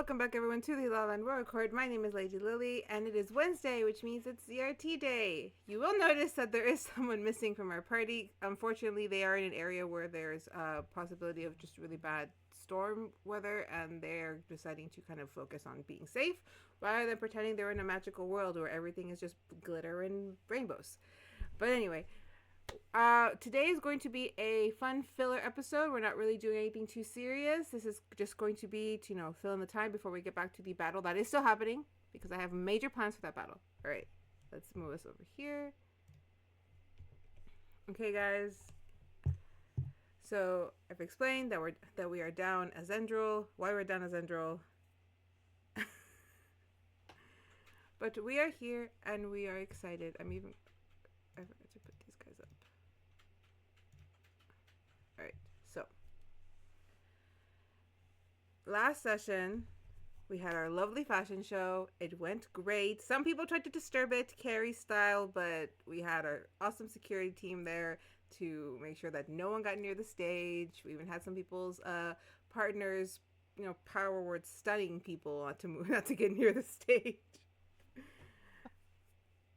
welcome back everyone to the La Land Royal Court. My name is Lady Lily, and it is Wednesday, which means it's ZRT Day. You will notice that there is someone missing from our party. Unfortunately, they are in an area where there's a possibility of just really bad storm weather, and they're deciding to kind of focus on being safe, rather than pretending they're in a magical world where everything is just glitter and rainbows. But anyway, today is going to be a fun filler episode. We're not really doing anything too serious. This is just going to be to, fill in the time before we get back to the battle that is still happening, because I have major plans for that battle. All right, let's move us over here. Okay, guys. So I've explained that we are down a Zendryil. Why we're down a Zendryil. But we are here and we are excited. I forgot to put these guys up. Alright, so last session we had our lovely fashion show. It went great. Some people tried to disturb it, Carrie style, but we had our awesome security team there to make sure that no one got near the stage. We even had some people's partners, power words stunning people not to get near the stage.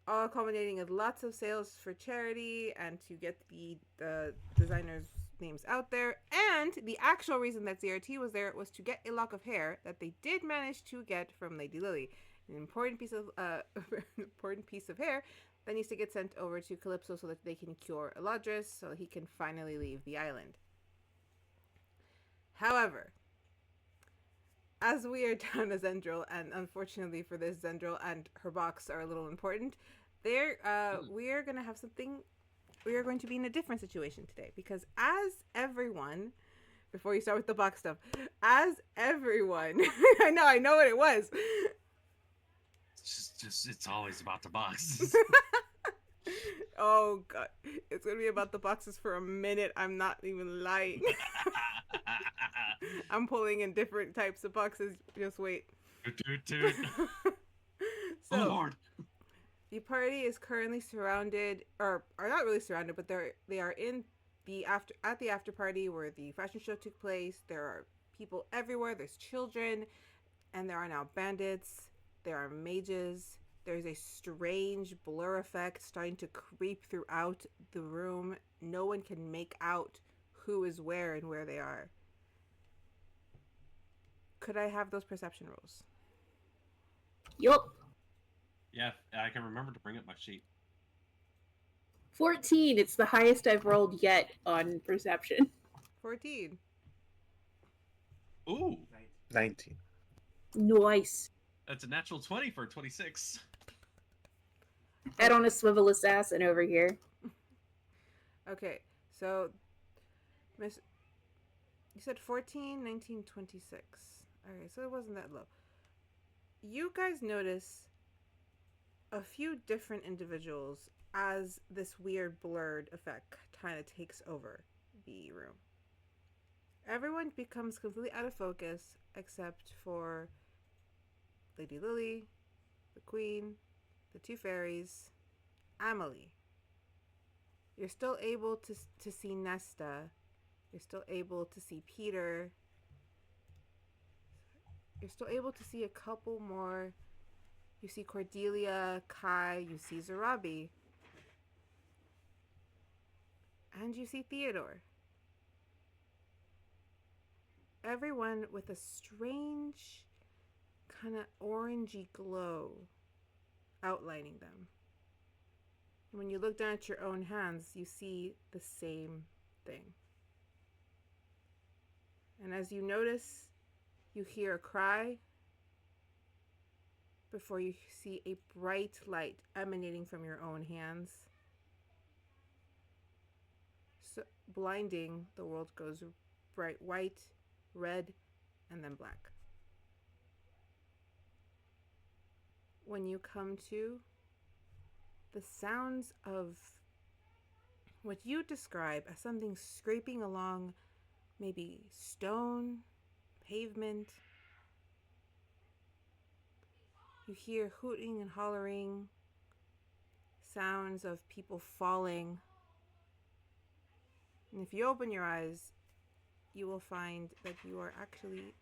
All culminating with lots of sales for charity and to get the designers' names out there. And the actual reason that ZRT was there was to get a lock of hair that they did manage to get from Lady Lily. An important piece of hair that needs to get sent over to Calypso so that they can cure Eladris so he can finally leave the island. However, as we are down a Zendryil, and unfortunately for this, Zendryil and her box are a little important, we are going to have something. We are going to be in a different situation today, because as everyone, before you start with the box stuff, as everyone, I know what it was. It's always about the boxes. Oh god, it's gonna be about the boxes for a minute. I'm not even lying. I'm pulling in different types of boxes. Just wait. So, oh Lord. The party is currently surrounded, or are not really surrounded, but they are in the after party where the fashion show took place. There are people everywhere. There's children, and there are now bandits. There are mages. There's a strange blur effect starting to creep throughout the room. No one can make out who is where and where they are. Could I have those perception rolls? Yup. Yeah, I can remember to bring up my sheet. 14. It's the highest I've rolled yet on perception. 14. Ooh. 19. Nice. That's a natural 20 for 26. Head on a swivel assassin over here. Okay, so Miss, you said 14, 19, 26. Alright, so it wasn't that low. You guys notice a few different individuals as this weird blurred effect kind of takes over the room. Everyone becomes completely out of focus except for Lady Lily, the Queen, the two fairies, Amelie. You're still able to see Nesta. You're still able to see Peter. You're still able to see a couple more. You see Cordelia, Kai, you see Zarabi. And you see Theodore. Everyone with a strange kind of orangey glow outlining them. When you look down at your own hands, you see the same thing. And as you notice, you hear a cry before you see a bright light emanating from your own hands. So blinding, the world goes bright white, red, and then black. When you come to, the sounds of what you describe as something scraping along maybe stone, pavement. You hear hooting and hollering, sounds of people falling. And if you open your eyes, you will find that you are actually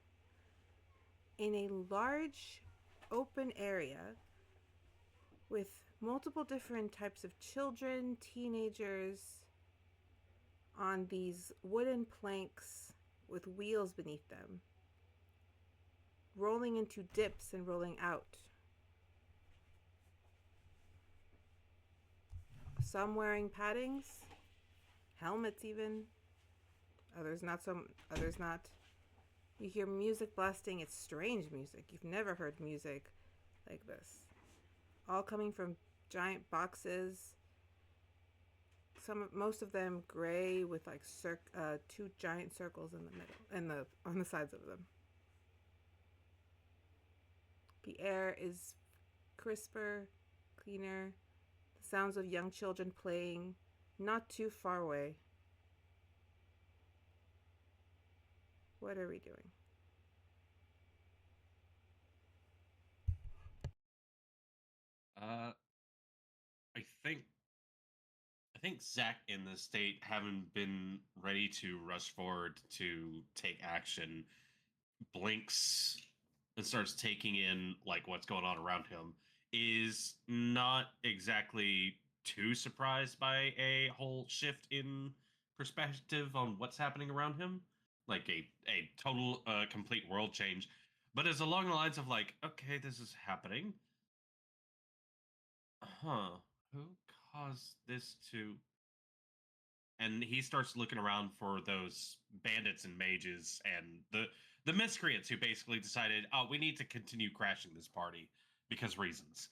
in a large open area with multiple different types of children, teenagers on these wooden planks with wheels beneath them, rolling into dips and rolling out. Some wearing paddings, helmets even. Others not so. Others not. You hear music blasting. It's strange music. You've never heard music like this. All coming from giant boxes. Most of them gray with like two giant circles in the middle and on the sides of them. The air is crisper, cleaner. The sounds of young children playing not too far away. What are we doing? I think Zach in the state, having been ready to rush forward to take action, blinks and starts taking in like what's going on around him, is not exactly too surprised by a whole shift in perspective on what's happening around him, like a total complete world change, but is along the lines of like, okay, this is happening. Huh, who caused this to... And he starts looking around for those bandits and mages and the miscreants who basically decided, oh, we need to continue crashing this party because reasons.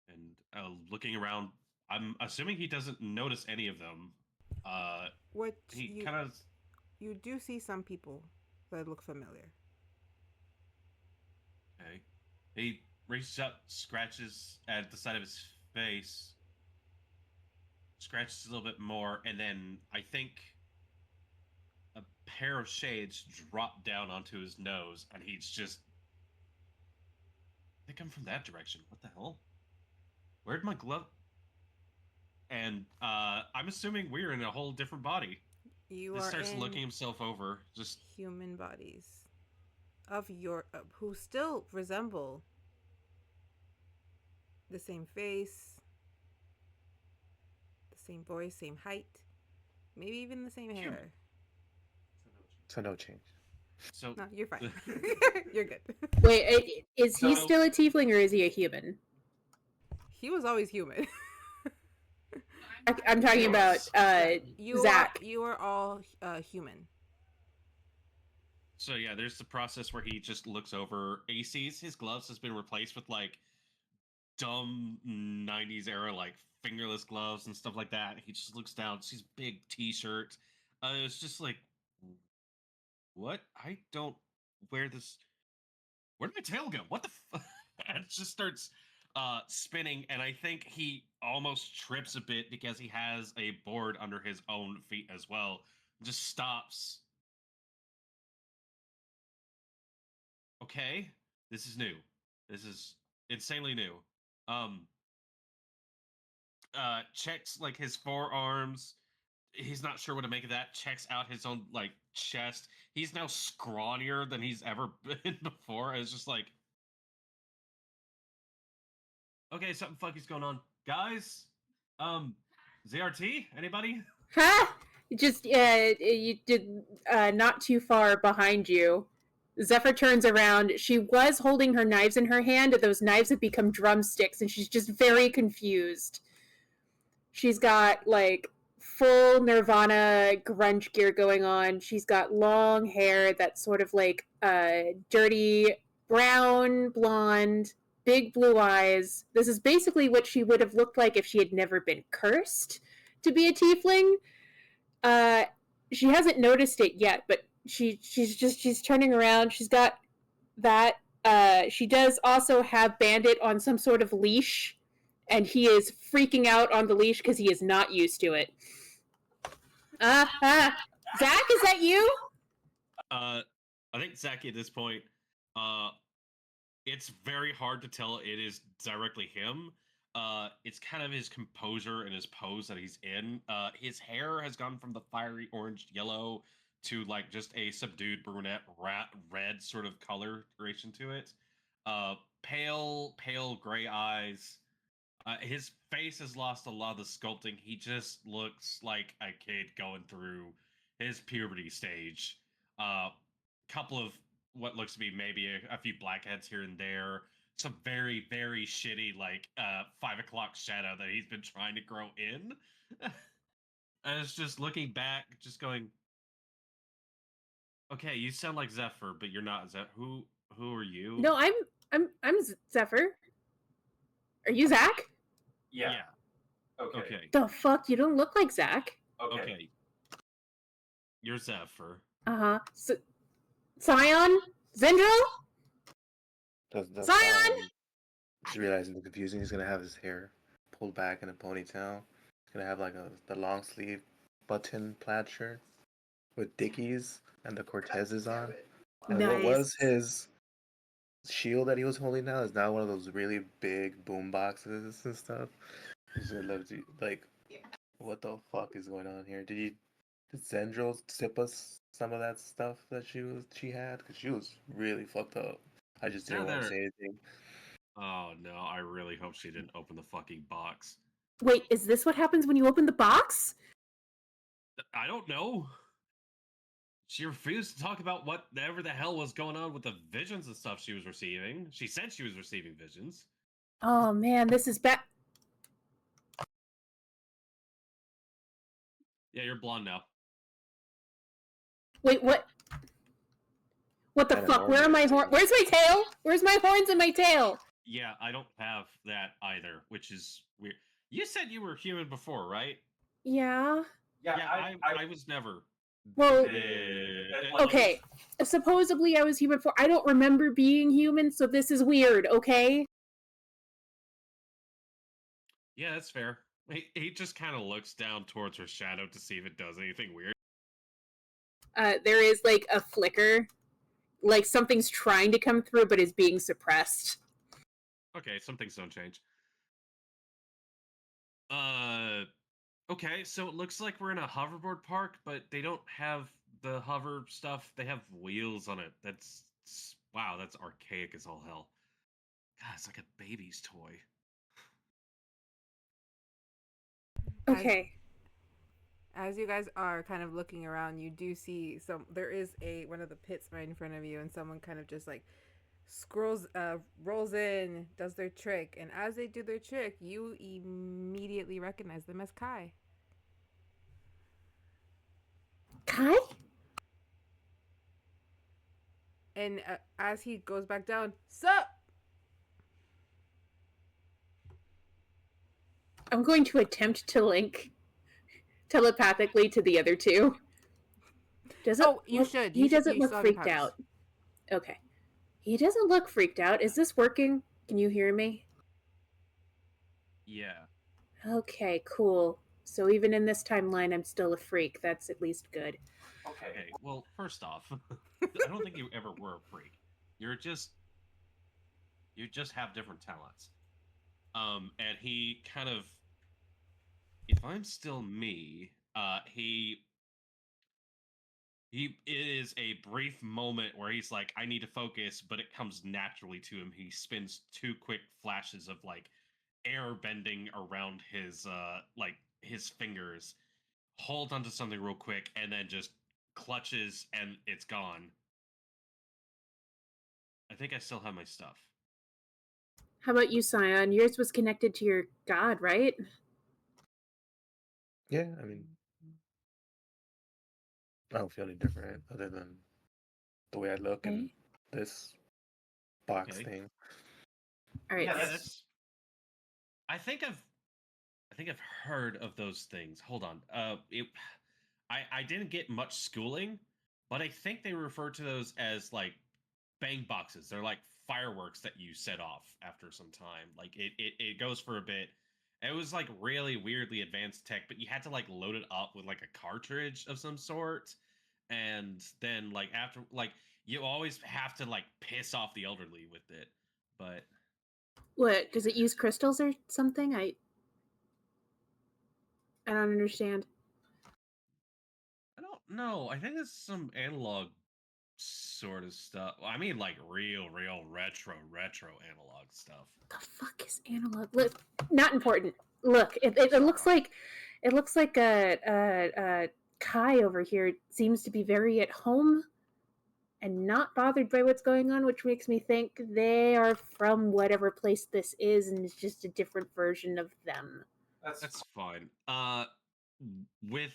And looking around, I'm assuming he doesn't notice any of them. He kind of... You do see some people that look familiar. Okay. He reaches out, scratches at the side of his face, scratches a little bit more, and then I think a pair of shades drop down onto his nose, and he's just... They come from that direction. What the hell? Where'd my glove... And I'm assuming we're in a whole different body. You Just are starts in looking himself over. Just human bodies of your who still resemble the same face, the same voice, same height, maybe even the same hair. So no change. So No, you're fine. You're good. Wait, is he So- still a tiefling or is he a human? He was always human. I'm talking about Zach. You are all human. So yeah, there's the process where he just looks over. He sees his gloves has been replaced with like dumb 90s era like fingerless gloves and stuff like that. He just looks down, sees big t-shirt. It's just like, what? I don't wear this. Where did my tail go? What the and it just starts spinning, and I think he almost trips a bit because he has a board under his own feet as well. Just stops. Okay, this is new. This is insanely new. Checks like his forearms. He's not sure what to make of that. Checks out his own like chest. He's now scrawnier than he's ever been before. It's just like, okay, something funky's going on, guys. ZRT, anybody? Ha! Just you did not too far behind you. Zephyr turns around. She was holding her knives in her hand, and those knives have become drumsticks, and she's just very confused. She's got like full Nirvana grunge gear going on. She's got long hair that's sort of like dirty brown blonde, big blue eyes. This is basically what she would have looked like if she had never been cursed to be a tiefling. She hasn't noticed it yet, but she's turning around. She's got that. She does also have Bandit on some sort of leash, and he is freaking out on the leash because he is not used to it. Zach, is that you? I think Zach at this point, it's very hard to tell it is directly him. it's kind of his composure and his pose that he's in. His hair has gone from the fiery orange yellow to like just a subdued brunette red sort of coloration to it. Pale gray eyes. His face has lost a lot of the sculpting. He just looks like a kid going through his puberty stage. Couple of what looks to be maybe a few blackheads here and there. Some very shitty like 5 o'clock shadow that he's been trying to grow in. And it's just looking back, just going, okay, you sound like Zeffer, but you're not Zeffer. Who are you? No, I'm Zeffer. Are you Zach? Yeah. Okay. The fuck? You don't look like Zach. Okay. You're Zeffer. Uh-huh. Syon? Zendryil? Syon! Just realizing the confusing. He's gonna have his hair pulled back in a ponytail. He's gonna have like the long sleeve button plaid shirt with Dickies and the Cortezes on. And what was his shield that he was holding now is now one of those really big boom boxes and stuff. He's gonna love to, like, what the fuck is going on here? Did Zendryil sip us some of that stuff that she had? Because she was really fucked up. I just didn't want to say anything. Oh no, I really hope she didn't open the fucking box. Wait, is this what happens when you open the box? I don't know. She refused to talk about whatever the hell was going on with the visions and stuff she was receiving. She said she was receiving visions. Oh man, this is bad. Yeah, you're blonde now. Wait, what? What the fuck? Where are my horns? Where's my tail? Where's my horns and my tail? Yeah, I don't have that either, which is weird. You said you were human before, right? Yeah. Yeah, I was never. Well, okay. Supposedly I was human before. I don't remember being human, so this is weird, okay? Yeah, that's fair. He just kind of looks down towards her shadow to see if it does anything weird. There is like a flicker. Like something's trying to come through, but is being suppressed. Okay, some things don't change. Okay, so it looks like we're in a hoverboard park, but they don't have the hover stuff. They have wheels on it. Wow, that's archaic as all hell. God, it's like a baby's toy. Okay. As you guys are kind of looking around, you do see there is one of the pits right in front of you, and someone kind of just like rolls in, does their trick, and as they do their trick, you immediately recognize them as Kai. Kai? And as he goes back down, sup? I'm going to attempt to link telepathically to the other two. You should. He doesn't look freaked out. Okay. He doesn't look freaked out. Is this working? Can you hear me? Yeah. Okay, cool. So even in this timeline, I'm still a freak. That's at least good. Okay, well, first off, I don't think you ever were a freak. You just have different talents. And he kind of, if I'm still me, it is a brief moment where he's like, I need to focus, but it comes naturally to him. He spins 2 quick flashes of like air bending around his fingers, holds onto something real quick, and then just clutches and it's gone. I think I still have my stuff. How about you, Syon? Yours was connected to your god, right? Yeah, I mean, I don't feel any different other than the way I look and this box thing. All right. Yeah, I think I've heard of those things. Hold on. I didn't get much schooling, but I think they refer to those as like bang boxes. They're like fireworks that you set off after some time. Like it goes for a bit. It was like really weirdly advanced tech, but you had to like load it up with like a cartridge of some sort. And then like after like you always have to like piss off the elderly with it. But What, does it use crystals or something? I don't understand. I don't know. I think it's some analog sort of stuff. I mean, like real retro analog stuff. The fuck is analog? Look, not important. Look, it looks like Kai over here seems to be very at home and not bothered by what's going on, which makes me think they are from whatever place this is, and it's just a different version of them. That's fine. With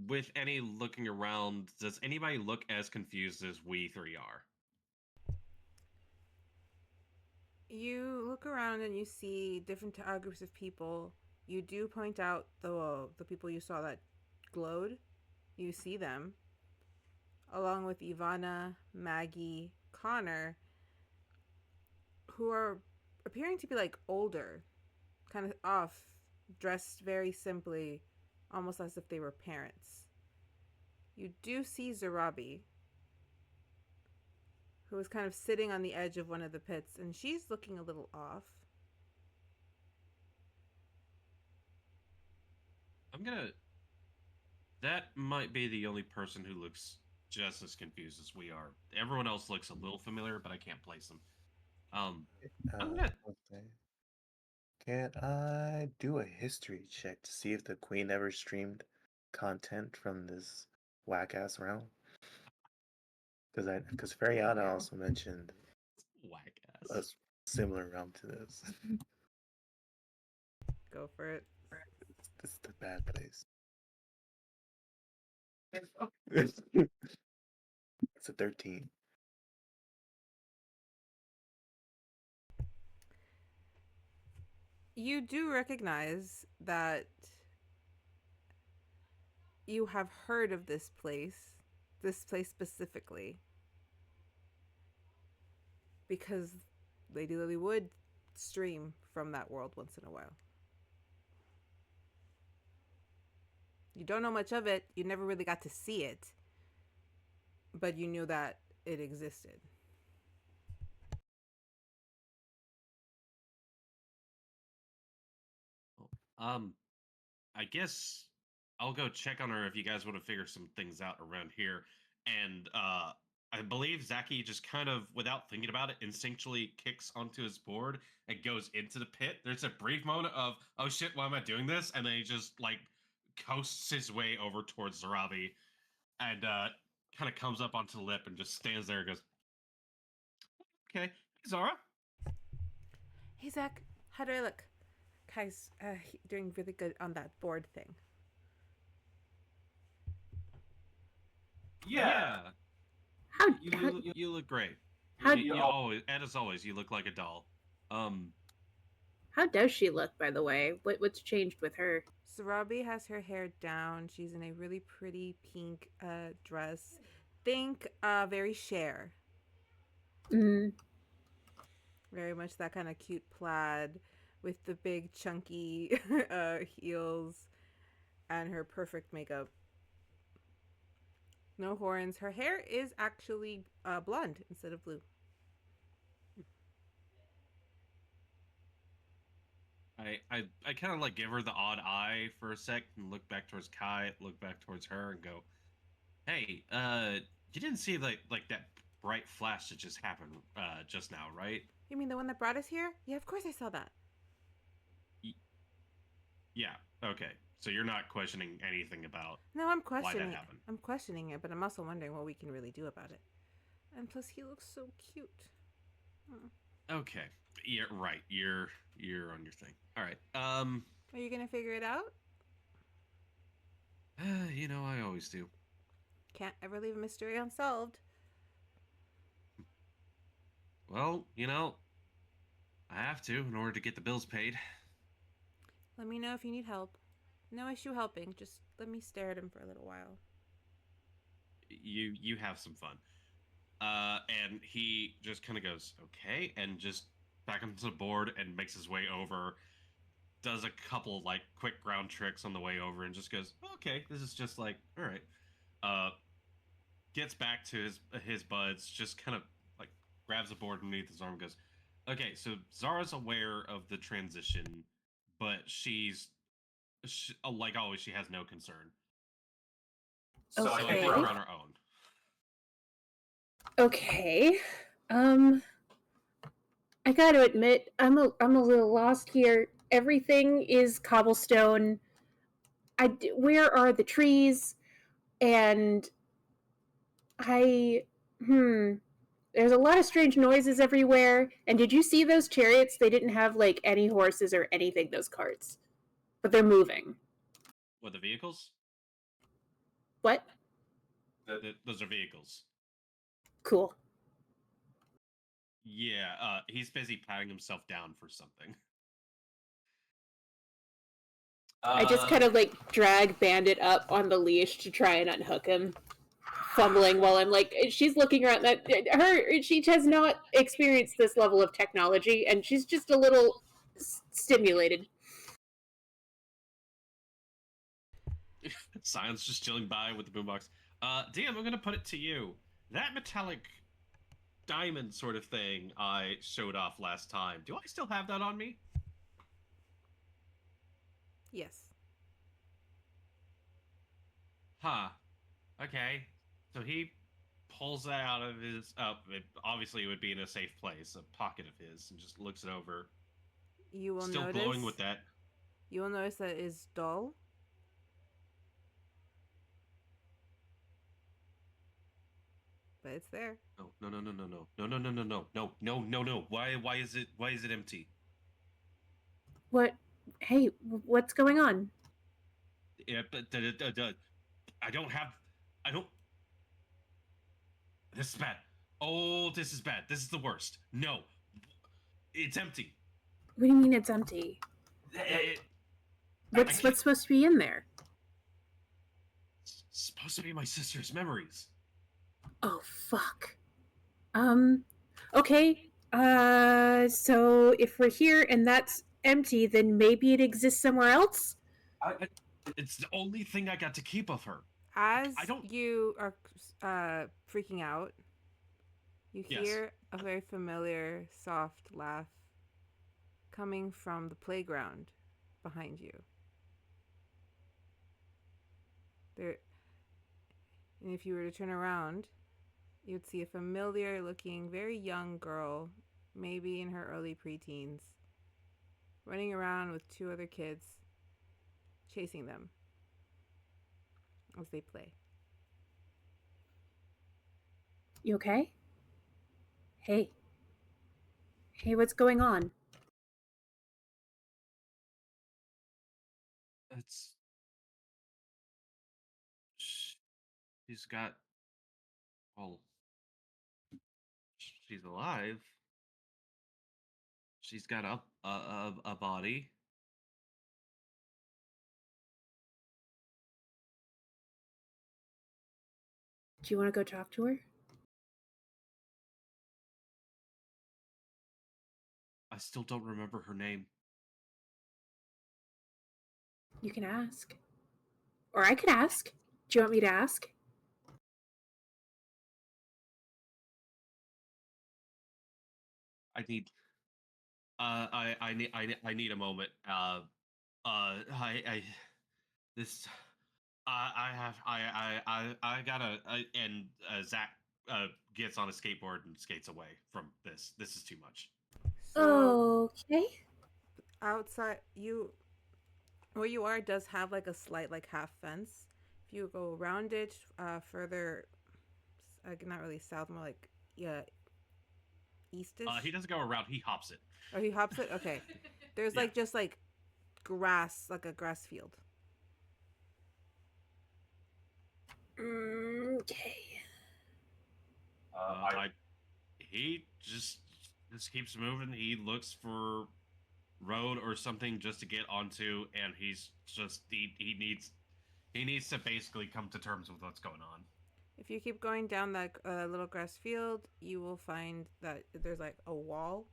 with any looking around, does anybody look as confused as we three are? You look around and you see different groups of people. You do point out the people you saw that glowed. You see them, along with Ivana, Maggie, Connor, who are appearing to be like older, kind of off, dressed very simply, almost as if they were parents. You do see Zarabi, who is kind of sitting on the edge of one of the pits, and she's looking a little off. I'm gonna. That might be the only person who looks just as confused as we are. Everyone else looks a little familiar, but I can't place them. I'm gonna. Okay. Can I do a history check to see if the queen ever streamed content from this whack ass realm? Because Feriana also mentioned Whack a ass. similar realm to this. Go for it. This is the bad place. It's a 13. You do recognize that you have heard of this place specifically, because Lady Lily would stream from that world once in a while. You don't know much of it, you never really got to see it, but you knew that it existed. Um, I guess I'll go check on her if you guys want to figure some things out around here. And I believe Zaki just kind of, without thinking about it, instinctually kicks onto his board and goes into the pit. There's a brief moment of, oh shit, why am I doing this? And then he just like coasts his way over towards Zarabi and kind of comes up onto the lip and just stands there and goes, okay, hey, Zara. Hey Zach, how do I look? Kai's doing really good on that board thing. Yeah. How You look great. How- you always, and as always, you look like a doll. how does she look, by the way? What's changed with her? Sarabi has her hair down. She's in a really pretty pink dress. Think very Cher. Mm, Very much that kind of cute plaid with the big chunky heels and her perfect makeup. No horns. Her hair is actually blonde instead of blue. I kind of like give her the odd eye for a sec and look back towards Kai, look back towards her, and go, "Hey, you didn't see like that bright flash that just happened just now, right?" You mean the one that brought us here? Yeah, of course I saw that. Yeah. Okay. So you're not questioning anything about No, I'm why questioning that it. happened. I'm questioning it, but I'm also wondering what we can really do about it. And plus, he looks so cute. Okay. You're right. You're on your thing. All right. Are you gonna figure it out? You know, I always do. Can't ever leave a mystery unsolved. Well, you know, I have to in order to get the bills paid. Let me know if you need help. No issue helping. Just let me stare at him for a little while. You have some fun. And he just kind of goes, okay, and just back onto the board and makes his way over, does a couple like quick ground tricks on the way over, and just goes, okay, this is just like, all right. Uh, gets back to his buds, just kind of like grabs the board underneath his arm, and goes, Okay, so Zara's aware of the transition, but like always, she has no concern. So I think Okay. we're on our own. Okay. I gotta admit, I'm a little lost here. Everything is cobblestone. Where are the trees? And I, there's a lot of strange noises everywhere. And did you see those chariots? They didn't have like any horses or anything, those carts. But they're moving. What, the vehicles? What? Those are vehicles. Cool. Yeah, he's busy patting himself down for something. I just kind of like drag Bandit up on the leash to try and unhook him, fumbling while I'm like, she's looking around. She has not experienced this level of technology, and she's just a little stimulated. Syon's just chilling by with the boombox. DM, I'm gonna put it to you. That metallic diamond sort of thing I showed off last time. Do I still have that on me? Yes. Huh. Okay. So he pulls that out of his. Obviously, it would be in a safe place, a pocket of his, and just looks it over. You will Still notice. glowing with that. You will notice that it is dull. But it's there. No. Why is it empty? What? Hey, what's going on? Yeah, but I don't have. I don't. This is bad. Oh, this is bad. This is the worst. No, it's empty. What do you mean it's empty? What's supposed to be in there? It's supposed to be my sister's memories. Oh, fuck. Okay. So if we're here and that's empty, then maybe it exists somewhere else? It's the only thing I got to keep of her. As you are freaking out, you hear a very familiar, soft laugh coming from the playground behind you. There, and if you were to turn around, you'd see a familiar-looking, very young girl, maybe in her early preteens, running around with two other kids, chasing them as they play. You okay? Hey, what's going on? She's got. Well, she's alive. She's got a body. Do you want to go talk to her? I still don't remember her name. You can ask. Or I could ask. Do you want me to ask? I need a moment. I gotta. And Zach gets on a skateboard and skates away from this. This is too much. So, okay. Outside, where you are does have like a slight like half fence. If you go around it further, not really south, more like eastish. He doesn't go around. He hops it. Oh, he hops it. Okay. There's like just like grass, like a grass field. Okay. He just keeps moving. He looks for road or something just to get onto, and he's just he needs to basically come to terms with what's going on. If you keep going down that little grass field, you will find that there's like a wall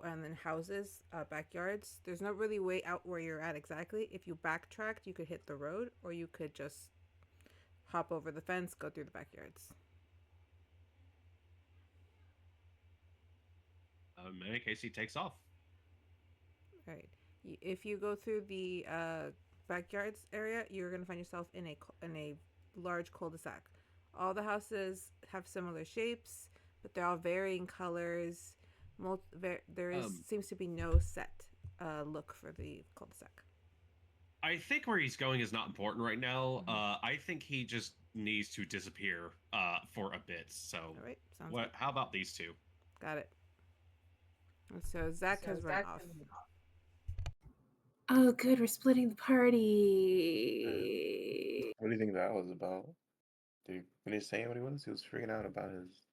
and then houses, backyards. There's no really way out where you're at exactly. If you backtracked, you could hit the road, or you could just hop over the fence, go through the backyards. In any case, he takes off. All right. If you go through the backyards area, you're gonna find yourself in a large cul-de-sac. All the houses have similar shapes, but they're all varying colors. Seems to be no set look for the cul-de-sac. I think where he's going is not important right now. I think he just needs to disappear for a bit. So, all right, sounds good. How about these two? Got it. So Zach has run off. Oh, good. We're splitting the party. What do you think that was about? When he say what he was? He was freaking out about his.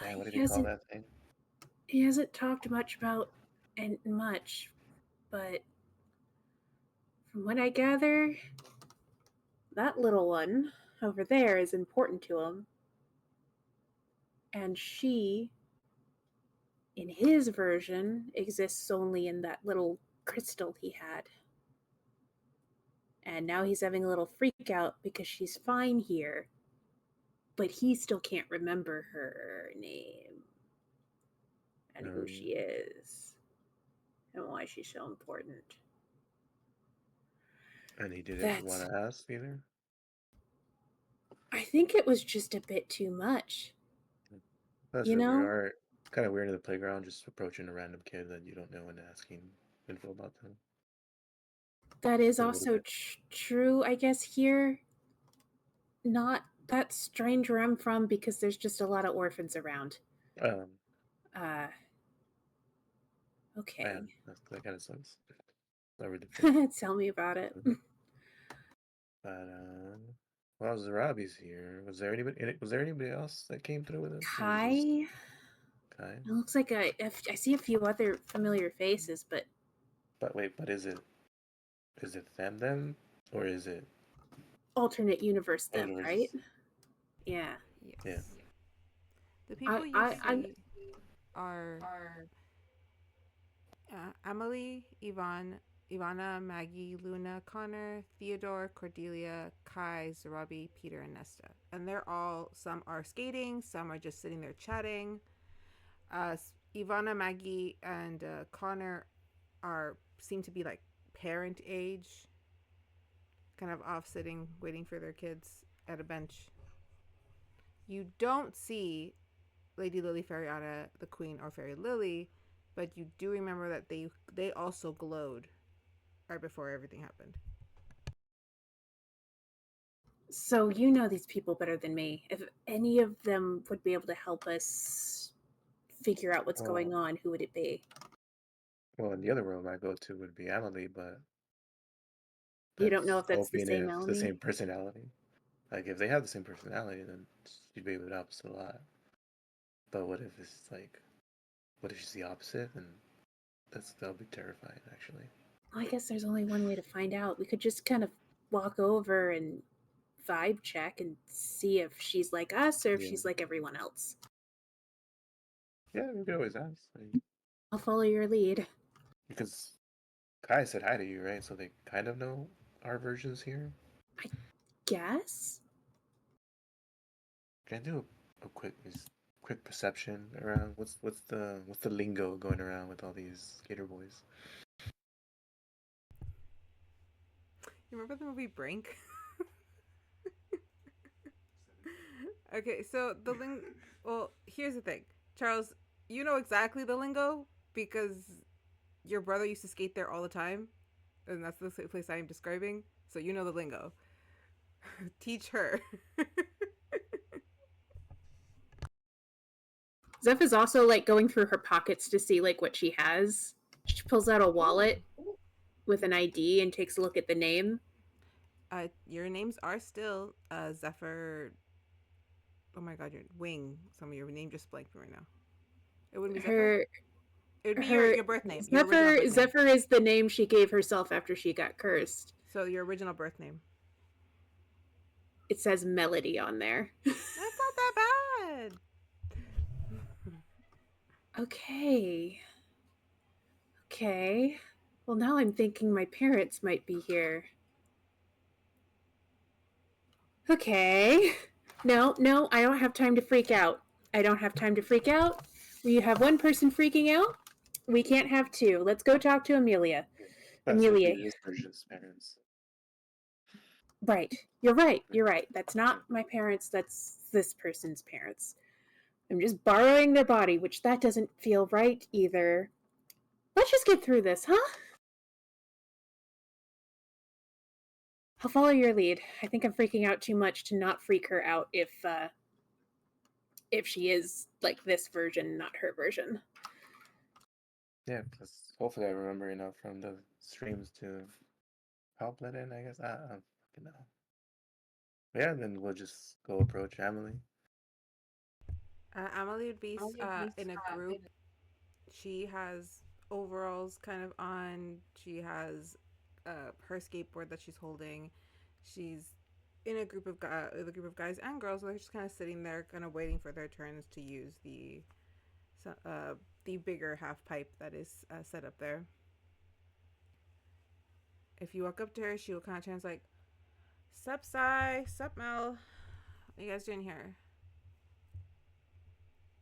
Man, what did he call that thing? He hasn't talked much about much, but from what I gather, that little one over there is important to him. And she, in his version, exists only in that little crystal he had. And now he's having a little freak out because she's fine here, but he still can't remember her name and who she is and why she's so important. And he didn't want to ask either? I think it was just a bit too much. That's really weird. Kind of weird in the playground, just approaching a random kid that you don't know and asking info about them. That is also true, I guess, here. Not that strange where I'm from because there's just a lot of orphans around. Okay. Man, that kind of sucks. Tell me about it. But well, Zarabi's here. Was there anybody else that came through with us? Kai. It looks like I see a few other familiar faces, but. But wait, is it them or is it alternate universe them, right? Yeah. Yes. Yeah. The people you see are Emily, Ivana, Maggie, Luna, Connor, Theodore, Cordelia, Kai, Zarabi, Peter, and Nesta. And some are skating, some are just sitting there chatting. Ivana, Maggie, and Connor seem to be like parent age, kind of off sitting, waiting for their kids at a bench. You don't see Lady Lily Fairyana, the Queen, or Fairy Lily, but you do remember that they also glowed right before everything happened. So you know these people better than me. If any of them would be able to help us figure out what's going on, who would it be? Well, in the other room I go to would be Emily, but you don't know if that's the same Emily? The same personality. Like, if they have the same personality, then she'd be able to help us a lot. But what if it's what if she's the opposite? And that'll be terrifying, actually. I guess there's only one way to find out. We could just kind of walk over and vibe check and see if she's like us or if she's like everyone else. Yeah, we could always ask. I'll follow your lead. Because Kai said hi to you, right? So they kind of know our versions here? I guess. Can I do a quick perception around what's the lingo going around with all these skater boys? You remember the movie Brink? Okay, so the lingo. Well, here's the thing, Charles. You know exactly the lingo because your brother used to skate there all the time, and that's the place I am describing. So you know the lingo. Teach her. Zeph is also like going through her pockets to see like what she has. She pulls out a wallet with an ID and takes a look at the name. Your names are still Zeffer. Oh my god, your Wing. Some of your name just blanked right now. It wouldn't be Zeffer. It would be your birth name. Zeffer is the name she gave herself after she got cursed. So your original birth name. It says Melody on there. That's not that bad. Okay. Well, now I'm thinking my parents might be here. Okay. No, I don't have time to freak out. We have one person freaking out. We can't have two. Let's go talk to Amelia. That's what Amelia. this person's parents. Right. You're right. You're right. That's not my parents. That's this person's parents. I'm just borrowing their body, which that doesn't feel right either. Let's just get through this, huh? I'll follow your lead. I think I'm freaking out too much to not freak her out if she is like this version, not her version. Yeah, because hopefully I remember enough from the streams to help let in, I guess. I don't fucking know. Yeah, then we'll just go approach Emily. Emily would be in a group. She has overalls kind of on. She has her skateboard that she's holding. She's in a group of guys and girls. They're just kind of sitting there, kind of waiting for their turns to use the bigger half pipe that is set up there. If you walk up to her, she will kind of turn like, "Sup, Sai? Sup, Mel? What are you guys doing here?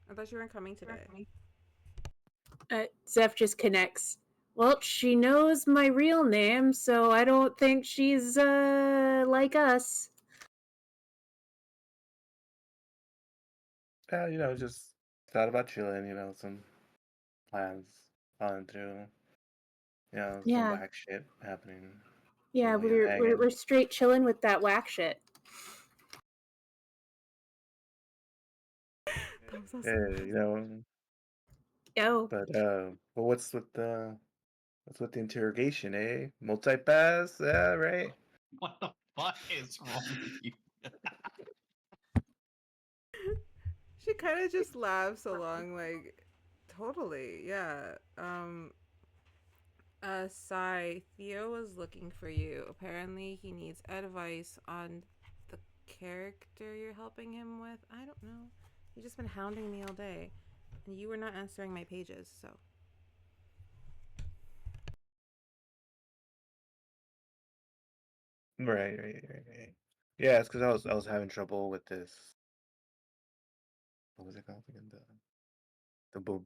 I thought you weren't coming today." Zeph just connects. Well, she knows my real name, so I don't think she's like us. Just thought about chilling, some plans falling through, some whack shit happening. Yeah, we're straight chilling with that whack shit. But what's with the interrogation, eh? Multi-pass, yeah, right? What the fuck is wrong with you? She kind of just laughs along, like, totally, yeah. Sai, Theo was looking for you. Apparently, he needs advice on the character you're helping him with. I don't know. You've just been hounding me all day, and you were not answering my pages, so. Right. Yeah, it's because I was having trouble with this. What was it called again? The boom.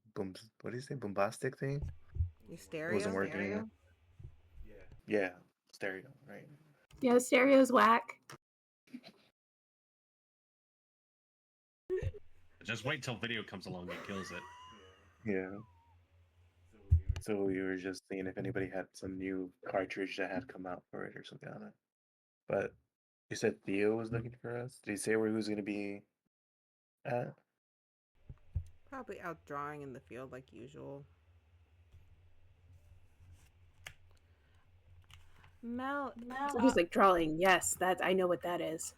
What do you say? Bombastic thing. Your stereo? It wasn't working. Yeah, stereo. Right. Yeah, stereo's whack. Just wait till video comes along and kills it. Yeah. So we were just seeing if anybody had some new cartridge that had come out for it or something on it. But you said Theo was looking for us. Did he say where he was going to be at? Probably out drawing in the field like usual. Mel. He's like drawing. Yes, I know what that is.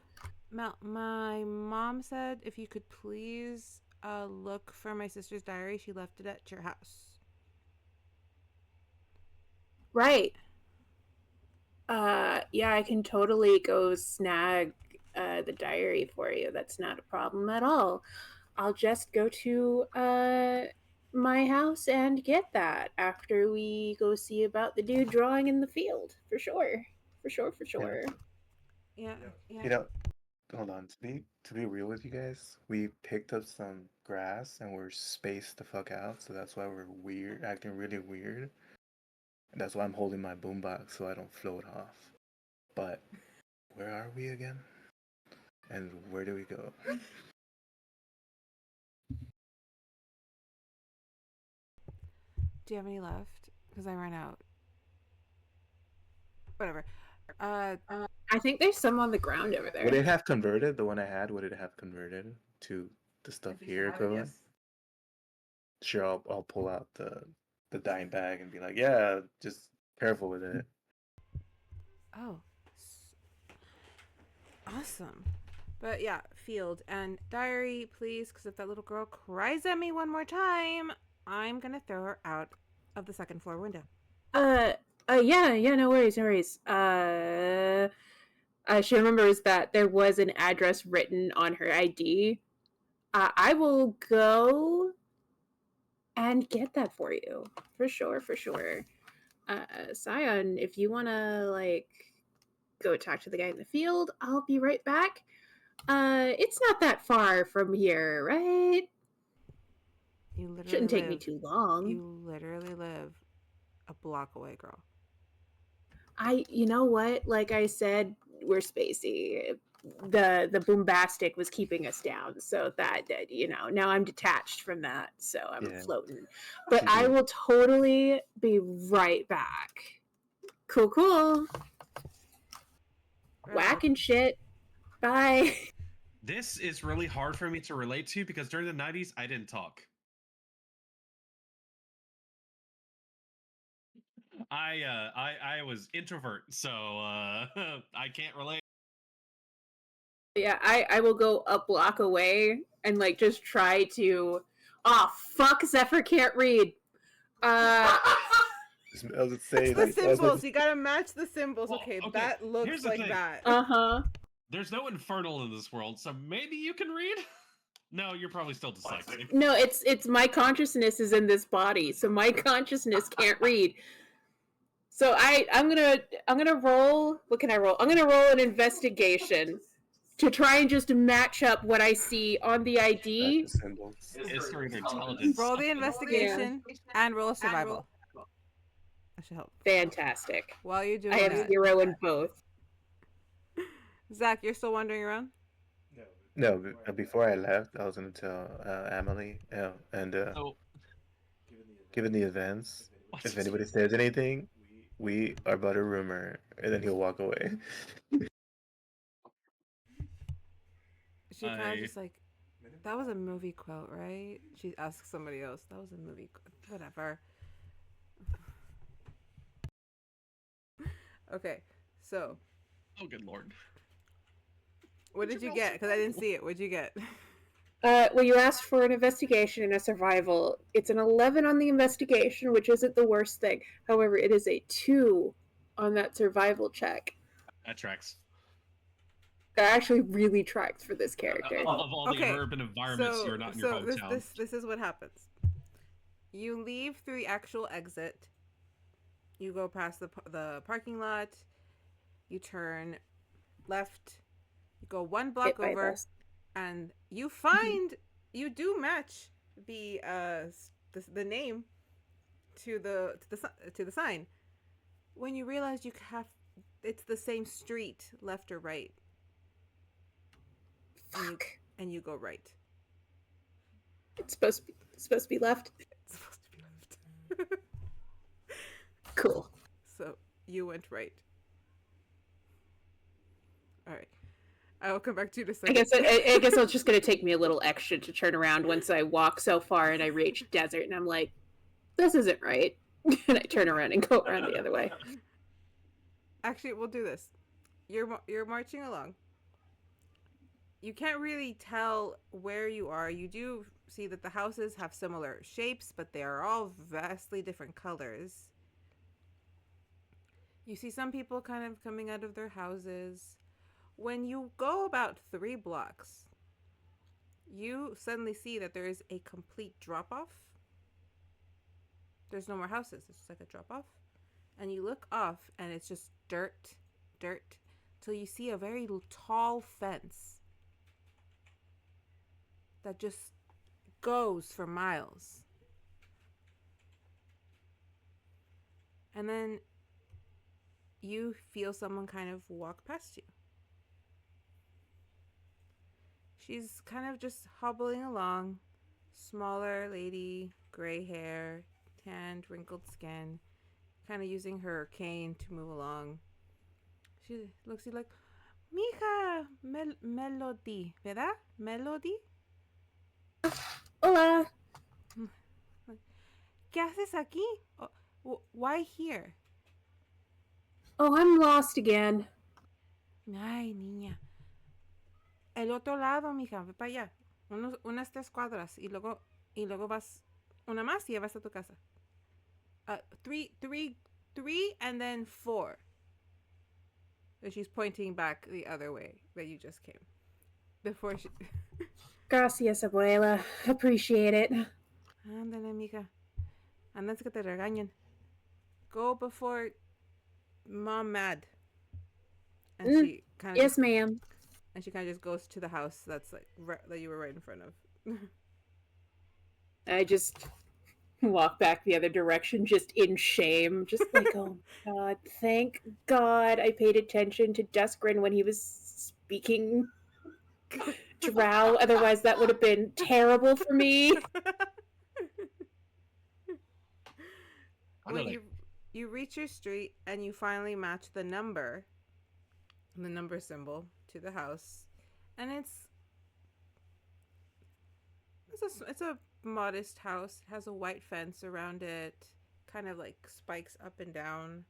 Mel, my mom said if you could please look for my sister's diary. She left it at your house. Right. Yeah, I can totally go snag the diary for you. That's not a problem at all. I'll just go to my house and get that after we go see about the dude drawing in the field. For sure. Yeah. Hold on. To be real with you guys, we picked up some grass and we're spaced the fuck out, so that's why we're acting really weird. And that's why I'm holding my boombox so I don't float off. But where are we again? And where do we go? Do you have any left? Because I ran out. Whatever. I think there's some on the ground over there. Would it have converted? The one I had, would it have converted to the stuff here equivalent? Yes. Sure, I'll pull out the dime bag and be like, yeah, just careful with it. Oh. Awesome. But yeah, field and diary, please, because if that little girl cries at me one more time, I'm gonna throw her out of the second floor window. Yeah, no worries. She remembers that there was an address written on her ID. I will go and get that for you. For sure. Syon, if you wanna, go talk to the guy in the field, I'll be right back. It's not that far from here, right? You literally Shouldn't take me live- too long. You literally live a block away, girl. You know what? Like I said, we're spacey. The bombastic was keeping us down, so that now I'm detached from that, so I'm Yeah. floating. But She I did. will totally be right back. Cool. Right. Whacking shit. Bye. This is really hard for me to relate to because during the 90s, I didn't talk. I was introvert, so I can't relate. Yeah, I will go a block away and like just try to. Oh fuck! Zeffer can't read. I was gonna say, It's the like, I was symbols. like, You gotta match the symbols. Well, Okay, okay, that here's looks the like thing. that. Uh-huh. There's no infernal in this world, so maybe you can read. No, you're probably still deciphering. No, it's my consciousness is in this body, so my consciousness can't read. So I'm gonna roll. What can I roll? I'm gonna roll an investigation to try and just match up what I see on the that's ID. the symbols. History and intelligence. Roll the investigation and roll a survival. That should help. Fantastic. While you're doing I have that, 0 in both. Zach, you're still wandering around. No, before I left, I was gonna tell Emily, and So, given the events, what's if his- anybody says anything, we are but a rumor, and then he'll walk away. She kind I- of just like, that was a movie quote, right? She asks somebody else. That was a movie quote. Whatever. Okay, so oh, good lord. what did you get? Because I didn't see it. What'd you get? Well, you asked for an investigation and a survival. It's an 11 on the investigation, which isn't the worst thing. However, it is a 2 on that survival check. That tracks. That actually really tracked for this character. Of all Okay, the urban environments, you're not in your hometown. This is what happens. You leave through the actual exit. You go past the parking lot. You turn left. You go one block Hit by over, bus. and you find you do match the name to the sign. When you realize it's the same street, left or right, Fuck. and you go right. It's supposed to be left. It's supposed to be left. Cool. So you went right. All right. I will come back to you in a I second. guess it's just gonna take me a little extra to turn around once I walk so far and I reach desert and I'm like, this isn't right. And I turn around and go around the other way. Actually, we'll do this. You're marching along. You can't really tell where you are. You do see that the houses have similar shapes, but they are all vastly different colors. You see some people kind of coming out of their houses. When you go about 3 blocks, you suddenly see that there is a complete drop-off. There's no more houses. It's just like a drop-off. And you look off, and it's just dirt, till you see a very tall fence that just goes for miles. And then you feel someone kind of walk past you. She's kind of just hobbling along. Smaller lady, gray hair, tanned, wrinkled skin, kind of using her cane to move along. She looks at you like, Mija, Melody, ¿verdad? Melody? Hola. ¿Qué haces aquí? Why here? Oh, I'm lost again. Ay, niña. El otro lado, mija, ve para allá. Unas 3 cuadras y luego vas una más y ya vas a tu casa. Three, and then 4. And she's pointing back the other way that you just came. Before she... Gracias, abuela. Appreciate it. Ándale, mija. Andas que te regañen. Go before mom mad. And she kind of... Yes, ma'am. And she kind of just goes to the house that's like that you were right in front of. I just walk back the other direction, just in shame. Just like, oh my god, thank God I paid attention to Duskgrin when he was speaking Drow. Otherwise, that would have been terrible for me. Well, you reach your street and you finally match the number symbol to the house, and it's a modest house. It has a white fence around it, kind of like spikes up and down.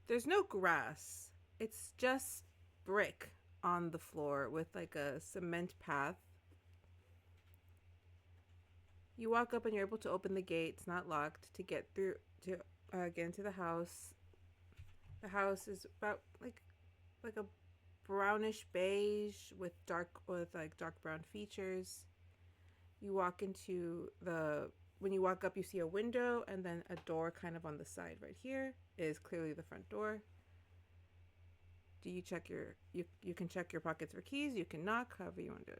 There's no grass. It's just brick on the floor with like a cement path. You walk up and you're able to open the gate. It's not locked to get through to get into the house. The house is about like a brownish beige with dark brown features. You walk into when you walk up, you see a window and then a door kind of on the side right here is clearly the front door. Do you check you can check your pockets for keys, you can knock, however you want to do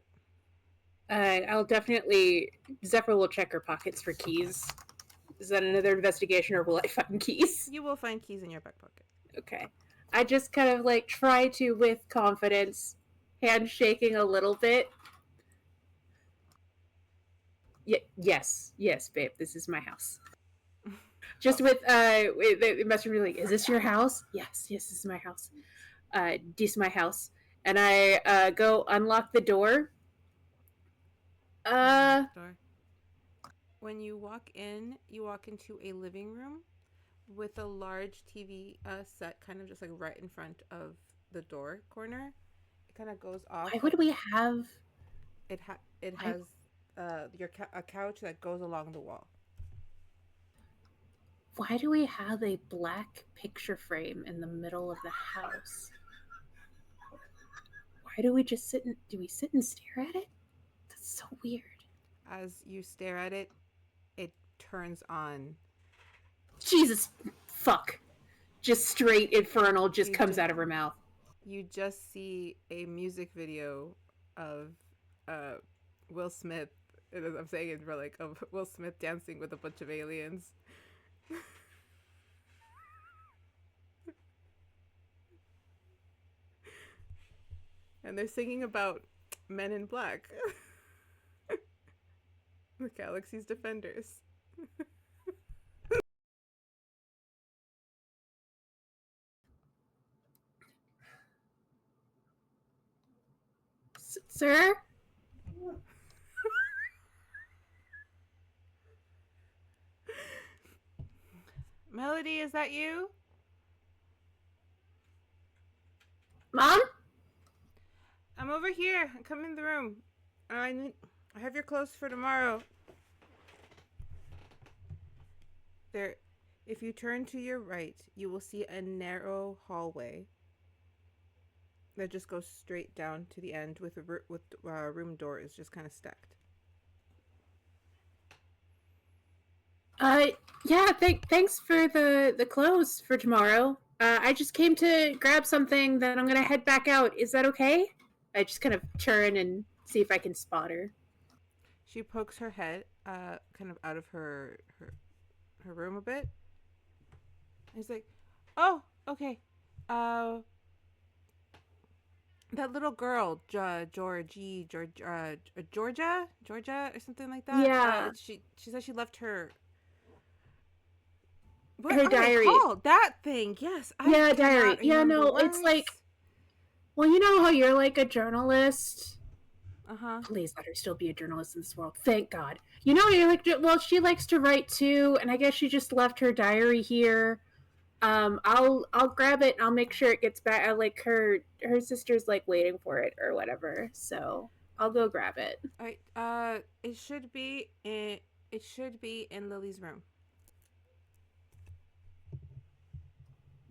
it. I'll definitely... Zeffer will check her pockets for keys. Is that another investigation, or will I find keys? You will find keys in your back pocket. Okay. I just kind of like try to, with confidence, handshaking a little bit. Yes, babe, this is my house. Just with the must be like, is this your house? Yes, this is my house. This is my house. And I go unlock the door. When you walk into a living room with a large TV set, kind of just like right in front of the door corner. It kind of goes off. Why would we have? It has a couch that goes along the wall. Why do we have a black picture frame in the middle of the house? Why do we just sit and stare at it? That's so weird. As you stare at it, it turns on. Jesus fuck. Just straight infernal comes out of her mouth. You just see a music video of Will Smith. I'm saying it for like of Will Smith dancing with a bunch of aliens. And they're singing about Men in Black. The Galaxy's Defenders. Sir? Melody, is that you? Mom? I'm over here. Come in the room. I have your clothes for tomorrow. There, if you turn to your right, you will see a narrow hallway that just goes straight down to the end with room doors just kind of stacked. Yeah, thanks for the clothes for tomorrow. I just came to grab something, then I'm gonna head back out. Is that okay? I just kind of turn and see if I can spot her. She pokes her head kind of out of her room a bit. And he's like, oh, okay. That little girl, Georgia, or something like that. Yeah. She said she left her. Her diary. Oh, that thing. Yes. Diary. Yeah, no, it's like. Well, you know how you're like a journalist. Please let her still be a journalist in this world. Thank God. You know, you're like. Well, she likes to write too, and I guess she just left her diary here. I'll grab it and I'll make sure it gets back. Like her sister's like waiting for it or whatever. So I'll go grab it. All right. It should be in Lily's room.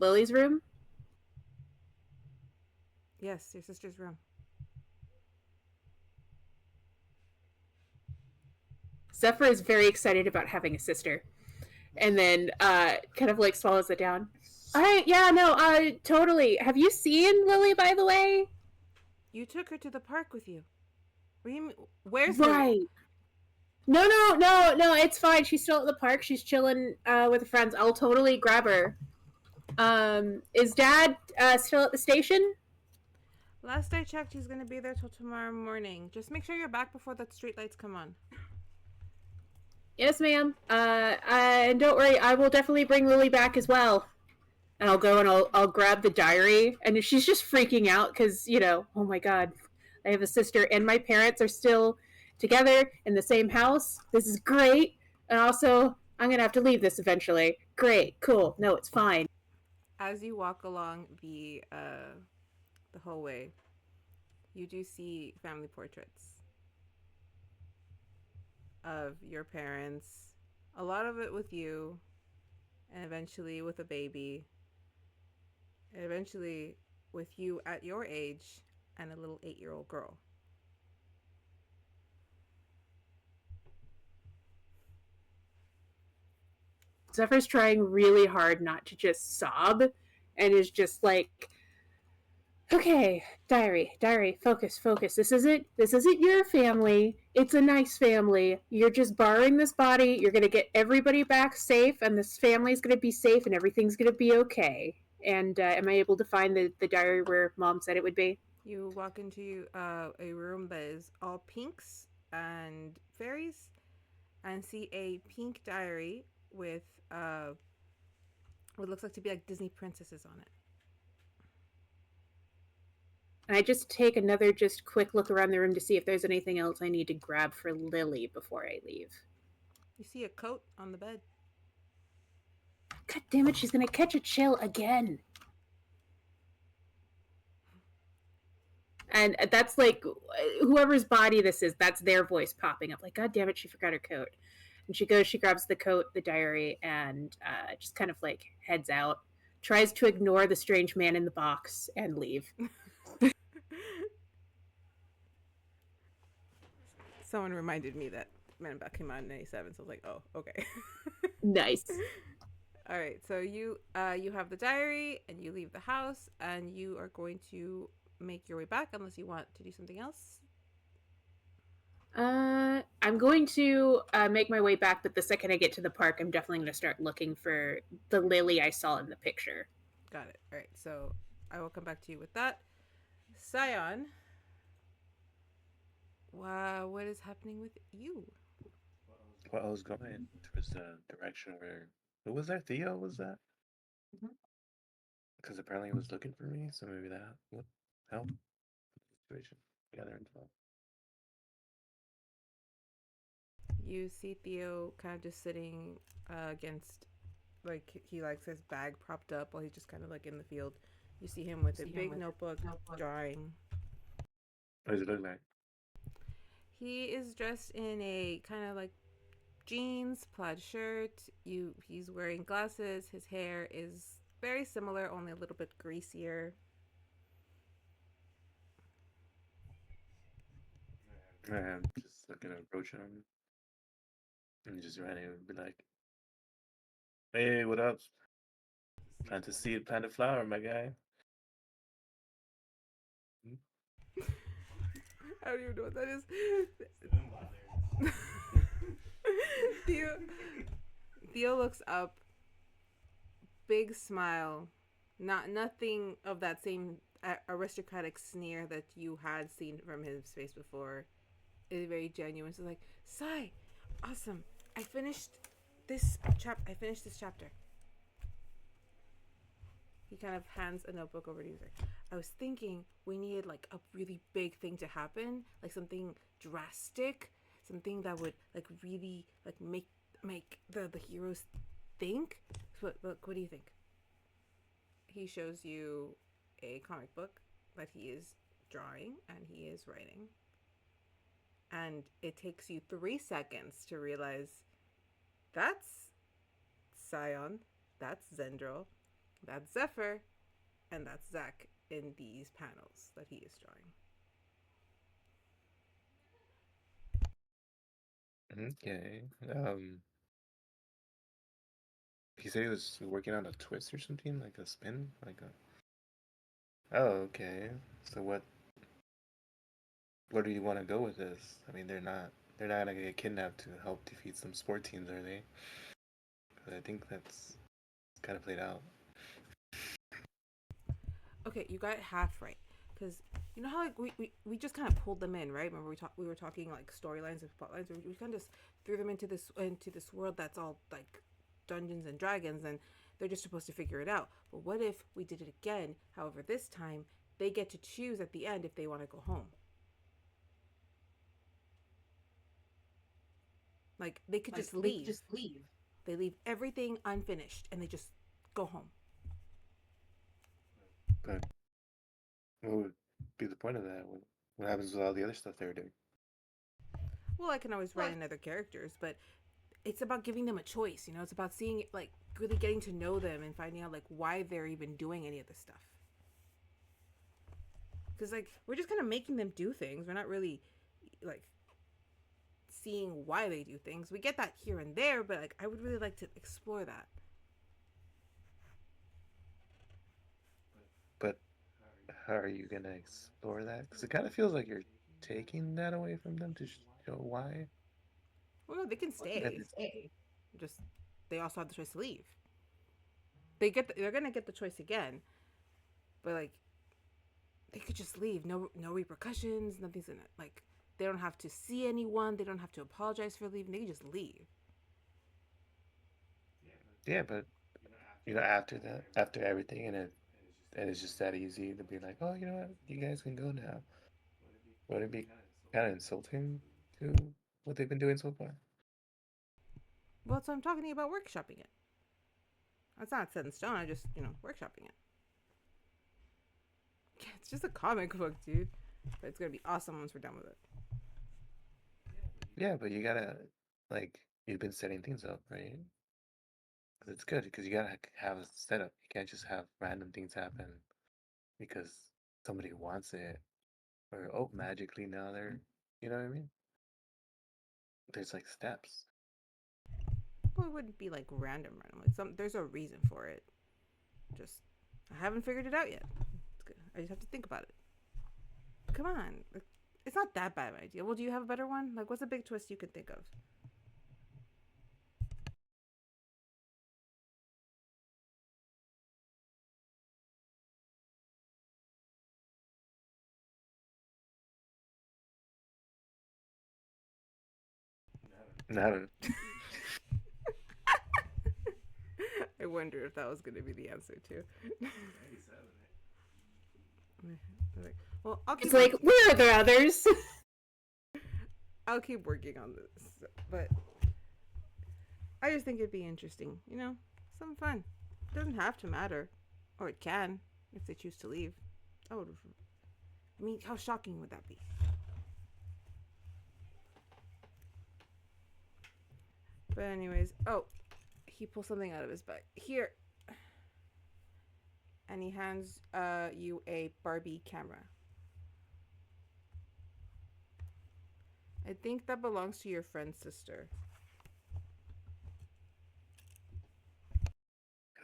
Lily's room? Yes, your sister's room. Zeffer is very excited about having a sister. And then kind of like swallows it down. All right, yeah, no, totally. Have you seen Lily, by the way? You took her to the park with you. Where's right? Lily? No, it's fine. She's still at the park. She's chilling with her friends. I'll totally grab her. Is Dad still at the station? Last I checked, he's gonna be there till tomorrow morning. Just make sure you're back before the streetlights come on. Yes, ma'am. And don't worry, I will definitely bring Lily back as well. And I'll go and I'll grab the diary. And she's just freaking out because, oh my god, I have a sister and my parents are still together in the same house. This is great. And also, I'm going to have to leave this eventually. Great, cool. No, it's fine. As you walk along the hallway, you do see family portraits of your parents. A lot of it with you, and eventually with a baby, and eventually with you at your age and a little 8-year-old girl. Zephyr's trying really hard not to just sob and is just like, okay, diary, focus. This isn't your family. It's a nice family. You're just borrowing this body. You're gonna get everybody back safe, and this family's gonna be safe, and everything's gonna be okay. And am I able to find the diary where Mom said it would be? You walk into a room that is all pinks and fairies, and see a pink diary with what looks like to be like Disney princesses on it. And I just take another just quick look around the room to see if there's anything else I need to grab for Lily before I leave. You see a coat on the bed. God damn it, she's gonna catch a chill again. And that's like, whoever's body this is, that's their voice popping up. Like, God damn it, she forgot her coat. And she goes, she grabs the coat, the diary, and just kind of like heads out. Tries to ignore the strange man in the box and leave. Someone reminded me that Man Bat came out in '97, so I was like, oh, okay. Nice. All right, so you have the diary, and you leave the house, and you are going to make your way back, unless you want to do something else. I'm going to make my way back, but the second I get to the park, I'm definitely going to start looking for the Lily I saw in the picture. Got it. All right, so I will come back to you with that. Syon, wow, what is happening with you? Well, I was going towards the direction where who was that? Theo was that? Because apparently he was looking for me, so maybe that would help the situation. Gather info. You see Theo kind of just sitting against, like, he likes his bag propped up while he's just kind of like in the field. You see him with a big notebook drawing. What does it look like? He is dressed in a kind of like jeans, plaid shirt. He's wearing glasses. His hair is very similar, only a little bit greasier. I'm just looking to approach him and just running and be like, "Hey, what up? Plant a seed, plant a flower, my guy." I don't even know what that is. Theo looks up, big smile, nothing of that same aristocratic sneer that you had seen from his face before. Is very genuine. So like, Sai, awesome. I finished this chapter. He kind of hands a notebook over to you. I was thinking we needed like a really big thing to happen, like something drastic, something that would like really like make the heroes think. What do you think? He shows you a comic book that he is drawing and he is writing. And it takes you 3 seconds to realize that's Syon, that's Zendryil, that's Zeffer, and that's Zach in these panels that he is drawing. Okay. He said he was working on a twist or something, like a spin, like a. Oh, okay. So what? Where do you want to go with this? I mean, they're not they're not gonna get kidnapped to help defeat some sport teams, are they? 'Cause I think that's kind of played out. Okay, you got it half right. Because you know how like we just kind of pulled them in, right? Remember we were talking like storylines and plot lines. We kind of just threw them into this world that's all like Dungeons and Dragons, and they're just supposed to figure it out. But what if we did it again? However, this time they get to choose at the end if they want to go home. Like they could just leave. They leave everything unfinished and they just go home. But what would be the point of that? What happens with all the other stuff they were doing? Well, I can always write in other characters, but it's about giving them a choice. You know, it's about seeing like really getting to know them and finding out like why they're even doing any of this stuff. Because like we're just kind of making them do things. We're not really like seeing why they do things. We get that here and there, but like I would really like to explore that. But how are you gonna explore that? Because it kind of feels like you're taking that away from them to show why. Well, no, they can stay. That- Just they also have the choice to leave. They're gonna get the choice again, but like they could just leave. No repercussions. Nothing's in it. Like they don't have to see anyone. They don't have to apologize for leaving. They can just leave. Yeah, but after that, after everything, and it's just that easy to be like, oh, you know what, you guys can go now. Would it be kind of insulting to what they've been doing so far? Well, so I'm talking about workshopping it. That's not set in stone. I just workshopping it. Yeah, it's just a comic book, dude. But it's gonna be awesome once we're done with it. Yeah, but you gotta like you've been setting things up, right? 'Cause it's good because you gotta have a setup. You can't just have random things happen because somebody wants it, or oh, magically now they're, you know what I mean? There's like steps. Well, it wouldn't be like random. Like there's a reason for it. Just I haven't figured it out yet. It's good. I just have to think about it. Come on, it's not that bad of an idea. Well, do you have a better one? Like, what's a big twist you can think of? No, I wonder if that was going to be the answer too. Well, It's like, where are the others? I'll keep working on this, but I just think it'd be interesting, something fun. It doesn't have to matter, or it can if they choose to leave. Oh, I mean, how shocking would that be? But anyways, oh, he pulls something out of his bag. Here. And he hands you a Barbie camera. I think that belongs to your friend's sister.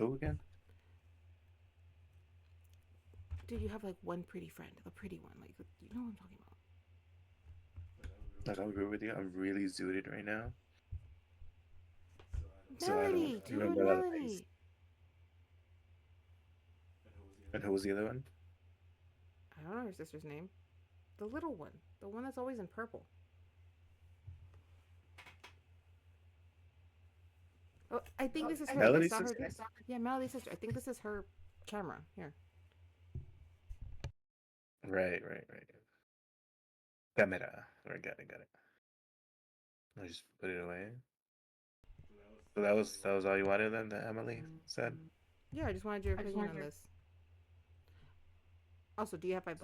who again? Dude, you have like one pretty friend, the pretty one. Like, you know what I'm talking about. Like, I'll agree with you. I'm really zooted right now. Melody, So I don't remember that face. And who was the other one? I don't know her sister's name. The little one. The one that's always in purple. Oh, I think this is her. Melody's I saw sister? her. Yeah, Melody's sister. I think this is her camera. Here. Right. Camera. Right, got it. I just put it away. So that was all you wanted then, that Emily said? Yeah, I just wanted your opinion on this. Also, do you have $5?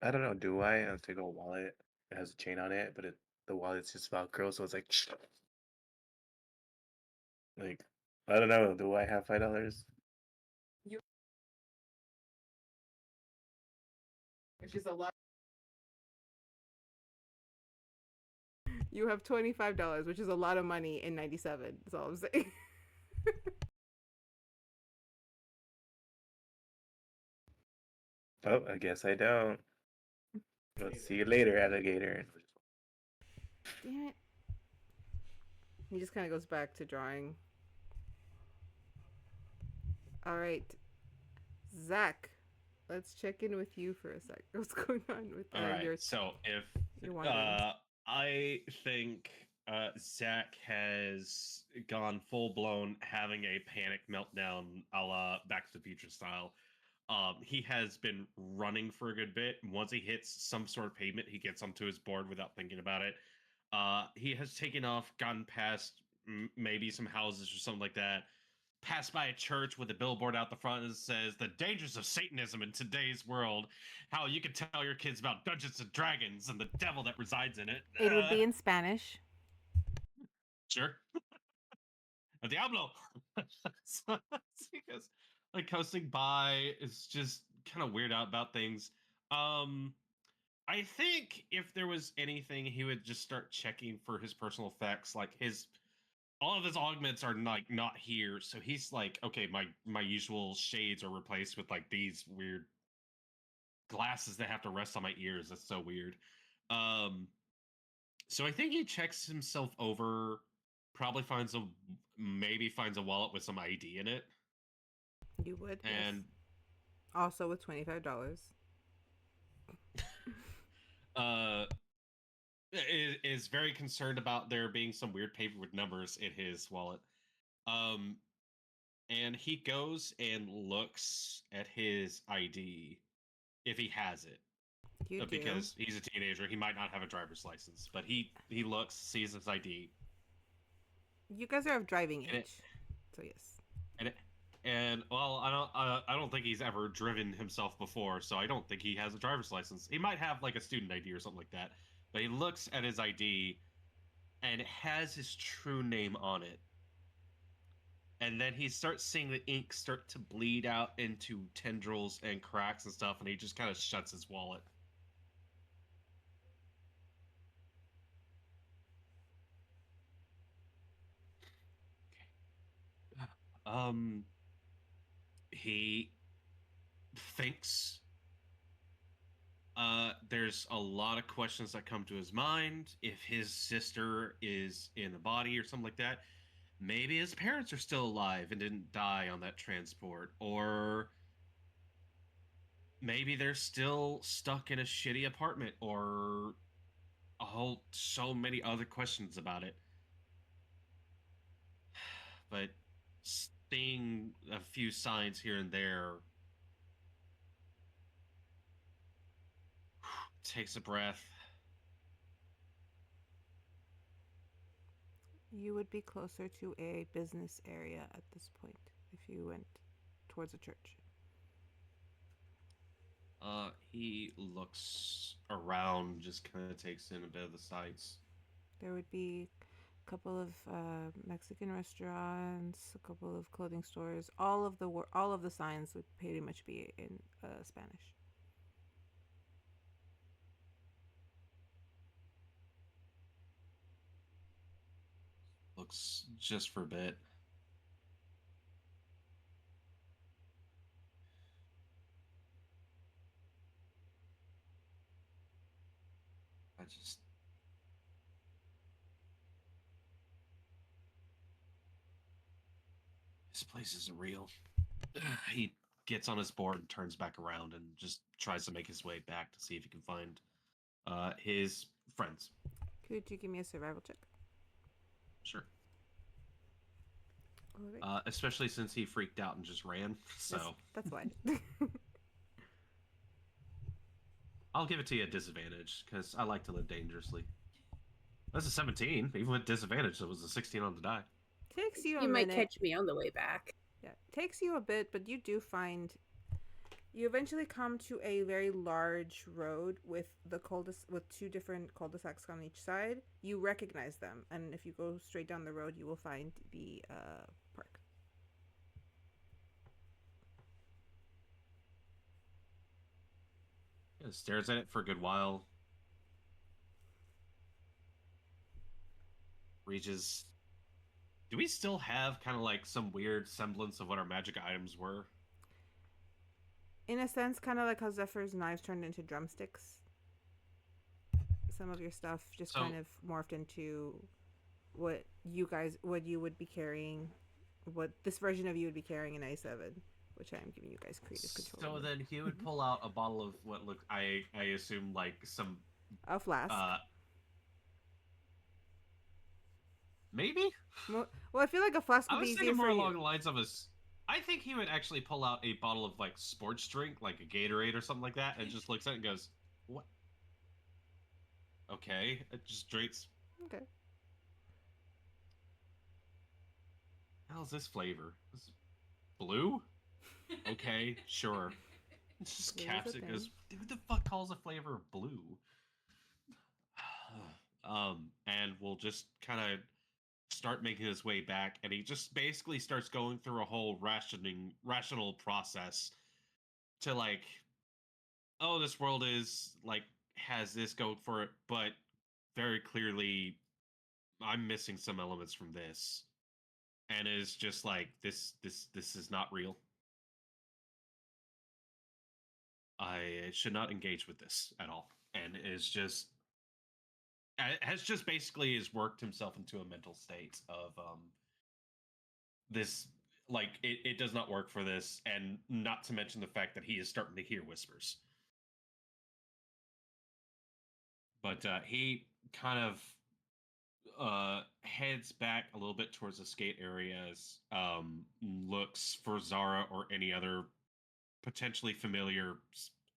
I don't know, do I? I take a wallet. It has a chain on it, but the wallet's just Velcro, so it's like like I don't know, do I have $5? Which is a lot. You have $25, which is a lot of money in '97. That's all I'm saying. Oh, I guess I don't. Let's see you later, alligator. Damn it. He just kind of goes back to drawing. All right, Zach. Let's check in with you for a sec. What's going on with All right. your So if wanderings? I think Zach has gone full blown having a panic meltdown, a la Back to the Future style. He has been running for a good bit. Once he hits some sort of pavement, he gets onto his board without thinking about it. He has taken off, gotten past maybe some houses or something like that, passed by a church with a billboard out the front that says the dangers of Satanism in today's world, how you can tell your kids about Dungeons and Dragons and the devil that resides in it. It would be in Spanish. Sure. Diablo. So, because like coasting by is just kind of weird out about things. I think if there was anything, he would just start checking for his personal effects. Like all of his augments are not here, so he's like, okay, my usual shades are replaced with like these weird glasses that have to rest on my ears. That's so weird. So I think he checks himself over, probably maybe finds a wallet with some ID in it. You would, And yes. Also with $25. Is very concerned about there being some weird paper with numbers in his wallet. And he goes and looks at his ID if he has it. You do. Because he's a teenager, he might not have a driver's license, but he looks, sees his ID. You guys are of driving age, so yes. And well, I don't think he's ever driven himself before, so I don't think he has a driver's license. He might have like a student ID or something like that. But he looks at his ID, and it has his true name on it. And then he starts seeing the ink start to bleed out into tendrils and cracks and stuff, and he just kind of shuts his wallet. He thinks. There's a lot of questions that come to his mind. If his sister is in a body or something like that, maybe his parents are still alive and didn't die on that transport, or maybe they're still stuck in a shitty apartment, or so many other questions about it. But seeing a few signs here and there, takes a breath. You would be closer to a business area at this point if you went towards a church. He looks around, just kind of takes in a bit of the sights. There would be a couple of Mexican restaurants, a couple of clothing stores. All of the signs would pretty much be in Spanish. Looks just for a bit. This place isn't real. He gets on his board and turns back around and just tries to make his way back to see if he can find his friends. Could you give me a survival check? Sure. Right. Especially since he freaked out and just ran. So that's why. I'll give it to you at disadvantage because I like to live dangerously. That's a 17. Even with disadvantage, it was a 16 on the die. Takes you a You minute. might catch me on the way back. Yeah, takes you a bit, but you do find. You eventually come to a very large road with with two different cul-de-sacs on each side. You recognize them, and if you go straight down the road, you will find the park. Yeah, stares at it for a good while. Reaches. Do we still have kind of like some weird semblance of what our magic items were? In a sense, kind of like how Zephyr's knives turned into drumsticks. Some of your stuff just kind of morphed into what you would be carrying, what this version of you would be carrying in i7, which I am giving you guys creative control. So then he would pull out a bottle of what looked, I assume, like some... A flask. Maybe? Well, I feel like a flask would I was be easier thinking more for you. along the lines of I think he would actually pull out a bottle of, like, sports drink, like a Gatorade or something like that, and just looks at it and goes, what? Okay. It just drinks. Okay. How's this flavor? This is blue? Okay, sure. It just Blue is caps a it, thing. goes, who the fuck calls a flavor blue? And we'll just kind of start making his way back, and he just basically starts going through a whole rational process to, like, oh, this world is, like, has this going for it, but very clearly I'm missing some elements from this. And is just like, this is not real. I should not engage with this at all. And has just basically worked himself into a mental state of this, like, it does not work for this, and not to mention the fact that he is starting to hear whispers. But he kind of heads back a little bit towards the skate areas, looks for Zara or any other potentially familiar,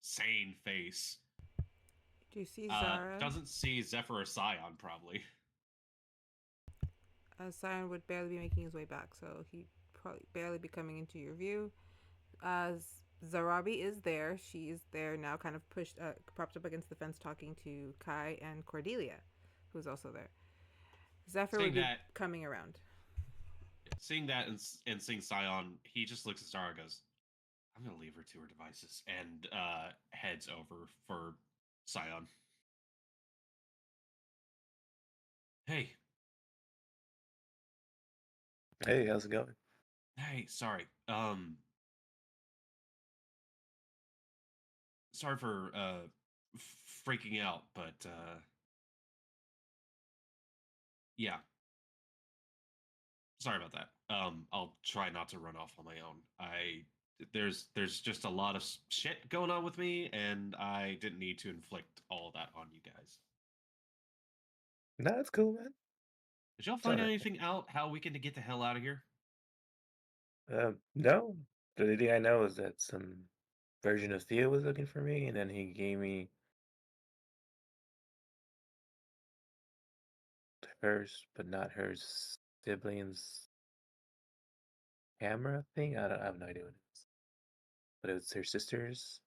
sane face. Do you see Zara? Doesn't see Zeffer or Syon, probably. Syon would barely be making his way back, so he'd probably barely be coming into your view. Zarabi is there. She's there now, kind of propped up against the fence, talking to Kai and Cordelia, who's also there. Zeffer would be coming around. Seeing that and seeing Syon, he just looks at Zara and goes, I'm going to leave her to her devices, and heads over for Syon. Hey. Hey, how's it going? Hey, sorry. Sorry for freaking out, but yeah. Sorry about that. I'll try not to run off on my own. There's just a lot of shit going on with me, and I didn't need to inflict all of that on you guys. No, that's cool, man. Did y'all find anything out how we can get the hell out of here? No. The only thing I know is that some version of Theo was looking for me, and then he gave me hers, but not her siblings' camera thing. I have no idea what it is, but it was her sister's,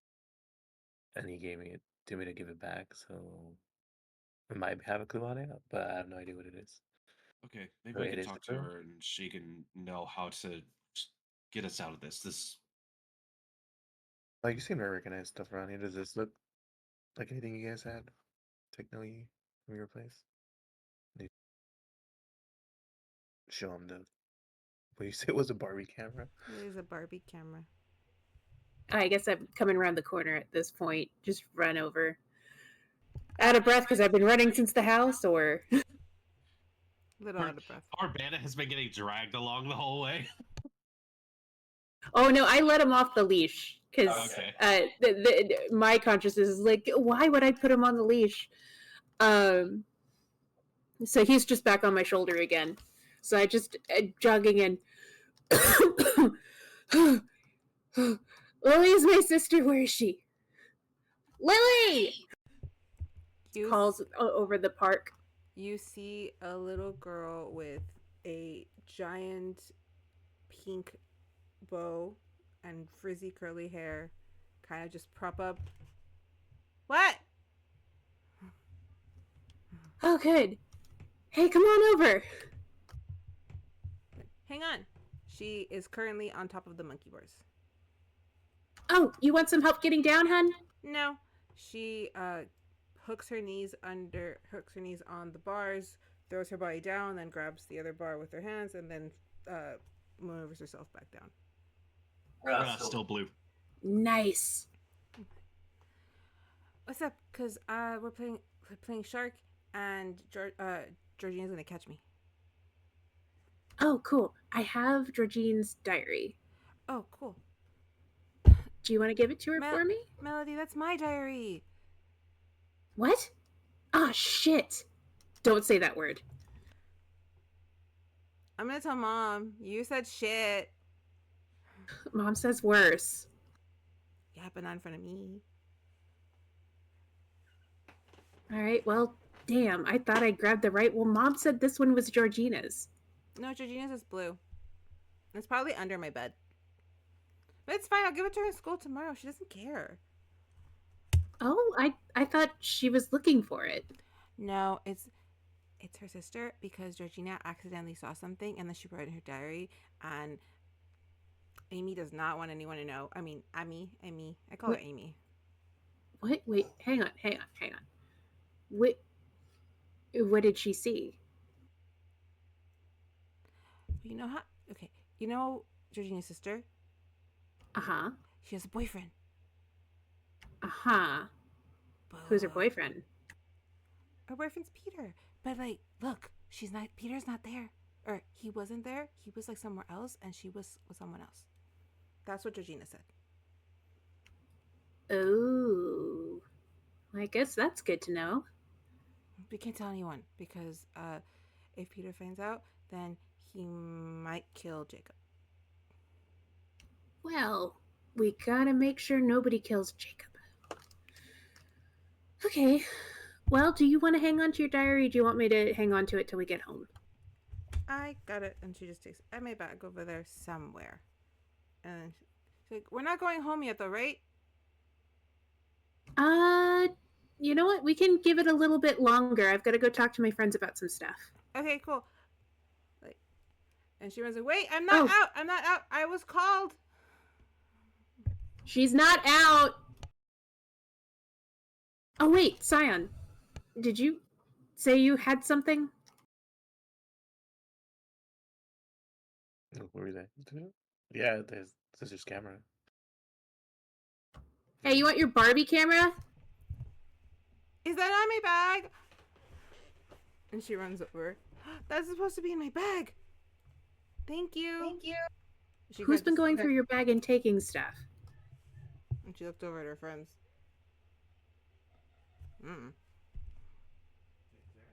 and he gave me it to me to give it back. So I might have a clue on it, but I have no idea what it is. Okay, maybe I can talk to her and she can know how to get us out of this. Like, you seem to recognize stuff around here. Does this look like anything you guys had? Technology from your place? Show him the. What you said was a Barbie camera? It is a Barbie camera. I guess I'm coming around the corner at this point. Just run over. Out of breath because I've been running since the house, or? Little out of breath. Our bandit has been getting dragged along the whole way. Oh no, I let him off the leash because my consciousness is like, why would I put him on the leash? So he's just back on my shoulder again. So I just jogging in. Lily's my sister. Where is she? Lily! Calls over the park. You see a little girl with a giant pink bow and frizzy curly hair, kind of just prop up. What? Oh, good. Hey, come on over. Hang on. She is currently on top of the monkey bars. Oh, you want some help getting down, hun? No. She hooks her knees on the bars, throws her body down, then grabs the other bar with her hands, and then maneuvers herself back down. Still blue. Nice. What's up? Cause we're playing Shark, and Georgina's gonna catch me. Oh, cool. I have Georgine's diary. Oh, cool. Do you want to give it to her for me? Melody, that's my diary. What? Ah, shit. Don't say that word. I'm gonna tell Mom. You said shit. Mom says worse. Yeah, but not in front of me. All right, well, damn. I thought I grabbed the right. Well, Mom said this one was Georgina's. No, Georgina's is blue. It's probably under my bed. But it's fine. I'll give it to her in school tomorrow. She doesn't care. Oh, I thought she was looking for it. No, it's her sister, because Georgina accidentally saw something and then she wrote it in her diary, and Amy does not want anyone to know. I mean, Amy. I call her Amy. What? Wait, hang on. What did she see? You know how? Okay, you know Georgina's sister? Uh-huh. She has a boyfriend. Uh-huh. Who's her boyfriend? Her boyfriend's Peter. But like, look, Peter's not there. Or he wasn't there. He was like somewhere else, and she was with someone else. That's what Georgina said. Oh. I guess that's good to know. We can't tell anyone, because if Peter finds out, then he might kill Jacob. Well, we gotta make sure nobody kills Jacob. Okay. Well, do you want to hang on to your diary, or do you want me to hang on to it till we get home? I got it. And she just takes I made bag over there somewhere. And she's like, we're not going home yet though, right? You know what? We can give it a little bit longer. I've got to go talk to my friends about some stuff. Okay, cool. Like, and she runs like, wait, I'm not out. I'm not out. I was called. She's not out. Oh, wait, Syon. Did you say you had something? What were they? Yeah, there's sister's camera. Hey, you want your Barbie camera? Is that on my bag? And she runs over. That's supposed to be in my bag. Thank you. Who's been going through your bag and taking stuff? And she looked over at her friends. Yeah,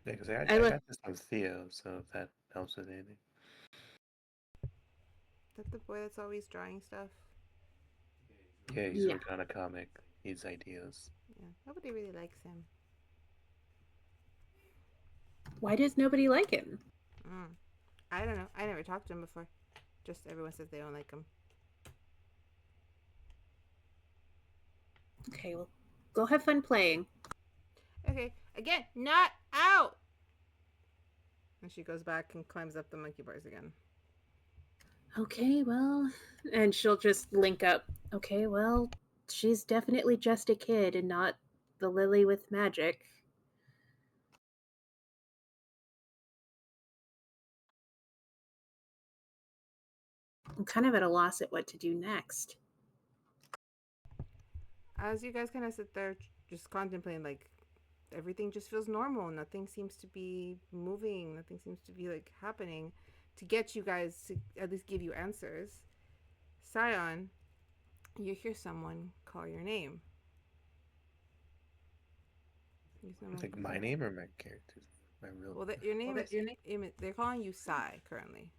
because I got this from Theo, so if that helps with anything. Is that the boy that's always drawing stuff? Yeah, he's working on a comic. Needs ideas. Yeah, nobody really likes him. Why does nobody like him? I don't know. I never talked to him before. Just everyone says they don't like him. Okay, well, go have fun playing. Okay, again, not out! And she goes back and climbs up the monkey bars again. Okay, well, and she'll just link up. Okay, well, she's definitely just a kid and not the Lily with magic. I'm kind of at a loss at what to do next. As you guys kind of sit there just contemplating, like, everything just feels normal. Nothing seems to be moving. Nothing seems to be, like, happening to get you guys to at least give you answers. Syon, you hear someone call your name. Like my name or my character's? My real. Well, your name is. They're calling you Sai currently.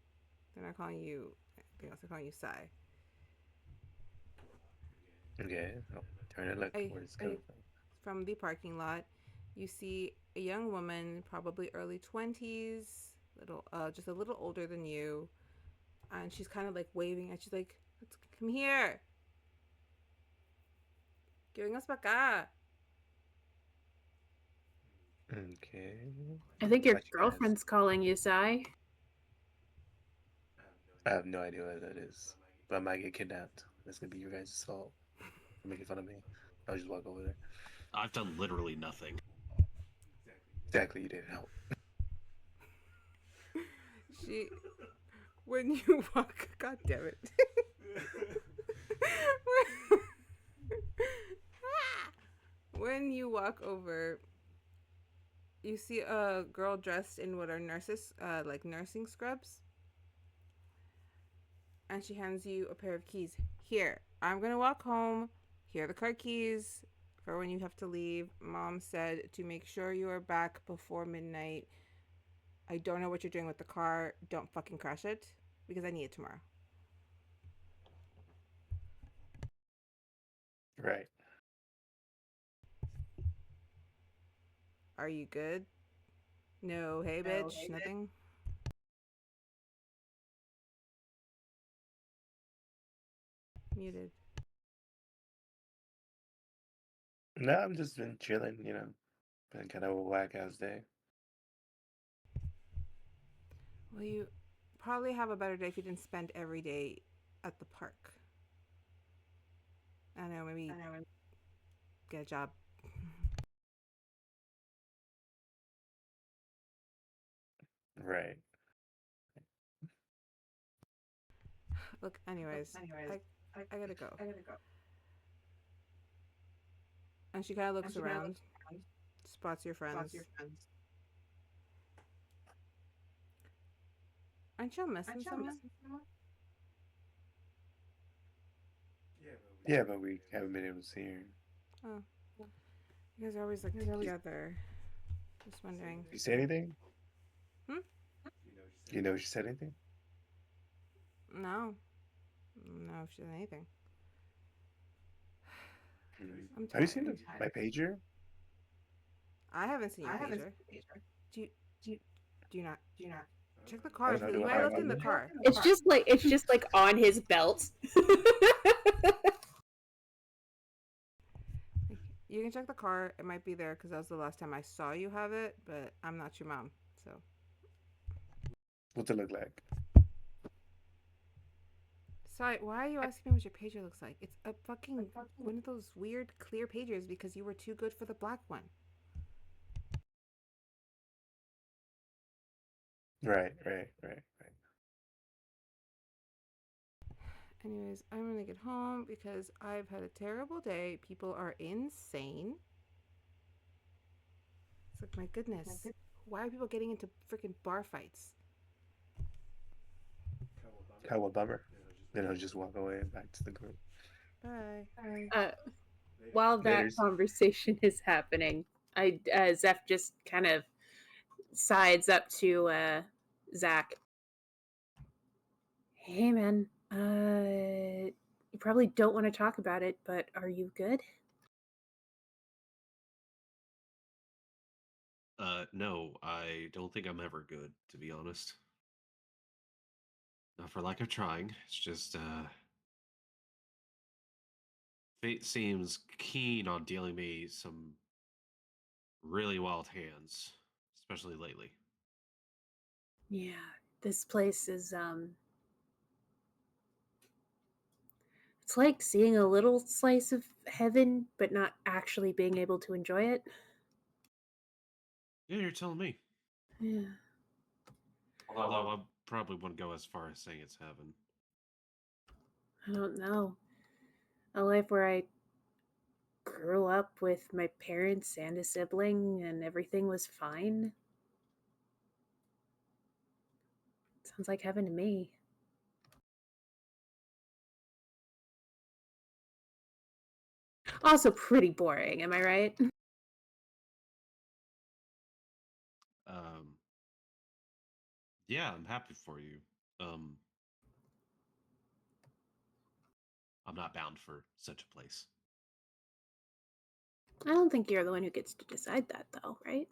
They're not calling you anything else. They're calling you Sai. Okay, I'll turn it like where it's coming from the parking lot. You see a young woman, probably early 20s, just a little older than you, and she's kind of like waving, and she's like, "Come here, giving us acá." Okay. I think your girlfriend's calling you, Sai. I have no idea what that is, but I might get kidnapped. That's gonna be your guys' fault for making fun of me. I'll just walk over there. I've done literally nothing. Exactly, you didn't help. When you walk, god damn it. When you walk over, you see a girl dressed in what are nurses, like nursing scrubs, and she hands you a pair of keys. Here, I'm gonna walk home. Here are the car keys for when you have to leave. Mom said to make sure you are back before midnight. I don't know what you're doing with the car. Don't fucking crash it because I need it tomorrow. Right. Are you good? No, hey bitch, nothing. Muted. No, I'm just been chilling, you know. Been kind of a whack ass day. Well, you probably have a better day if you didn't spend every day at the park. I don't know, maybe get a job. Right. Look, anyways, I gotta go. And she kind of looks around, spots your friends. Aren't y'all missing someone? Yeah, but we haven't been able to see her. Oh, you guys are always like together. Just wondering. You say anything? Hmm? You know, she said anything? No, no, she said anything. I'm Have you tired. seen my pager? I haven't seen your pager. Do you not check the I car? don't know. Do You I might have have left in the one? car. It's just like on his belt. You can check the car. It might be there because that was the last time I saw you have it. But I'm not your mom, so. What's it look like? Sorry, why are you asking me what your pager looks like? It's a fucking one of those weird clear pagers because you were too good for the black one. Right. Anyways, I'm gonna get home because I've had a terrible day. People are insane. It's like, my goodness. Why are people getting into freaking bar fights? How a bummer. Then I'll just walk away back to the group. Bye. While that Laters. conversation is happening, Zeph just kind of sides up to Zach. Hey, man. You probably don't want to talk about it, but are you good? No, I don't think I'm ever good, to be honest. Not for lack of trying. It's just, fate seems keen on dealing me some really wild hands, especially lately. Yeah, this place is it's like seeing a little slice of heaven, but not actually being able to enjoy it. Yeah, you're telling me. Yeah. Although I probably wouldn't go as far as saying it's heaven. I don't know. A life where I grew up with my parents and a sibling and everything was fine. Sounds like heaven to me. Also pretty boring, am I right? Um, yeah, I'm happy for you. I'm not bound for such a place. I don't think you're the one who gets to decide that, though, right?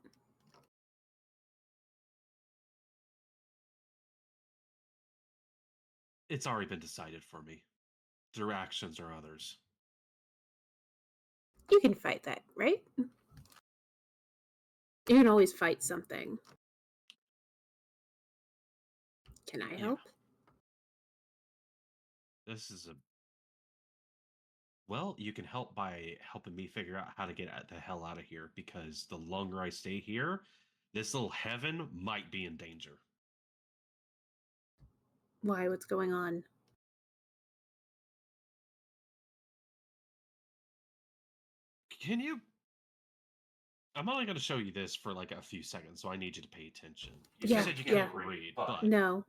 It's already been decided for me. Through actions or others. You can fight that, right? You can always fight something. Can I help? This is a Well, you can help by helping me figure out how to get the hell out of here because the longer I stay here, this little heaven might be in danger. Why? What's going on? Can you? I'm only going to show you this for like a few seconds, so I need you to pay attention. You Yeah, said you yeah. can't read, but No.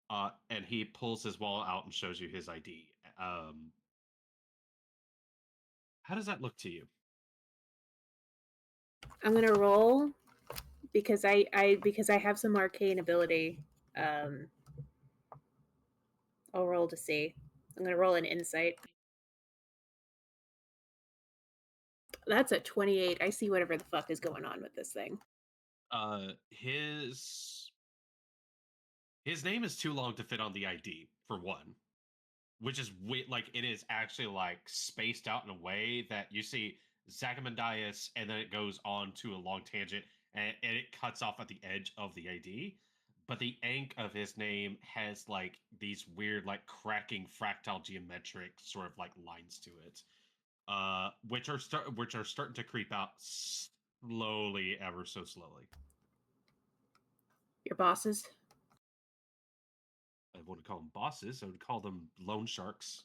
and he pulls his wallet out and shows you his ID. How does that look to you? I'm gonna roll because I have some arcane ability. I'll roll to see. I'm gonna roll an insight. That's a 28. I see whatever the fuck is going on with this thing. His name is too long to fit on the ID for one, which is like it is actually like spaced out in a way that you see Zachimandias, and then it goes on to a long tangent, and it cuts off at the edge of the ID. But the ink of his name has like these weird, like cracking fractal geometric sort of like lines to it, which are starting to creep out slowly, ever so slowly. Your bosses? I wouldn't call them bosses. I would call them loan sharks.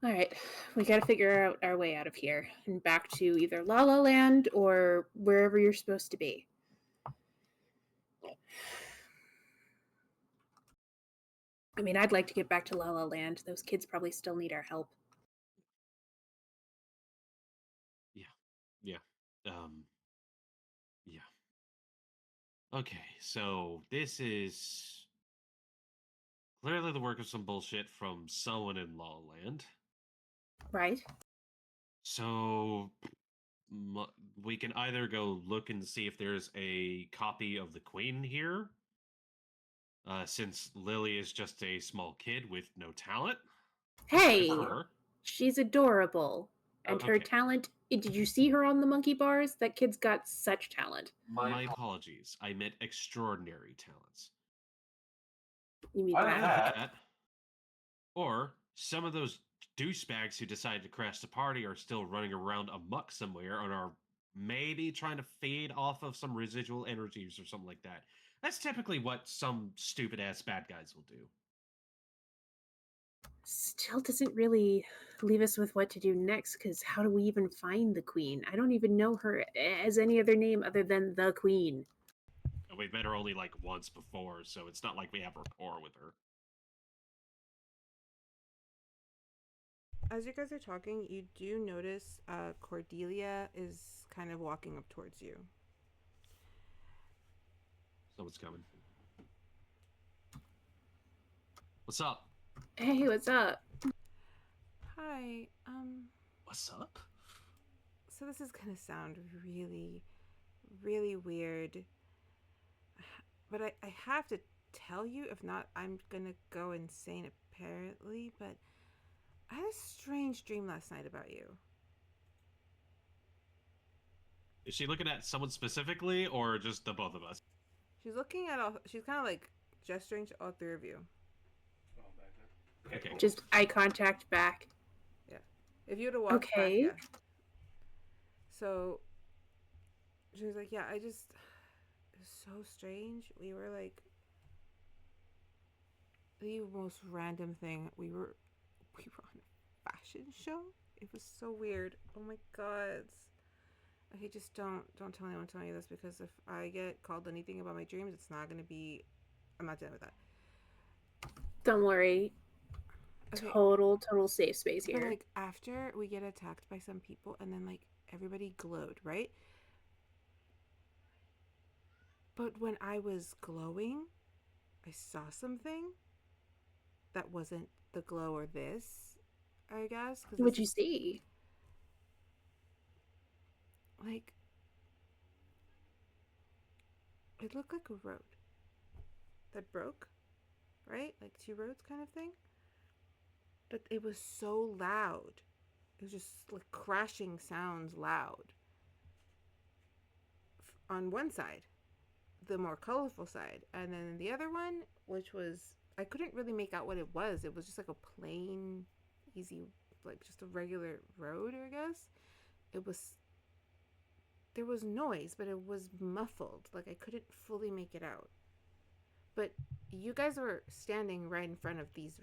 All right, we got to figure out our way out of here and back to either La La Land or wherever you're supposed to be. I mean, I'd like to get back to La La Land. Those kids probably still need our help. Yeah. Yeah. Okay, so this is clearly the work of some bullshit from someone in La La Land. Right? So we can either go look and see if there's a copy of the Queen here, since Lily is just a small kid with no talent. Hey, Her. she's adorable. And her Okay. talent, did you see her on the monkey bars? That kid's got such talent. My apologies. I meant extraordinary talents. You mean Either that? that, or some of those douchebags who decided to crash the party are still running around amok somewhere and are maybe trying to feed off of some residual energies or something like that. That's typically what some stupid ass bad guys will do. Still doesn't really leave us with what to do next, because how do we even find the Queen? I don't even know her as any other name other than the Queen. We've met her only like once before, so it's not like we have rapport with her. As you guys are talking, you do notice Cordelia is kind of walking up towards you. Someone's coming. What's up? Hey, what's up? Hi, What's up? so this is gonna sound really, really weird, but I have to tell you, if not, I'm gonna go insane apparently, but I had a strange dream last night about you. Is she looking at someone specifically, or just the both of us? She's looking at all, she's kind of like gesturing to all three of you. Okay. Just eye contact back. Yeah. If you would have walked Okay. back, yeah. So she was like, yeah, it was so strange. We were like the most random thing. We were on a fashion show. It was so weird. Oh my god. Okay, just don't tell anyone I'm telling you this, because if I get called anything about my dreams, it's not gonna be. I'm not dealing with that. Don't worry. Okay. Total safe space But here. like after we get attacked by some people, and then like everybody glowed, right? But when I was glowing, I saw something that wasn't the glow or this, I guess. What'd you see? Like, it looked like a road that broke, right? Like two roads kind of thing. But it was so loud. It was just like crashing sounds loud. On one side, the more colorful side. And then the other one, which was, I couldn't really make out what it was. It was just like a plain, easy, like just a regular road, I guess. There was noise, but it was muffled. Like I couldn't fully make it out. but you guys were standing right in front of these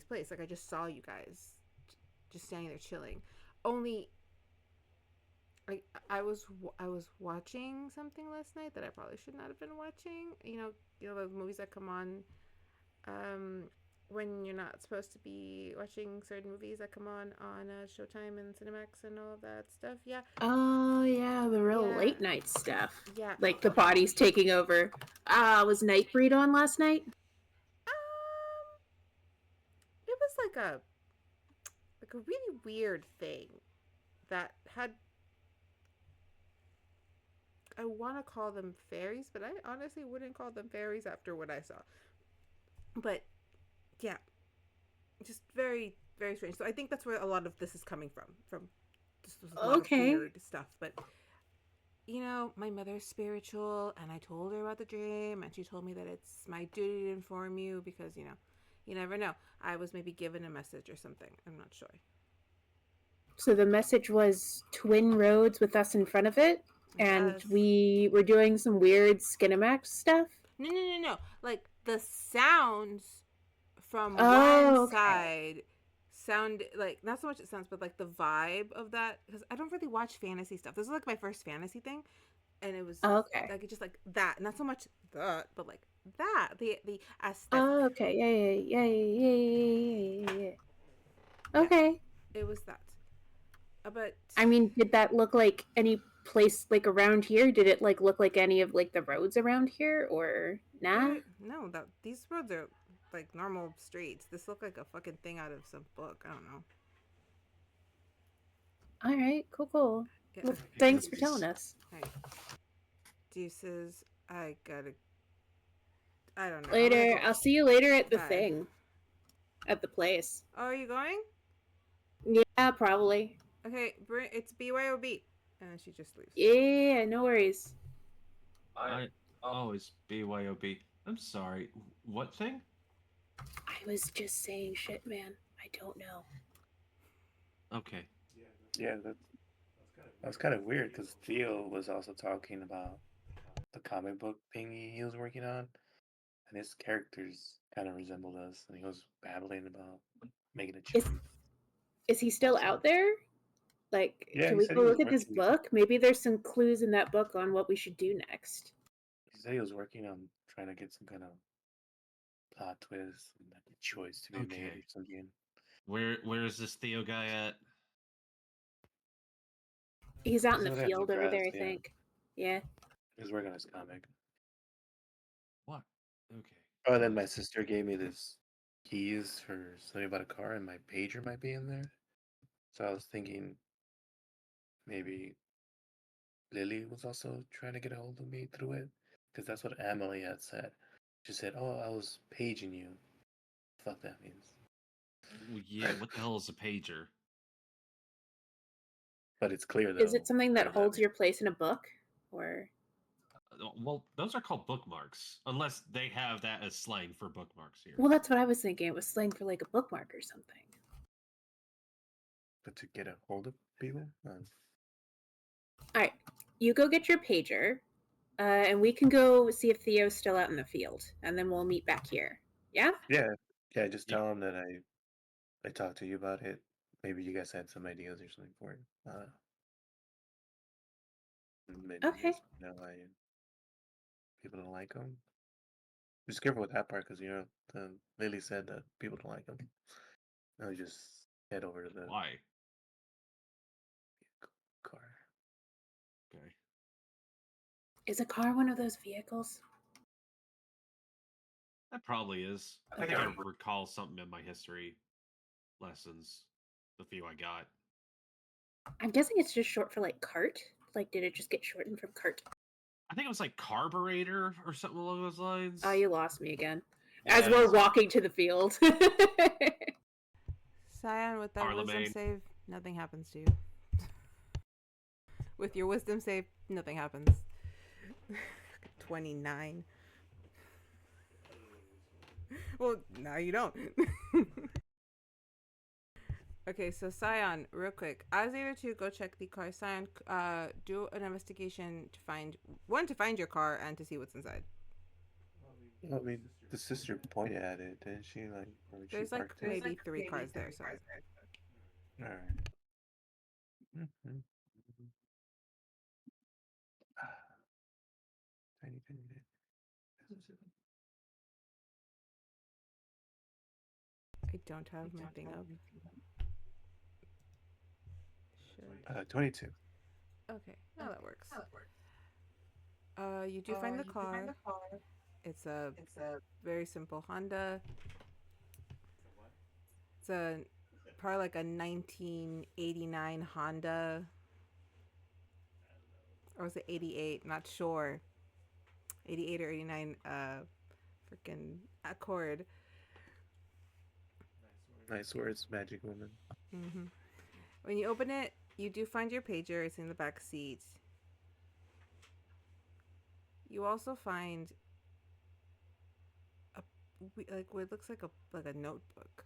places. Like I just saw you guys just standing there chilling. Only like I was watching something last night that I probably should not have been watching. You know those movies that come on when you're not supposed to be watching certain movies that come on Showtime and Cinemax and all of that stuff. Yeah. Oh yeah, the real Yeah. late night stuff. Yeah. Like the body's taking over. Was Nightbreed on last night? It was like a really weird thing that had, I want to call them fairies, but I honestly wouldn't call them fairies after what I saw. But yeah, just very, very strange. So I think that's where a lot of this is coming from. From just a lot of weird stuff. But my mother's spiritual, and I told her about the dream, and she told me that it's my duty to inform you because you never know. I was maybe given a message or something. I'm not sure. So the message was twin roads with us in front of it, and Yes. we were doing some weird Skinamax stuff. No. Like the sounds from Oh, one side sound like, not so much it sounds, but like the vibe of that, because I don't really watch fantasy stuff. This is like my first fantasy thing, and it was Okay. like just like that, not so much that, but like that the aesthetic. Oh, okay. Yeah. Okay. It was that. But I mean, did that look like any place like around here? Did it like look like any of like the roads around here, or nah? no, that these roads are like normal streets. This looked like a fucking thing out of some book. I don't know. All right, cool. Yeah. Well, thanks for telling us. All right. Deuces. I don't know. Later. I'll see you later at the Bye. thing. At the place. Oh, are you going? Yeah, probably. Okay, it's BYOB. And she just leaves. Yeah, no worries. I always BYOB. I'm sorry. What thing? I was just saying shit, man. I don't know. Okay. Yeah, that was kind of weird because Theo was also talking about the comic book thing he was working on, and his characters kind of resembled us, and he was babbling about making a change. Is he still out there? Like, Yeah, can he we said go he was look at his working. book? Maybe there's some clues in that book on what we should do next. He said he was working on trying to get some kind of plot twist and like a choice to be made Okay. or something. Where is this Theo guy at? He's out in He's the out in field the over there, grass, I yeah. think. Yeah. He was working on his comic. What? Okay. Oh, and then my sister gave me this keys for something about a car, and my pager might be in there. So I was thinking maybe Lily was also trying to get a hold of me through it, because that's what Emily had said. She said, "Oh, I was paging you." Fuck that means. Well, yeah. What the hell is a pager? But it's clear though. Is it something that what holds means. your place in a book? Or Well, those are called bookmarks, unless they have that as slang for bookmarks here. well, that's what I was thinking. It was slang for like a bookmark or something. But to get a hold of people? All right, you go get your pager, and we can go see if Theo's still out in the field, and then we'll meet back here. Yeah. Yeah. Just Yeah. tell him that I talked to you about it. Maybe you guys had some ideas or something for it. Maybe Okay. you guys know why people don't like him. Just careful with that part, because Lily said that people don't like him. No, just head over to the Why? car. Okay. Is a car one of those vehicles? That probably is. I think I recall something in my history lessons, the few I got. I'm guessing it's just short for like cart. Like, did it just get shortened from cart? I think it was like carburetor or something along those lines. Oh, you lost me again. Yeah, As we're walking to the field. Syon, with that wisdom Parliament. save, nothing happens to you. With your wisdom save, nothing happens. 29. Well, now you don't. Okay, so Syon, real quick. I was able to go check the car. Syon, do an investigation to find your car and to see what's inside. Well, I mean, the sister pointed at it, didn't she? Like, or she There's like marked it. maybe three cards there, so All right. Mm-hmm. Tiny, tiny, tiny. I don't have my thing up. Should. 22. Okay, now that works. You do find the car. It's a very simple Honda. It's a probably like a 1989 Honda, or was it 88? Not sure. 88 or 89. Freaking Accord. Nice words, Magic Woman. Mm-hmm. When you open it, you do find your pager. It's in the back seat. You also find like what looks like a notebook.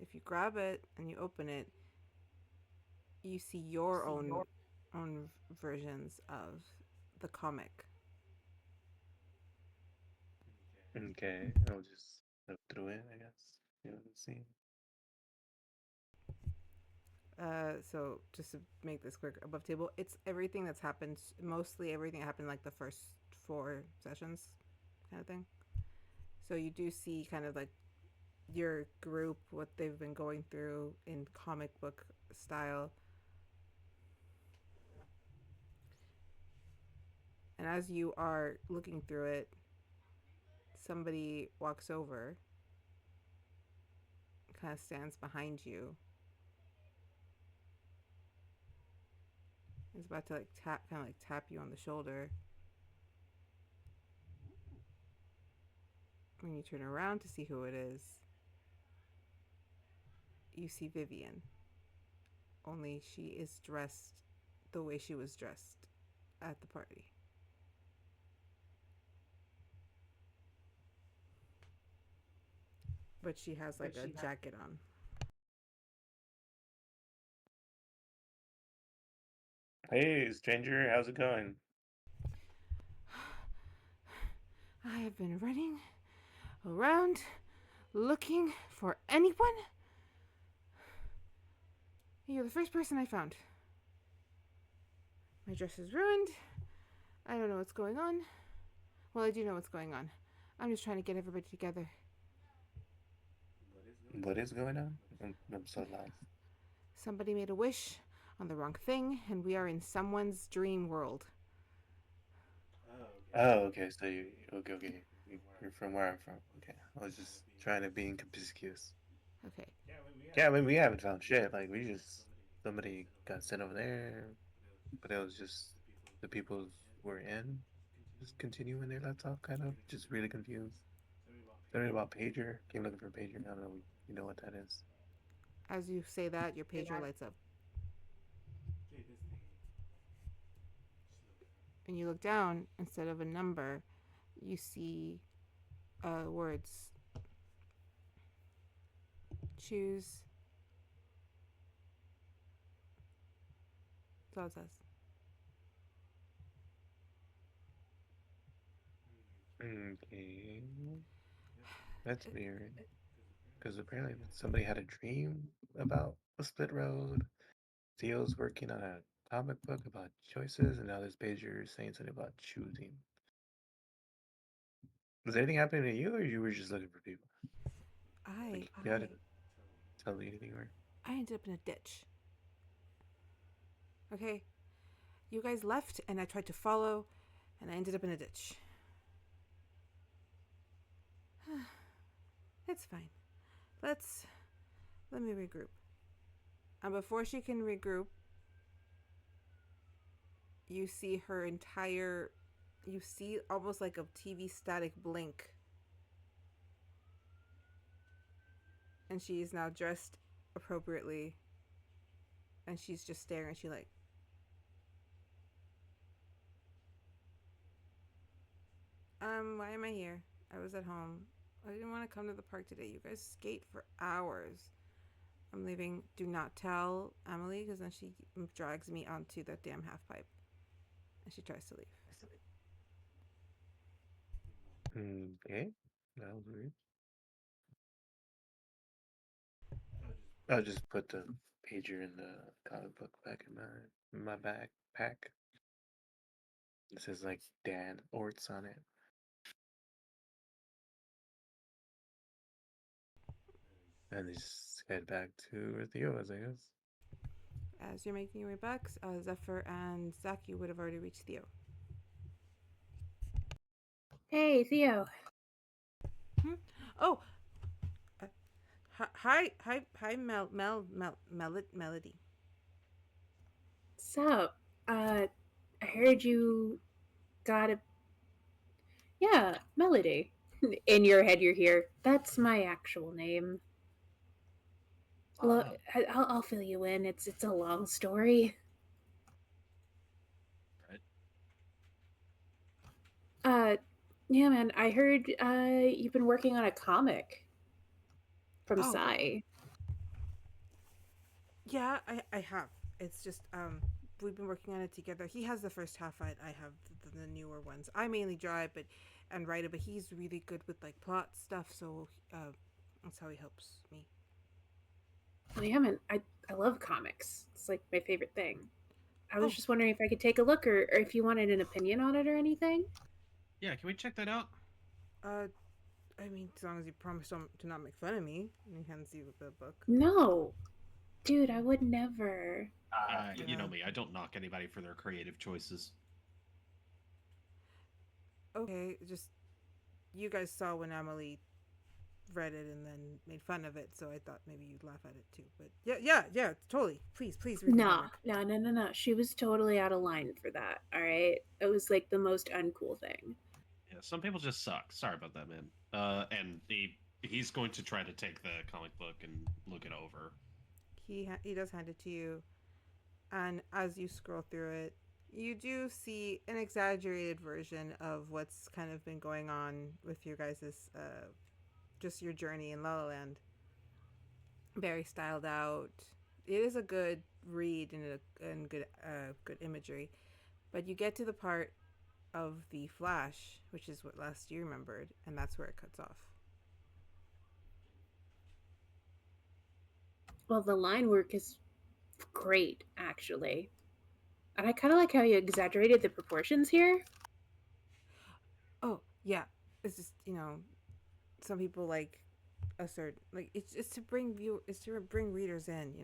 If you grab it and you open it, you see your own versions of the comic. Okay, I'll just look through it, I guess. Let's see. So just to make this quick, above table, it's everything that's happened. Mostly everything happened like the first 4 sessions, kind of thing. So you do see kind of like your group, what they've been going through in comic book style. And as you are looking through it, somebody walks over, kind of stands behind you. Is about to like tap you on the shoulder. When you turn around to see who it is, you see Vivian. Only she is dressed the way she was dressed at the party. But she has like a jacket on. Hey, stranger, how's it going? I have been running around looking for anyone. You're the first person I found. My dress is ruined. I don't know what's going on. Well, I do know what's going on. I'm just trying to get everybody together. What is going on? I'm so lost. Somebody made a wish on the wrong thing, and we are in someone's dream world. Oh, okay, so okay. You're from where I'm from. Okay, I was just trying to be inconspicuous. Okay. Yeah, I mean, we haven't found shit. Like, somebody got sent over there, but it was just the people were in, just continuing their laptop, kind of, just really confused. Tell me about Pager. Came looking for Pager. I don't know. You know what that is? As you say that, your pager lights up. And you look down, instead of a number, you see words. Choose. That's all it says. Okay, that's weird. Because apparently somebody had a dream about a split road. Theo's working on a comic book about choices, and now this pager is saying something about choosing. Was anything happening to you, or you were just looking for people? Like, you had to tell me anything, or? I ended up in a ditch. Okay? You guys left, and I tried to follow, and I ended up in a ditch. It's fine. Let me regroup. And before she can regroup, you see you see almost like a TV static blink. And she is now dressed appropriately. And she's just staring at you like, why am I here? I was at home. I didn't want to come to the park today. You guys skate for hours. I'm leaving. Do not tell Emily, because then she drags me onto that damn half pipe. And she tries to leave. Okay, that was weird. I'll just put the pager in the comic book back in my backpack. It says like Dan Orts on it. And just head back to where Theo is, I guess. As you're making your way back, Zeffer and Zaki would have already reached Theo. Hey, Theo. Oh, hi, Melody. So, I heard you got a. Yeah, Melody. In your head, you're here. That's my actual name. Well, I'll fill you in. It's a long story. Right. Yeah, man. I heard you've been working on a comic from Oh. Sai. Yeah, I have. It's just we've been working on it together. He has the first half. I have the newer ones. I mainly draw it, and write it, but he's really good with like plot stuff. So that's how he helps me. Oh yeah, man. I love comics. It's like my favorite thing. I was Oh. just wondering if I could take a look, or if you wanted an opinion on it or anything. Yeah, can we check that out? I mean, as long as you promise to not make fun of me, and you hands you the book. No, dude, I would never. You know me. I don't knock anybody for their creative choices. Okay, just you guys saw when Emily read it and then made fun of it, so I thought maybe you'd laugh at it too. But yeah, totally. Please read the comic. No. She was totally out of line for that. All right, it was like the most uncool thing. Yeah, some people just suck. Sorry about that, man. And he's going to try to take the comic book and look it over. He does hand it to you, and as you scroll through it, you do see an exaggerated version of what's kind of been going on with your guys' just your journey in La La Land. Very styled out. It is a good read and good imagery, but you get to the part of the flash, which is what last you remembered, and that's where it cuts off. Well, the line work is great, actually. And I kind of like how you exaggerated the proportions here. Oh, yeah. It's just, some people like assert like it's to bring readers in,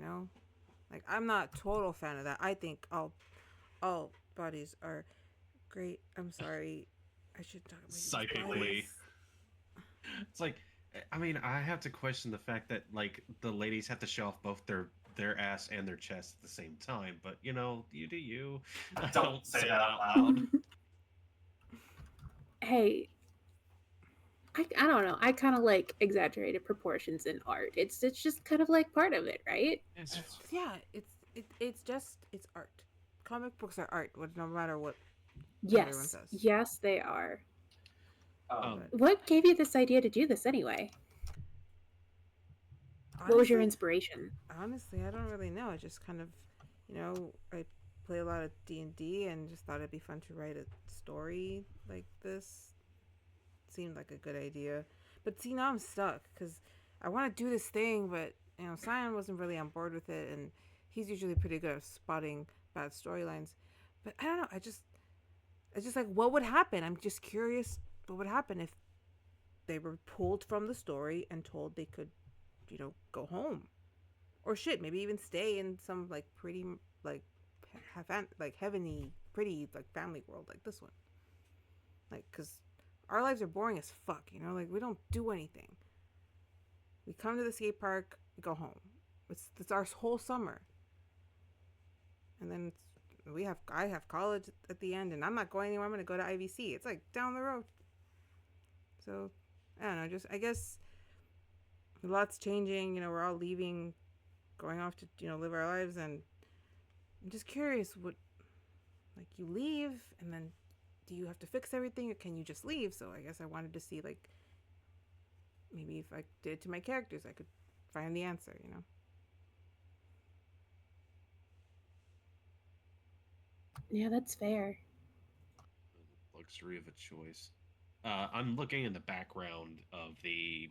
Like I'm not a total fan of that. I think all bodies are great. I'm sorry. I should talk about psychically. It's like, I mean, I have to question the fact that like the ladies have to show off both their ass and their chest at the same time, but you do you. Don't say that out loud. Hey, I don't know. I kind of like exaggerated proportions in art. It's just kind of like part of it, right? Yeah, it's art. Comic books are art, no matter what. Yes, they are. Um, What gave you this idea to do this anyway? Honestly, what was your inspiration? Honestly, I don't really know. I just kind of, I play a lot of D&D and just thought it'd be fun to write a story like this. Seemed like a good idea. But see, now I'm stuck because I want to do this thing, but, Syon wasn't really on board with it, and he's usually pretty good at spotting bad storylines. But I don't know. It's just like, what would happen? I'm just curious what would happen if they were pulled from the story and told they could, go home. Or shit, maybe even stay in some, like, pretty, like, heavenly, pretty, like, family world like this one. Like, because our lives are boring as fuck, Like, we don't do anything. We come to the skate park, we go home. It's our whole summer. And then I have college at the end, and I'm not going anywhere. I'm going to go to IVC. It's, like, down the road. So, I don't know, I guess a lot's changing. We're all leaving, going off to, live our lives, and I'm just curious what, like, you leave, and then do you have to fix everything, or can you just leave? So I guess I wanted to see, like, maybe if I did it to my characters, I could find the answer, Yeah, that's fair. luxury of a choice. I'm looking in the background of the.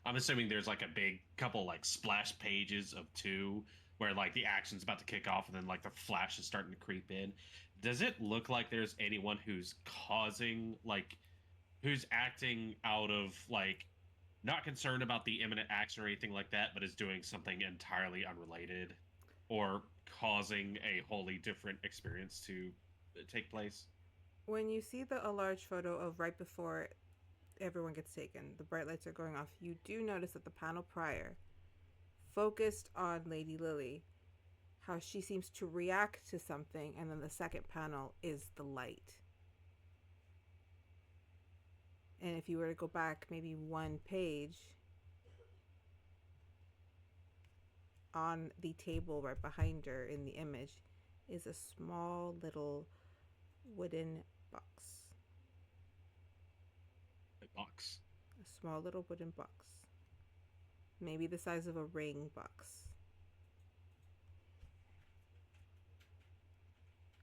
I'm assuming there's like a big couple like splash pages of 2 where like the action's about to kick off and then like the flash is starting to creep in. Does it look like there's anyone who's causing like who's acting out of like not concerned about the imminent action or anything like that, but is doing something entirely unrelated or causing a wholly different experience to take place? When you see a large photo of right before everyone gets taken, the bright lights are going off, you do notice that the panel prior focused on Lady Lily, how she seems to react to something, and then the second panel is the light. And if you were to go back maybe one page, on the table right behind her in the image is a small little wooden box. A box. A small little wooden box. Maybe the size of a ring box.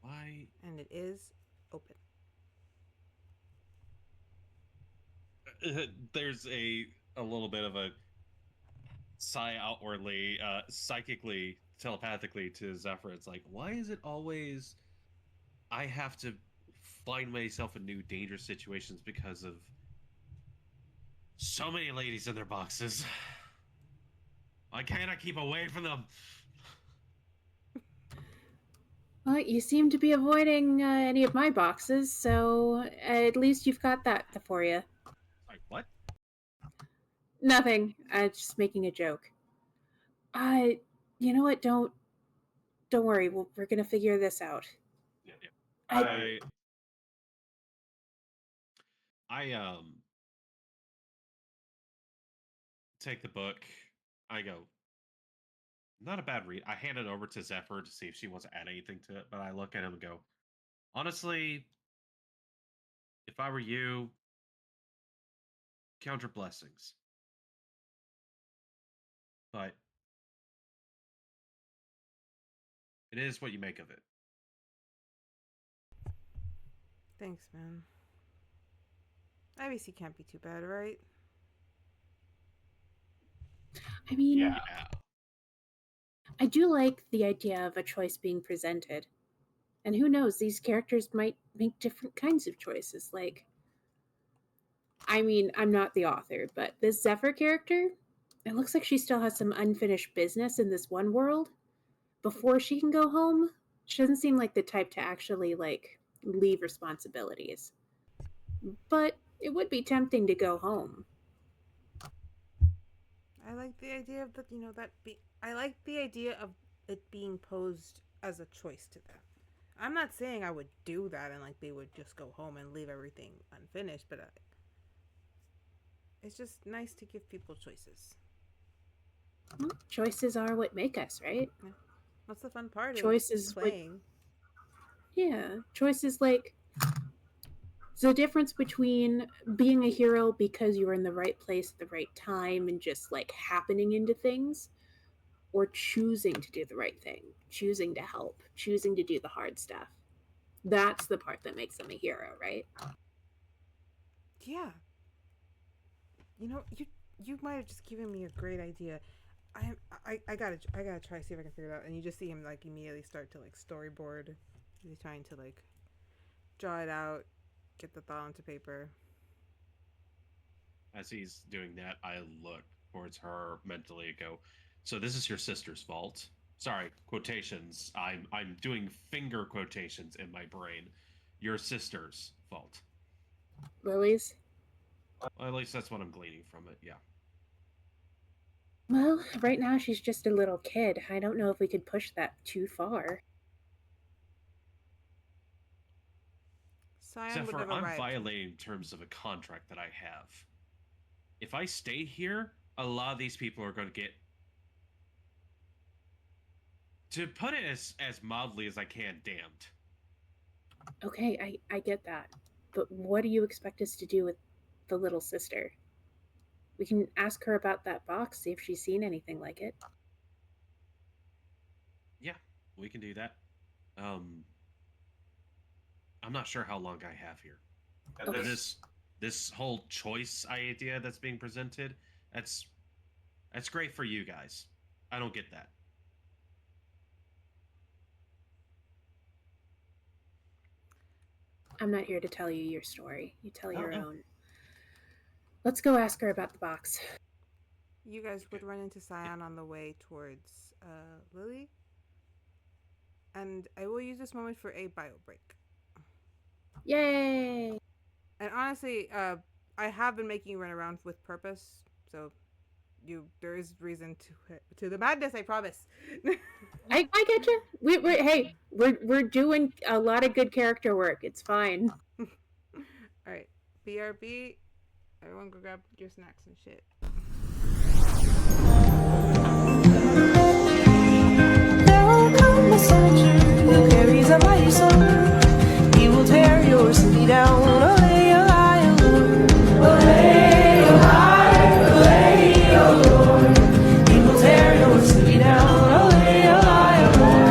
Why? And it is open. There's a little bit of a sigh outwardly, psychically, telepathically to Zephyr. It's like, why is it always I have to find myself in new dangerous situations because of so many ladies in their boxes? Why can't I keep away from them? Well, you seem to be avoiding any of my boxes, so at least you've got that for you. Like, what? Nothing. Just making a joke. You know what? Don't worry. We're gonna figure this out. Yeah, yeah. I take the book. I go, not a bad read. I hand it over to Zephyr to see if she wants to add anything to it, but I look at him and go, honestly, if I were you, count your blessings. But it is what you make of it. Thanks, man. IBC can't be too bad, right? I mean, Yeah. I do like the idea of a choice being presented. And who knows, these characters might make different kinds of choices. Like, I mean, I'm not the author, but this Zeffer character, it looks like she still has some unfinished business in this one world. Before she can go home, she doesn't seem like the type to actually, like, leave responsibilities. But it would be tempting to go home. I like the idea of I like the idea of it being posed as a choice to them. I'm not saying I would do that and like they would just go home and leave everything unfinished, but it's just nice to give people choices. Well, choices are what make us, right? Yeah. What's the fun part Choices of playing? Choices like the difference between being a hero because you were in the right place at the right time and just like happening into things, or choosing to do the right thing, choosing to help, choosing to do the hard stuff. That's the part that makes them a hero, right? Yeah. You know, you might have just given me a great idea. I gotta try to see if I can figure it out. And you just see him like immediately start to like storyboard. He's trying to like draw it out, get the thought onto paper. As he's doing that, I look towards her mentally and go, so this is your sister's fault. Sorry, quotations. I'm doing finger quotations in my brain. Your sister's fault. Lily's? Well, at least that's what I'm gleaning from it, yeah. Well, right now she's just a little kid. I don't know if we could push that too far. Syon would Zephyr, have I'm arrived. violating terms of a contract that I have. If I stay here, a lot of these people are going to get, to put it as mildly as I can, damned. Okay, I get that. But what do you expect us to do with the little sister? We can ask her about that box, see if she's seen anything like it. Yeah, we can do that. I'm not sure how long I have here. Okay. This whole choice idea that's being presented, that's great for you guys. I don't get that. I'm not here to tell you your story. You tell your Okay. own. Let's go ask her about the box. You guys would run into Syon on the way towards Lily. And I will use this moment for a bio break. Yay! And honestly, I have been making you run around with purpose, so there is reason to the madness. I promise. I get you. We're doing a lot of good character work. It's fine. All right, BRB. Everyone, go grab your snacks and shit. There comes a soldier who carries a mighty sword. He will tear your city down. Olay, olay, Lord. Olay, olay, olay, Lord. He will tear your city down. Olay, olay, Lord.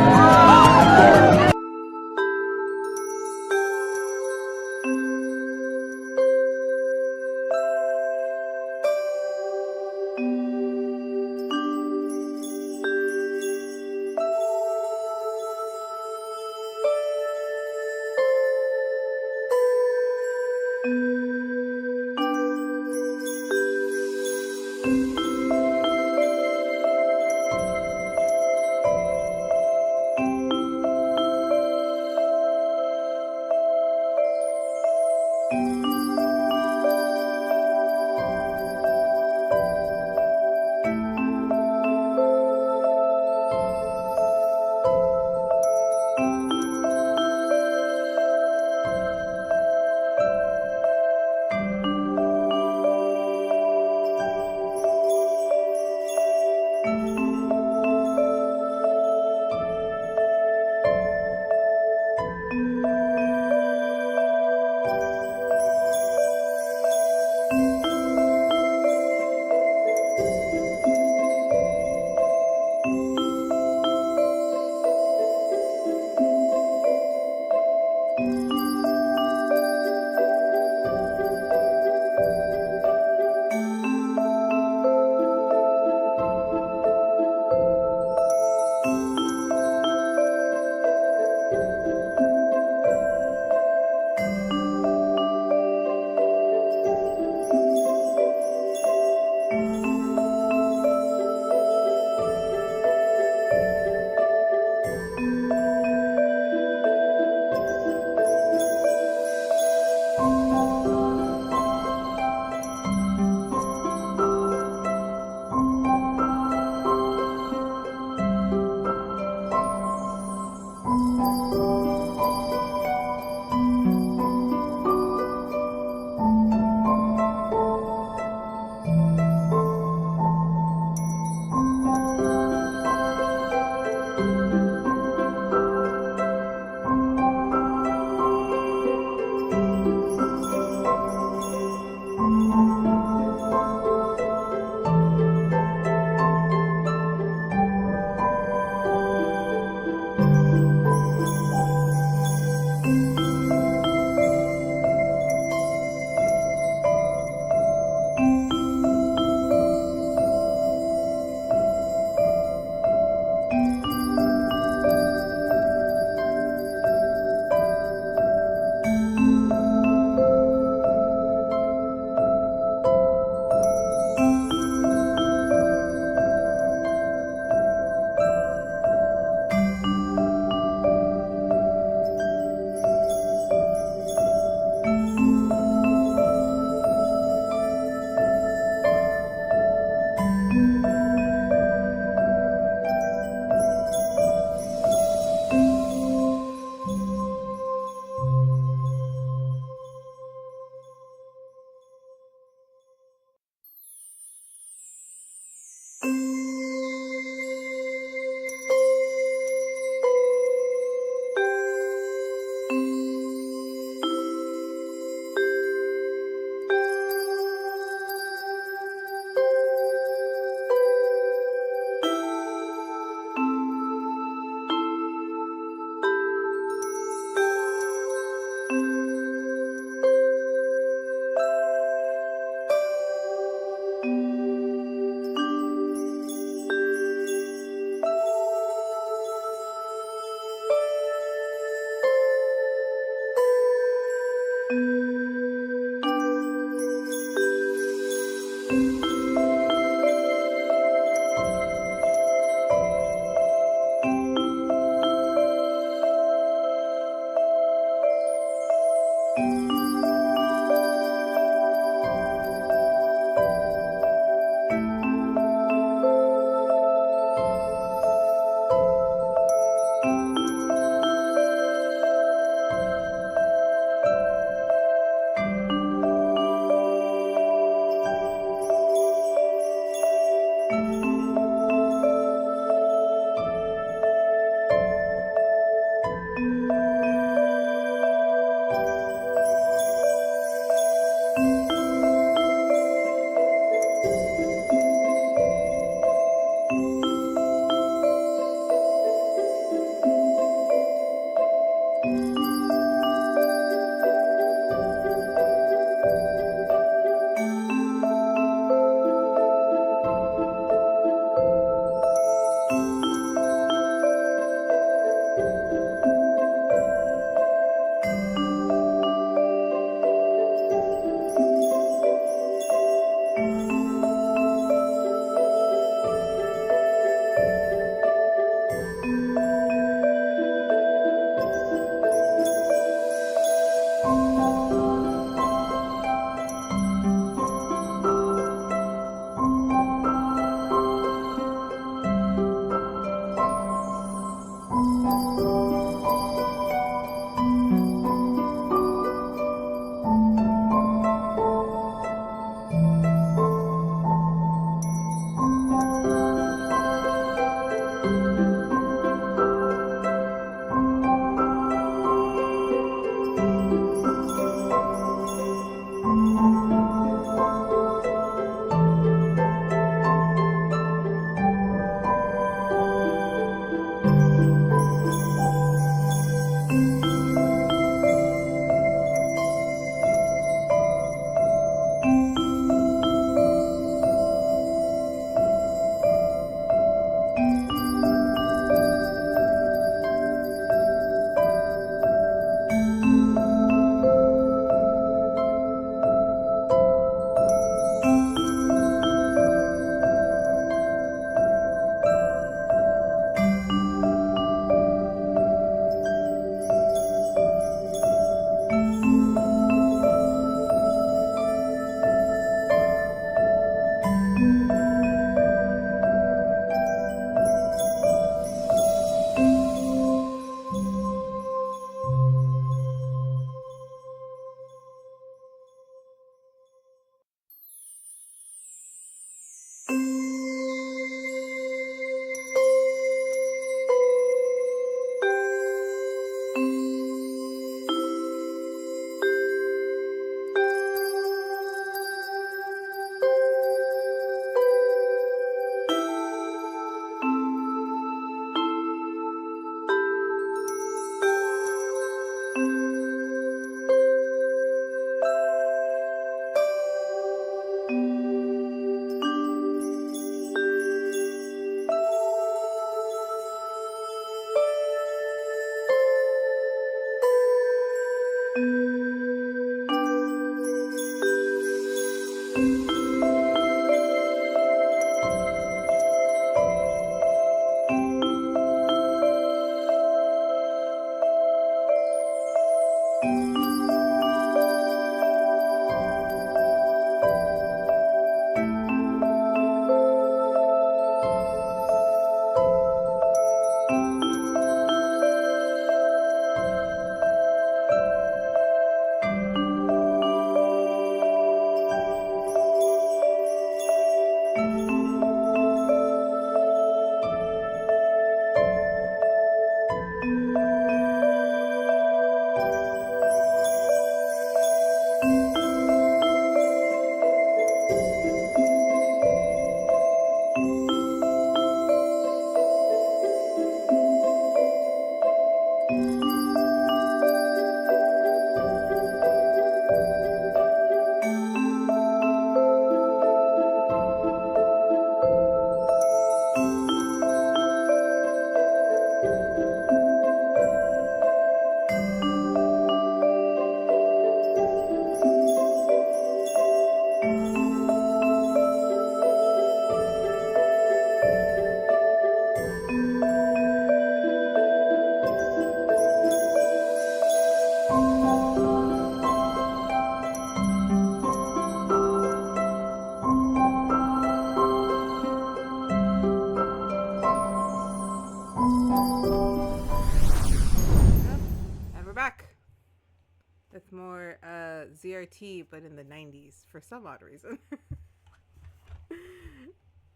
with more ZRT, but in the 90s for some odd reason.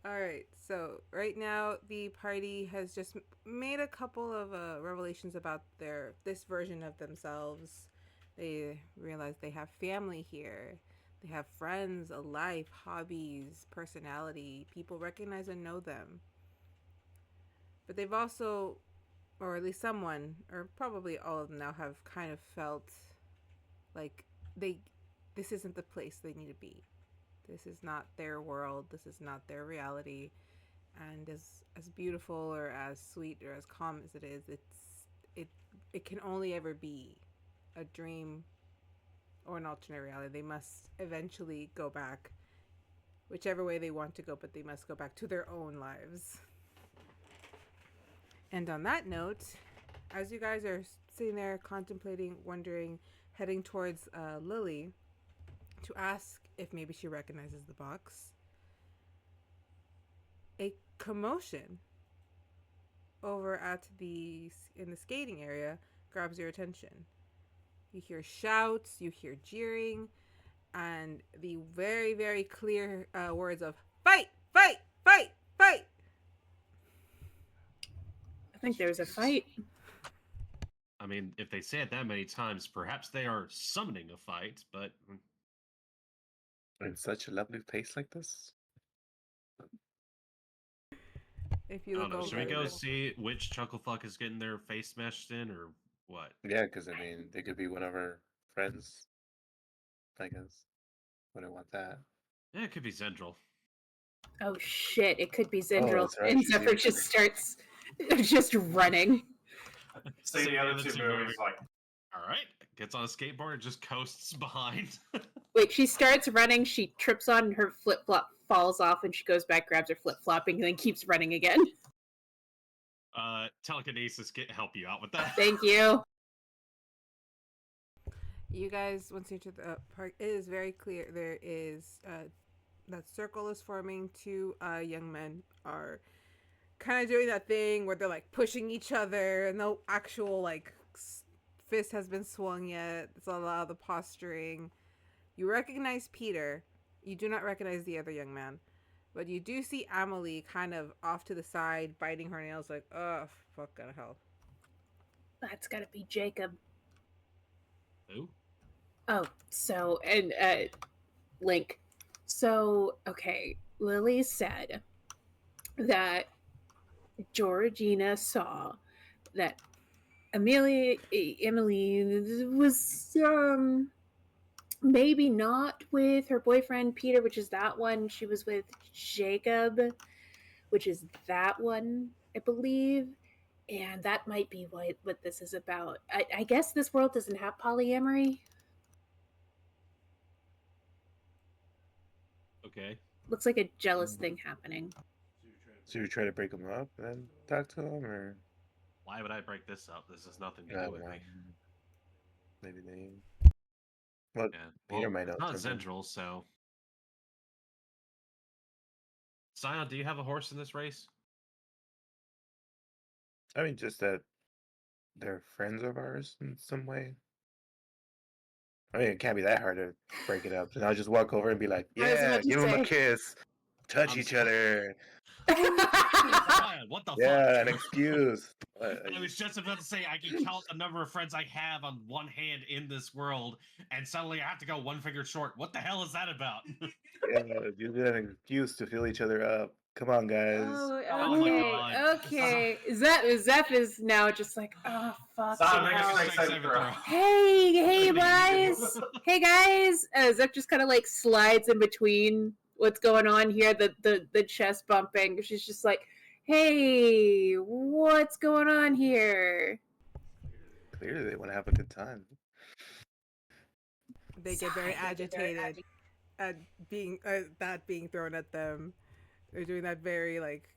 Alright, so right now the party has just made a couple of revelations about this version of themselves. They realize they have family here. They have friends, a life, hobbies, personality. People recognize and know them. But they've also, or at least someone, or probably all of them now, have kind of felt like this isn't the place they need to be. This is not their world. This is not their reality. And as beautiful or as sweet or as calm as it is, it can only ever be a dream or an alternate reality. They must eventually go back, whichever way they want to go, but they must go back to their own lives. And on that note, as you guys are sitting there contemplating, wondering, heading towards Lily to ask if maybe she recognizes the box, a commotion over in the skating area grabs your attention. You hear shouts, you hear jeering, and the very, very clear words of "Fight! Fight! Fight! Fight!" I think there was a fight. I mean, if they say it that many times, perhaps they are summoning a fight, but In such a lovely place like this? If I you don't look know. over, Should we go see which chucklefuck is getting their face smashed in, or what? Yeah, because I mean, they could be one of our friends. I guess. Wouldn't want that. Yeah, it could be Zendryil. Oh shit! It could be Zendryil, that's right, and she's Zeffer here. just starts just running. So the other two movies, like, All right, gets on a skateboard and just coasts behind. Wait, she starts running. She trips on her flip flop, falls off, and she goes back, grabs her flip flopping, and then keeps running again. Telekinesis can help you out with that. Thank you. you guys, once you enter the park, it is very clear there is that circle is forming. Two young men are kind of doing that thing where they're like pushing each other, and no actual like fist has been swung yet. It's a lot of the posturing. You recognize Peter. You do not recognize the other young man, but you do see Amelie kind of off to the side, biting her nails, like, oh, fuck out of hell. That's gotta be Jacob. Who? Oh, so, and, Link. So, okay, Lily said that Georgina saw that Emily was, maybe not with her boyfriend Peter, which is that one. She was with Jacob, which is that one, I believe. And that might be what this is about. I guess this world doesn't have polyamory. Okay. Looks like a jealous thing happening. So you try to break them up and then talk to them, or Why would I break this up? This has nothing to Yeah, do with well, me. maybe they. Well, Yeah. Peter might know it's not something. Zendryil, so. Syon, do you have a horse in this race? I mean, just that they're friends of ours in some way. I mean, it can't be that hard to break it up. And I'll just walk over and be like, I was "Yeah, about to give them a say. kiss, touch I'm each sorry. other." Syon, what the Yeah, fuck? an excuse. I was just about to say I can count the number of friends I have on one hand in this world, and suddenly I have to go one finger short. What the hell is that about? Yeah, use an excuse to fill each other up. Come on, guys. Oh my God. Okay. Zeph is now just like, oh fuck. Stop, you make a know. straight saving throw. Hey guys, hey guys. Zeph just kind of like slides in between what's going on here, the chest bumping. She's just like, hey, what's going on here? Clearly, they want to have a good time. They get very agitated at being that being thrown at them. They're doing that very like,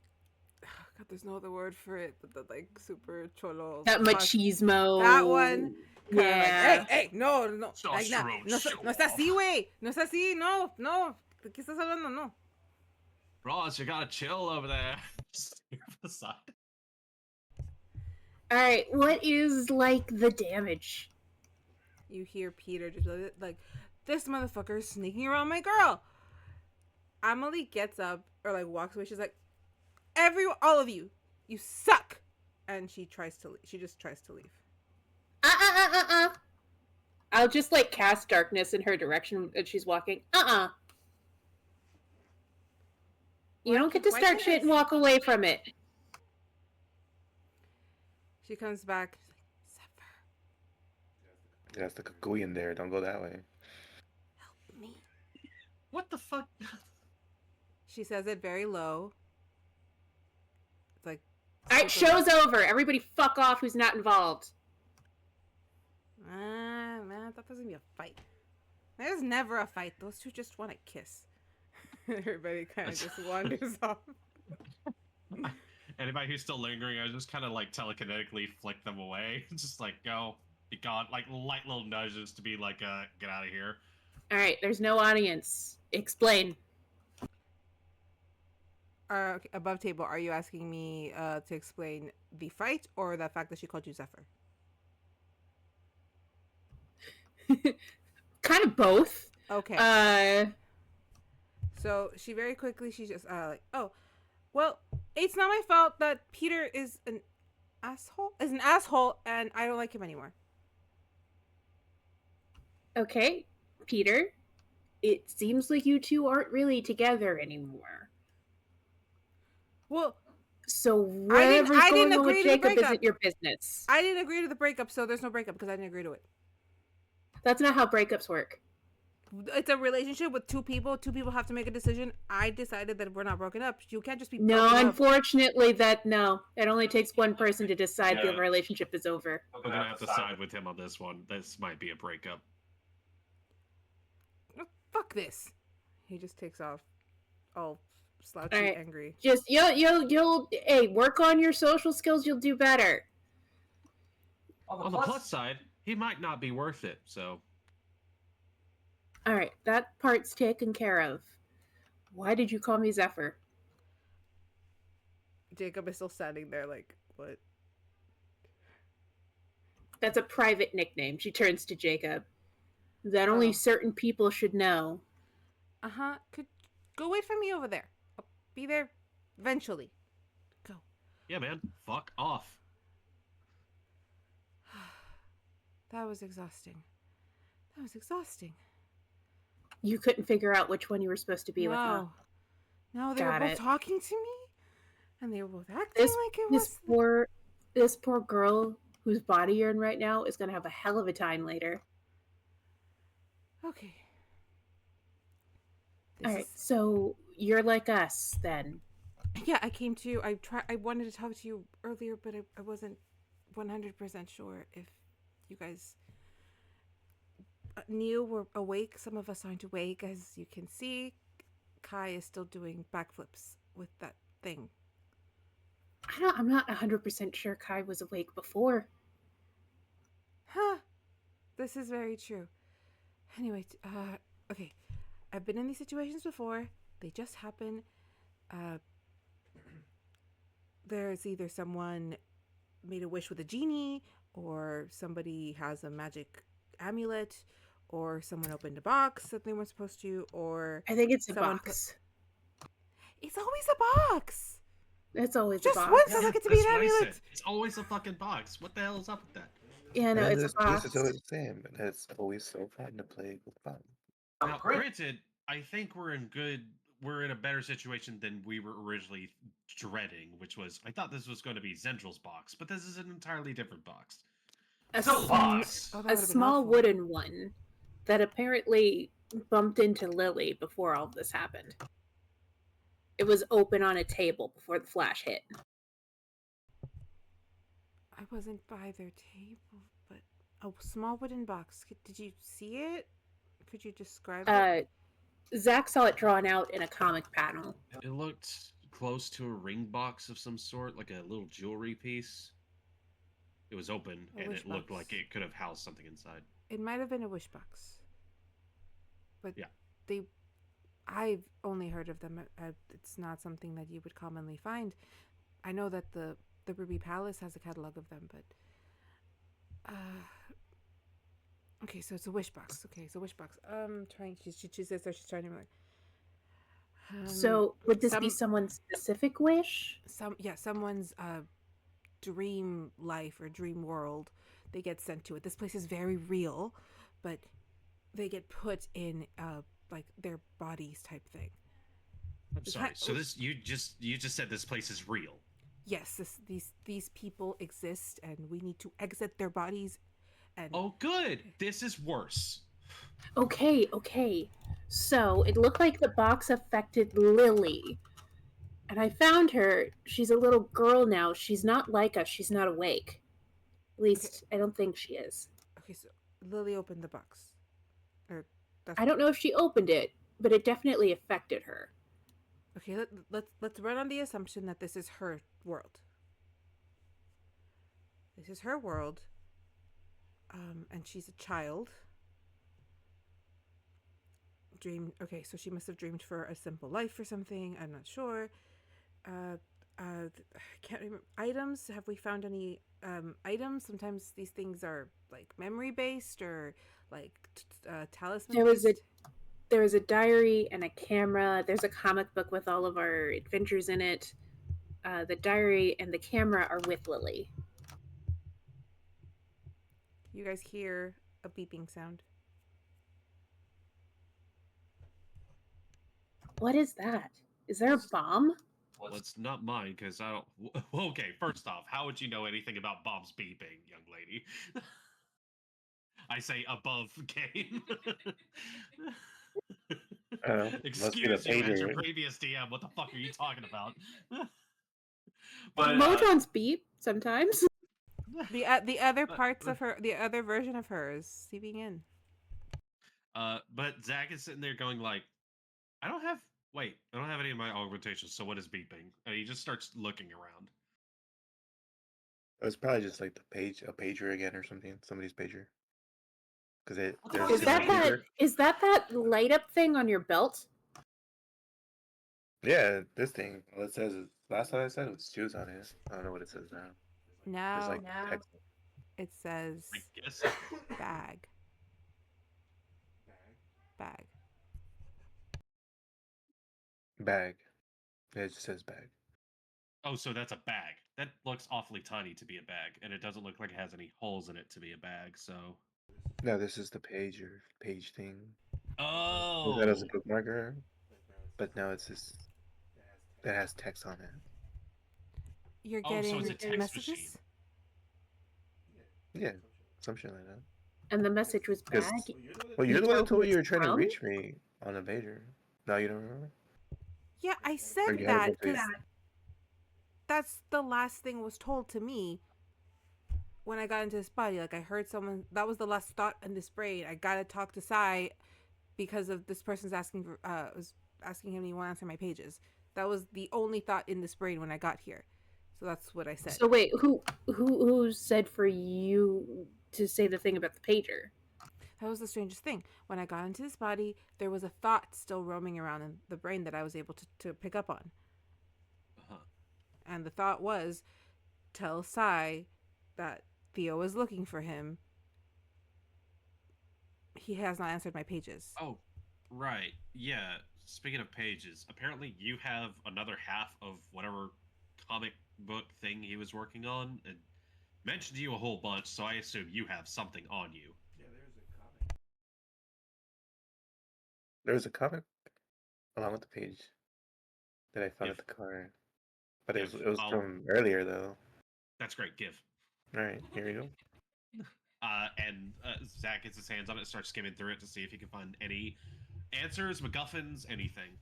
God, there's no other word for it. But the like super cholo. That machismo. That one. Kinda Yeah. Like, hey, no, no, like, no, Testosterone no es así, güey. No es así, no, no. ¿De qué estás hablando? No. Ross, you gotta chill over there. Just here beside. All right, what is like the damage? you hear Peter just like, this motherfucker is sneaking around my girl. Amelie gets up or like walks away. She's like, all of you, you suck. And she just tries to leave. I'll just like cast darkness in her direction as she's walking. You don't get to start shit and walk away from it. She comes back. She's like, Zeffer, That's the cuckoo in there. Don't go that way. help me. What the fuck? She says it very low. It's like, Alright, show's over. Everybody fuck off who's not involved. Man, I thought there was gonna be a fight. There's never a fight. Those two just want to kiss. Everybody kind of just wanders off. Anybody who's still lingering, I just kind of like telekinetically flick them away. Just like, go, be gone. Like light little nudges to be like, get out of here. Alright, there's no audience. Explain. Okay, above table, are you asking me to explain the fight or the fact that she called you Zeffer? Kind of both. Okay. So she very quickly, she's just like, oh, well, it's not my fault that Peter is an asshole, and I don't like him anymore. Okay, Peter, it seems like you two aren't really together anymore. Well, so whatever's I didn't going on agree with to the Jacob breakup. isn't your business. I didn't agree to the breakup, so there's no breakup because I didn't agree to it. That's not how breakups work. It's a relationship with two people. Two people have to make a decision. I decided that we're not broken up. You can't just be No, broken up. unfortunately, it only takes one person to decide the relationship is over. I'm gonna have to side with him on this one. This might be a breakup. Oh, fuck this. He just takes off, all slouchy, Alright. angry. Just you'll work on your social skills. You'll do better. On the plus side, he might not be worth it. So. All right, that part's taken care of. Why did you call me Zeffer? Jacob is still standing there like, what? That's a private nickname. She turns to Jacob. That only certain people should know. Uh-huh. Go wait for me over there. I'll be there eventually. Go. Yeah, man. Fuck off. That was exhausting. You couldn't figure out which one you were supposed to be with, huh? No, they were both talking to me, and they were both acting like it was. This poor girl whose body you're in right now is gonna have a hell of a time later. Okay. Alright, so you're like us, then. Yeah, I wanted to talk to you earlier, but I wasn't 100% sure if you guys were awake. Some of us aren't awake, as you can see. Kai is still doing backflips with that thing. I'm not 100% sure Kai was awake before. Huh. This is very true. Anyway, okay. I've been in these situations before. They just happen. There's either someone made a wish with a genie, or somebody has a magic amulet, or someone opened a box that they weren't supposed to, or I think it's a box. It's always a box. It's always just a box. once I like it to be an amulet. It's always a fucking box. What the hell is up with that? Yeah, no, it's a box. It's always the same. It's always so fun to play with fun. Now, granted, I think we're in a better situation than we were originally dreading, which was, I thought this was going to be Zendryl's box, but this is an entirely different box. A Oh, small wooden one that apparently bumped into Lily before all of this happened. It was open on a table before the flash hit. I wasn't by their table, but a small wooden box. Did you see it? Could you describe it? Zach saw it drawn out in a comic panel. It looked close to a ring box of some sort, like a little jewelry piece. It was open, and it looked like it could have housed something inside. It might have been a wish box. But yeah. I've only heard of them. It's not something that you would commonly find. I know that the Ruby Palace has a catalog of them, but Okay, so it's a wish box. Okay, so wish box. Trying. She says that she's trying to be like. So would this be some someone's specific wish? someone's dream life or dream world. They get sent to it. This place is very real, but they get put in like their bodies type thing. I'm sorry. So this you just said this place is real. Yes, these people exist, and we need to exit their bodies. And Oh, good. This is worse. Okay. So it looked like the box affected Lily. And I found her. She's a little girl now. She's not like us. She's not awake. At least, I don't think she is. okay, so Lily opened the box. Or that's I don't know if she opened it, but it definitely affected her. Okay, let's run on the assumption that this is her world. This is her world. And she's a child. Okay, so she must have dreamed for a simple life or something. I'm not sure. I can't remember. Items? Have we found any items? Sometimes these things are like memory based or like talisman. There was a diary and a camera. There's a comic book with all of our adventures in it. The diary and the camera are with Lily. You guys hear a beeping sound. What is that? Is there a bomb? Well, it's not mine because I don't. Okay, first off, how would you know anything about bombs beeping, young lady? I say above game. Excuse you, as your previous DM. What the fuck are you talking about? But Modrons beep sometimes. The other parts of her, the other version of her is seeping in. But Zach is sitting there going like, I don't have any of my augmentations, so what is beeping? And he just starts looking around. It was probably just like a pager again or something, somebody's pager. Because is that light up thing on your belt? Yeah, this thing. All it says is last time I said it was shoes on it. I don't know what it says now. No, text. It says I guess bag. Bag. Yeah, it just says bag. Oh, so that's a bag. That looks awfully tiny to be a bag, and it doesn't look like it has any holes in it to be a bag, so... No, this is the page thing. Oh! That has a bookmarker, but now it's this that has text on it. You're getting so it's a text messages? machine. Yeah, something like that. And the message was bag? Well, you're the one who told me you were trying to reach me on a pager. No, you don't remember? Yeah, I said that because that's the last thing was told to me when I got into this body. Like I heard someone, that was the last thought in this brain. I gotta talk to Sai because of this person's asking for, was asking him, he want to answer my pages. That was the only thought in this brain when I got here. So that's what I said. So wait, who said for you to say the thing about the pager? That was the strangest thing. When I got into this body, there was a thought still roaming around in the brain that I was able to pick up on. Uh-huh. And the thought was, tell Sai that Theo is looking for him. He has not answered my pages. Oh, right. Yeah. Speaking of pages, apparently you have another half of whatever comic book thing he was working on. It mentioned you a whole bunch, so I assume you have something on you. Yeah, there's a comic. There was a comic along with the page that I found at the car. But it was from earlier, though. That's great. Give. All right, here we go. And Zach gets his hands on it and starts skimming through it to see if he can find any answers, MacGuffins, anything.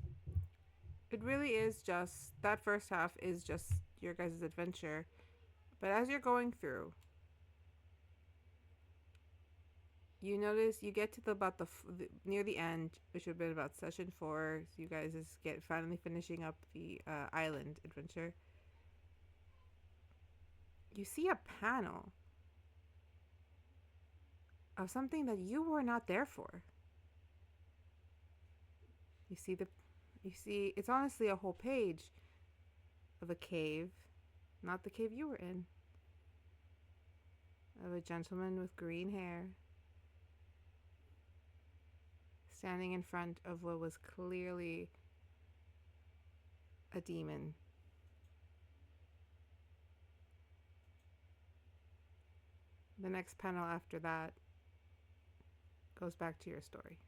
It really is just, that first half is just your guys' adventure. But as you're going through, you notice you get to near the end, which would have been about session 4. So you guys is finally finishing up the island adventure. You see a panel of something that you were not there for. You see it's honestly a whole page of a cave, not the cave you were in, of a gentleman with green hair standing in front of what was clearly a demon. The next panel after that goes back to your story.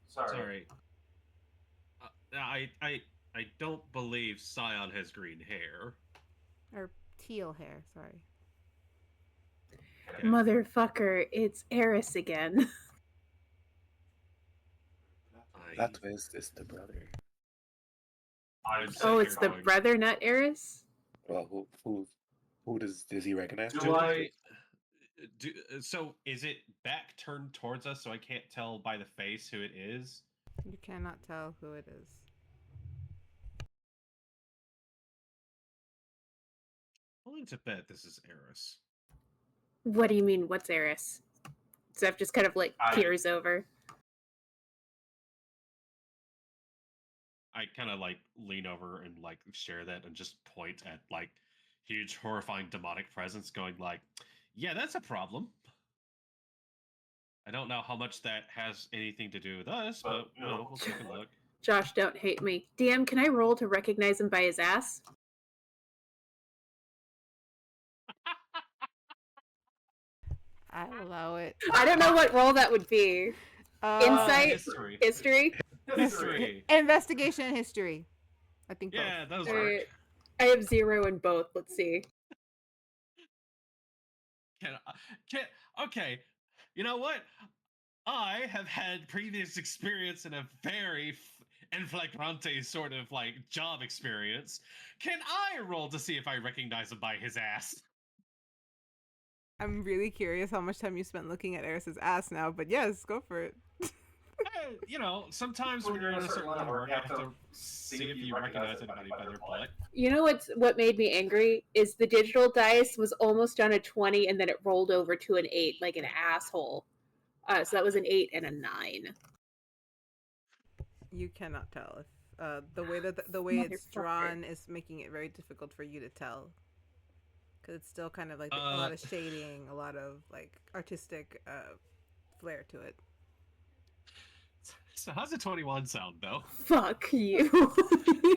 Sorry. I don't believe Syon has green hair. Or teal hair, sorry. Okay. Motherfucker, it's Eris again. That twist is the brother. I'd say Oh, you're it's the going- brother, not Eris? Well, who does he recognize? Do I- So is it back turned towards us so I can't tell by the face who it is? You cannot tell who it is. I'm willing to bet this is Eris. What do you mean, what's Eris? Zeph just kind of like I- peers over. I kind of like lean over and like share that and just point at like huge horrifying demonic presence going like, yeah, that's a problem. I don't know how much that has anything to do with us, but you know, we'll take a look. Josh, don't hate me. DM, can I roll to recognize him by his ass? I allow it. I don't know what roll that would be. Insight? History. History? History. Investigation and history. I think Yeah, those All work. right. I have 0 in both. Let's see. Okay, you know what? I have had previous experience in a very in flagrante sort of like job experience. Can I roll to see if I recognize him by his ass? I'm really curious how much time you spent looking at Eris's ass now, but yes, go for it. You know, sometimes when you're in a certain line of work, I have to see if you recognize anybody by their butt. You know what made me angry is the digital dice was almost on a 20 and then it rolled over to an 8 like an asshole. So that was an 8 and a 9. You cannot tell if the way it's Motherfucker. drawn is making it very difficult for you to tell, because it's still kind of like a lot of shading, a lot of like artistic flair to it. So how's the 21 sound though? Fuck you.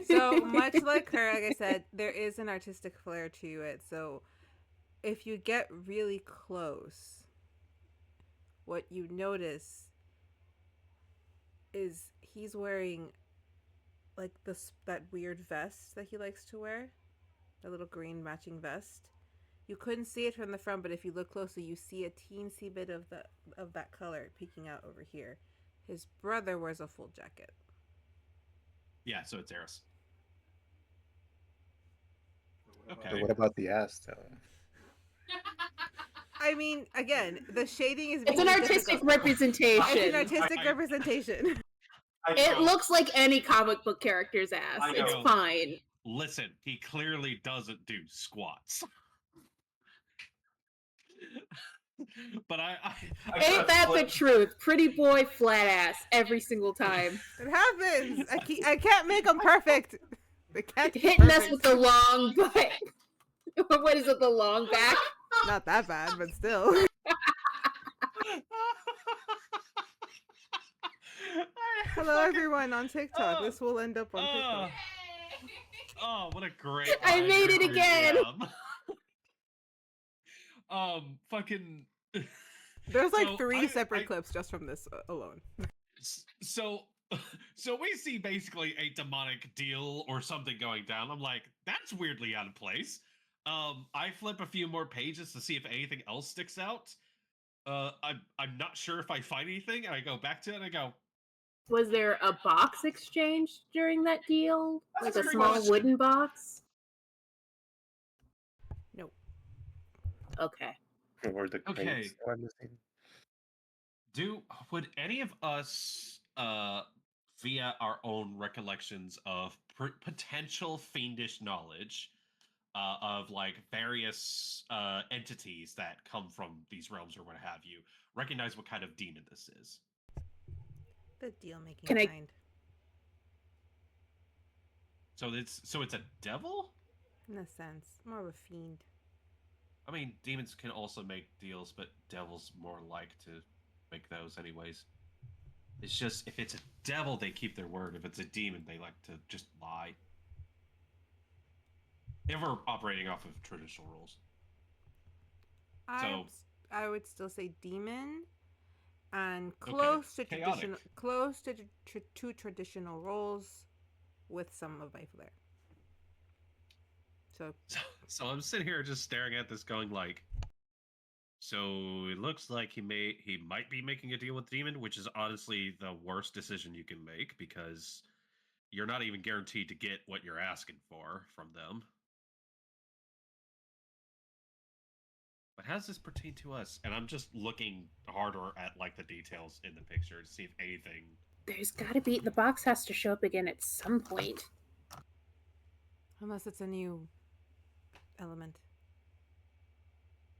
So much like her, like I said, there is an artistic flair to it. So if you get really close, what you notice is he's wearing like that weird vest that he likes to wear, the little green matching vest. You couldn't see it from the front, but if you look closely, you see a teensy bit of that color peeking out over here. His brother wears a full jacket. Yeah, so it's Eris. But Okay. what about the ass, though? I mean, again, the shading is. It's an making it artistic difficult. representation. It's an artistic I- representation. It looks like any comic book character's ass. I It's know. fine. Listen, he clearly doesn't do squats. But Ain't that the truth? Pretty boy, flat ass every single time. It happens. I can't make them perfect. They can't be Hitting us perfect. with the long butt. What is it? The long back? Not that bad, but still. Hello, everyone on TikTok. This will end up on TikTok. Oh, what a great! I made it again! Fucking. There's like So, 3 I- separate I- clips just from this alone. So, so we see basically a demonic deal or something going down. I'm like, that's weirdly out of place. I flip a few more pages to see if anything else sticks out. I'm not sure if I find anything, and I go back to it and I go, Was there a box exchange during that deal? Like That's a a great small question. wooden box? Nope. Okay. Or the Okay. crates that I'm missing? would any of us, via our own recollections of potential fiendish knowledge, of like various entities that come from these realms or what have you, recognize what kind of demon this is? The deal making Can I- kind. So it's a devil? In a sense. More of a fiend. I mean, demons can also make deals, but devils more like to make those anyways. It's just if it's a devil, they keep their word. If it's a demon, they like to just lie. If we're operating off of traditional rules. I would still say demon, and close to traditional, chaotic. close to traditional roles, with some of my flair. So I'm sitting here just staring at this, going like, so it looks like he might be making a deal with demon, which is honestly the worst decision you can make because you're not even guaranteed to get what you're asking for from them. But how does this pertain to us? And I'm just looking harder at like the details in the picture to see if anything. There's gotta be, the box has to show up again at some point. Unless it's a new element.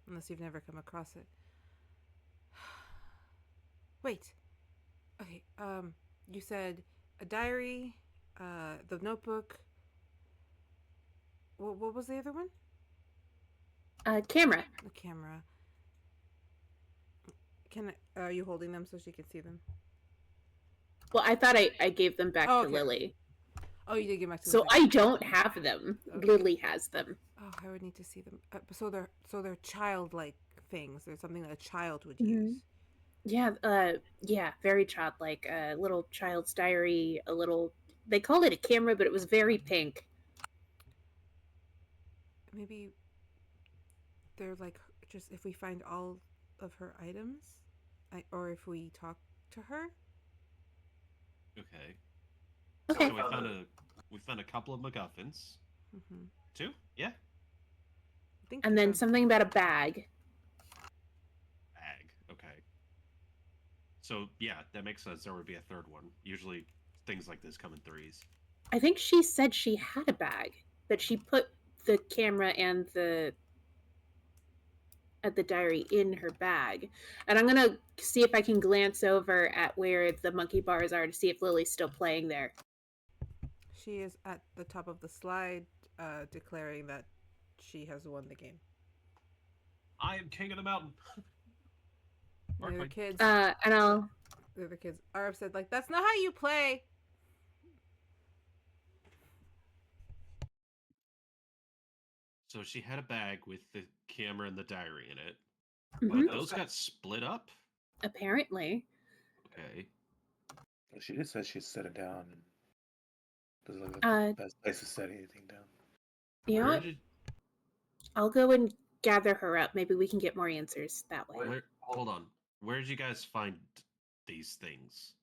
Unless you've never come across it. Wait. Okay, you said a diary, the notebook. What was the other one? Camera. The camera. Are you holding them so she can see them? Well, I thought I gave them back to Lily. Oh, you did give back to So Lily. I don't have them. Okay. Lily has them. Oh, I would need to see them. So they're childlike things. They're something that a child would use. Yeah, very childlike. A little child's diary, a little. They called it a camera, but it was very pink. Maybe they're like just if we find all of her items, or if we talk to her. Okay. Okay. So we found a couple of MacGuffins. Mm-hmm. 2? Yeah. And then something about a bag. Bag. Okay. So yeah, that makes sense. There would be a third one. Usually, things like this come in threes. I think she said she had a bag, that she put the camera and the diary in her bag. And I'm gonna see if I can glance over at where the monkey bars are to see if Lily's still playing there. She is at the top of the slide, declaring that she has won the game. I am king of the mountain. The other kids. And I'll. The other kids. Arv said, like, that's not how you play. So she had a bag with the camera and the diary in it. Mhm. But those got split up? Apparently. Okay. She just said she'd set it down. Doesn't look like the best place to set anything down. You know what? I'll go and gather her up. Maybe we can get more answers that way. Hold on. Where did you guys find these things?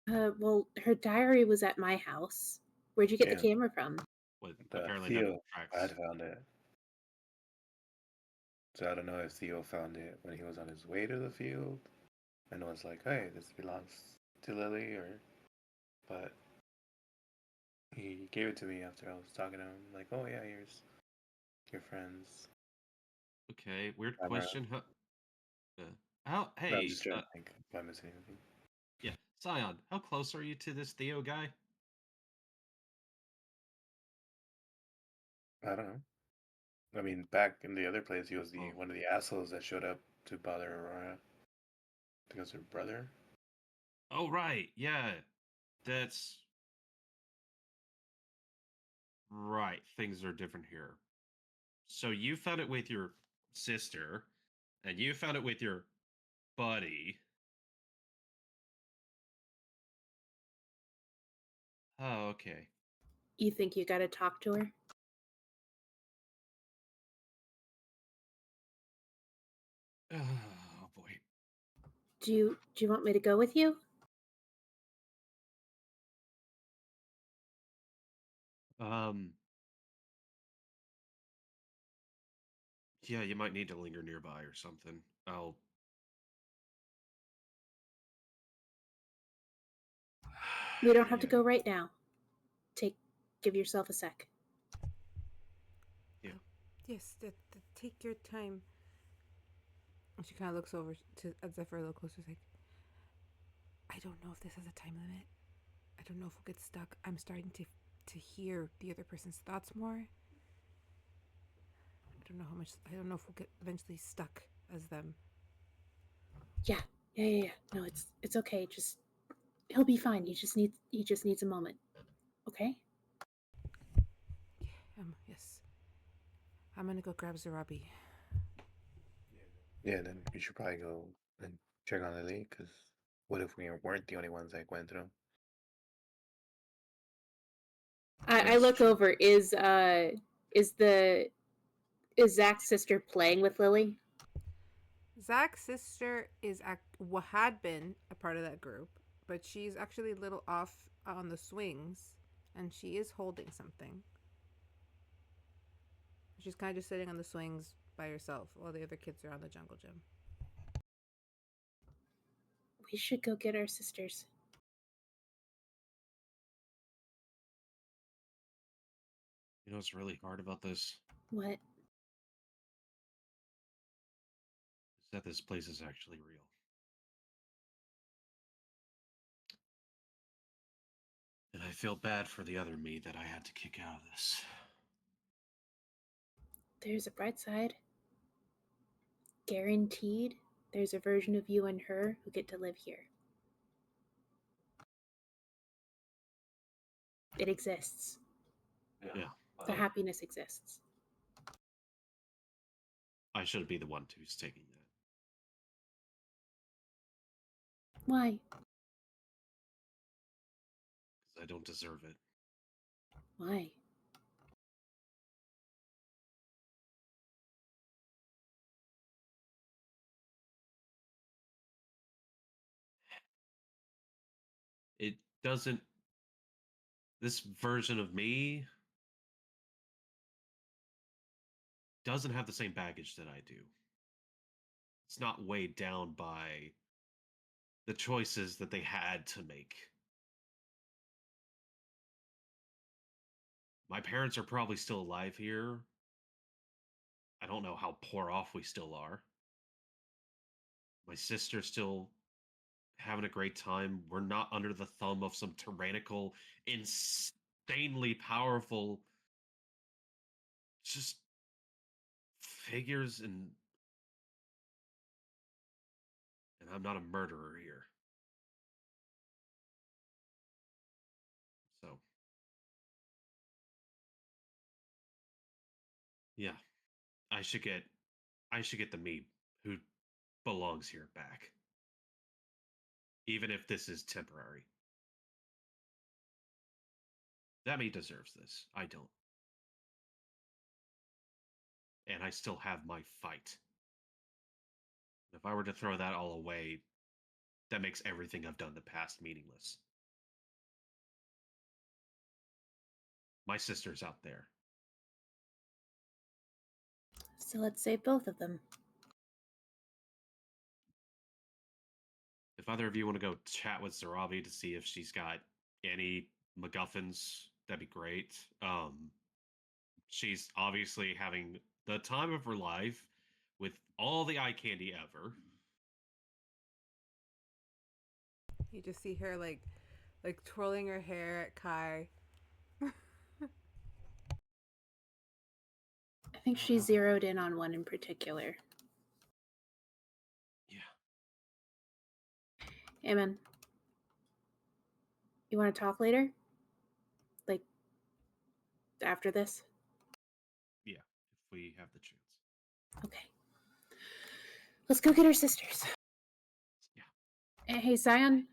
Well, her diary was at my house. Where'd you get the camera from? With Theo had found it. So I don't know if Theo found it when he was on his way to the field and was like, hey, this belongs to Lily, but he gave it to me after I was talking to him. Like, oh yeah, here's your friends. Okay, weird question. How? Hey, I'm just trying to think if I missed anything. Yeah, Syon, how close are you to this Theo guy? I don't know. I mean, back in the other place, he was one of the assholes that showed up to bother Aurora. I think it was her brother. Oh, right. Yeah. That's... Right. Things are different here. So you found it with your sister, and you found it with your buddy. Oh, okay. You think you gotta talk to her? Oh, boy. Do you want me to go with you? Yeah, you might need to linger nearby or something. We don't have to go right now. Give yourself a sec. Yeah. Yes, take your time. And she kind of looks over at Zeffer a little closer. Like, I don't know if this has a time limit. I don't know if we'll get stuck. I'm starting to hear the other person's thoughts more. I don't know if we'll get eventually stuck as them. Yeah. No, it's okay. Just he'll be fine. He just needs a moment. Okay? Yes. I'm gonna go grab Zarabi. Yeah, then we should probably go and check on Lily, because what if we weren't the only ones that went through? I That's look true. over. Is Zach's sister playing with Lily? Zach's sister is had been a part of that group, but she's actually a little off on the swings, and she is holding something. She's kind of just sitting on the swings by herself while the other kids are on the jungle gym. We should go get our sisters. You know what's really hard about this? What? Is that this place is actually real. And I feel bad for the other me that I had to kick out of this. There's a bright side. Guaranteed, there's a version of you and her who get to live here. It exists. Yeah. The happiness exists. I should be the one who's taking that. Why? Because I don't deserve it. Why? It doesn't. This version of me doesn't have the same baggage that I do. It's not weighed down by the choices that they had to make. My parents are probably still alive here. I don't know how poor off we still are. My sister's still having a great time. We're not under the thumb of some tyrannical, insanely powerful, just figures, and I'm not a murderer here. So yeah, I should get the me who belongs here back. Even if this is temporary. That me deserves this. I don't. And I still have my fight. If I were to throw that all away, that makes everything I've done in the past meaningless. My sister's out there. So let's save both of them. If either of you want to go chat with Zarabi to see if she's got any MacGuffins, that'd be great. She's obviously having the time of her life with all the eye candy ever. You just see her like twirling her hair at Kai. I think she zeroed in on one in particular. Yeah. Hey, man. You want to talk later? Like, after this? Yeah, if we have the chance. Okay. Let's go get our sisters. Yeah. Hey, Syon,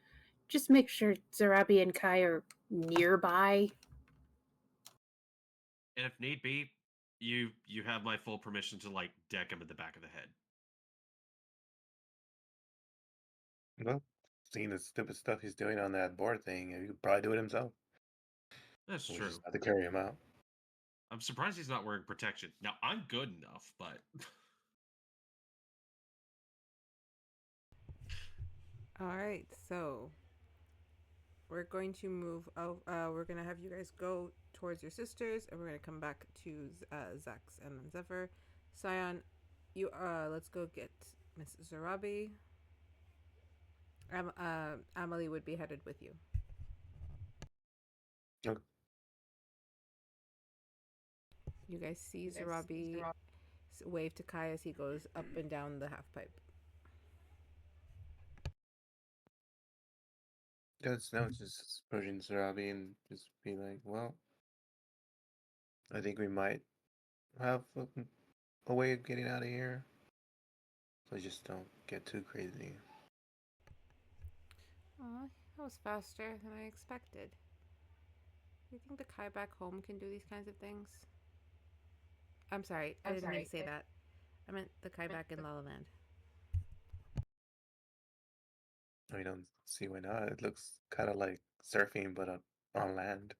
just make sure Zarabi and Kai are nearby. And if need be, you have my full permission to like deck him in the back of the head. Well, seeing the stupid stuff he's doing on that board thing, he could probably do it himself. That's We true. just have to carry him out. I'm surprised he's not wearing protection. Now I'm good enough, but All right, so we're going to move out. We're gonna have you guys go towards your sisters, and we're gonna come back to Zax and then Zeffer. Syon, you let's go get Miss Zarabi. Amelie would be headed with you. Okay. You guys see Zarabi wave to Kai as he goes up and down the half pipe. It's just approaching Sarabi and just be like, well, I think we might have a way of getting out of here. So just don't get too crazy. Oh, that was faster than I expected. Do you think the Kai back home can do these kinds of things? I'm sorry, I didn't mean to say that. I meant the Kai back in La La Land. I don't see why not. It looks kind of like surfing, but on land.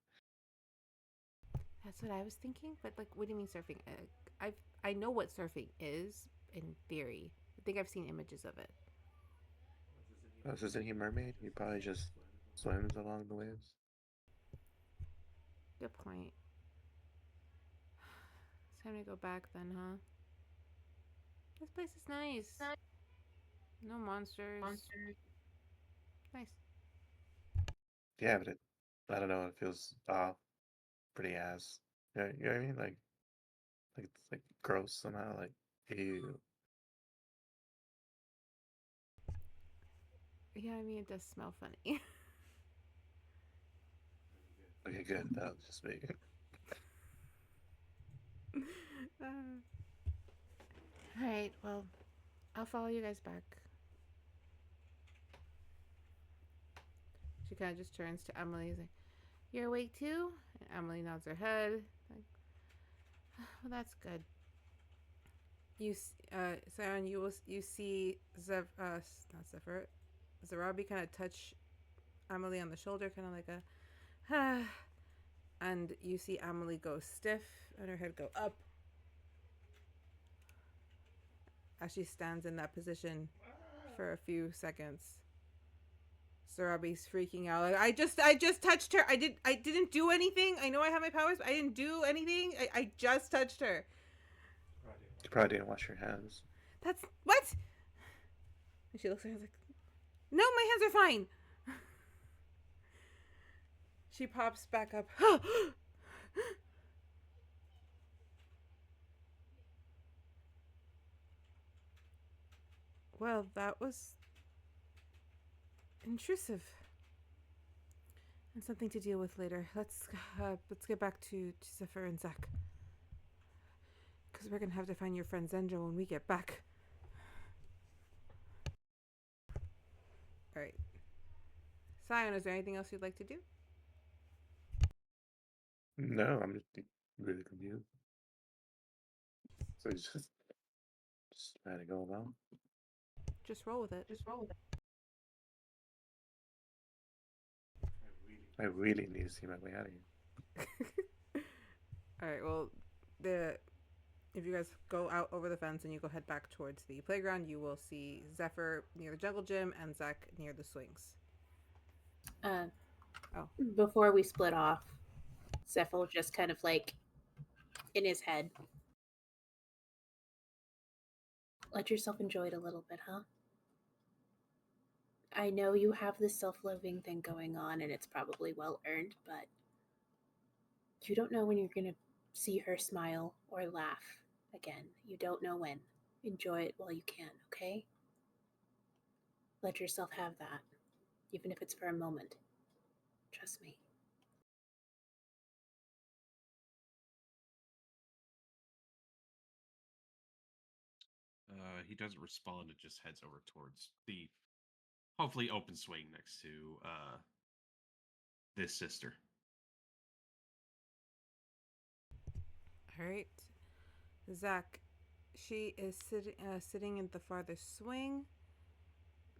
That's what I was thinking. But like, what do you mean surfing? I know what surfing is in theory. I think I've seen images of it. Oh, so isn't he a mermaid? He probably just swims along the waves. Good point. It's time to go back then, huh? This place is nice. No monsters. Nice. Yeah, but I don't know. It feels pretty ass. You know what I mean? Like it's like gross somehow. Like ew. Yeah, I mean, it does smell funny. Okay, good. That was just me. Alright, well, I'll follow you guys back. She kind of just turns to Emily. He's like, "You're awake too?" And Emily nods her head. Like, well, that's good. Syon, you see not Zeffer, Zarabi kind of touch Emily on the shoulder, kind of like a, and you see Emily go stiff and her head go up as she stands in that position for a few seconds. Zarabi's freaking out. Like, I just touched her. I didn't do anything. I know I have my powers, but I didn't do anything. I just touched her. You probably didn't wash your hands. That's what? And she looks at her like, no, my hands are fine. She pops back up. Well, that was intrusive and something to deal with later. Let's get back to Zeffer and Zach, because we're gonna have to find your friend Zendryil when we get back. All right, Syon, is there anything else you'd like to do? No, I'm just really confused. So it's just trying to go along. Just roll with it. I really need to see my way out of here. All right. Well, if you guys go out over the fence and you go head back towards the playground, you will see Zeffer near the jungle gym and Zach near the swings. Before we split off, Zephyr will just kind of like in his head. Let yourself enjoy it a little bit, huh? I know you have this self-loathing thing going on and it's probably well earned, but you don't know when you're going to see her smile or laugh again. You don't know when. Enjoy it while you can, okay? Let yourself have that, even if it's for a moment. Trust me. He doesn't respond. It just heads over towards the hopefully open swing next to this sister. All right, Zach. She is sitting in the farthest swing,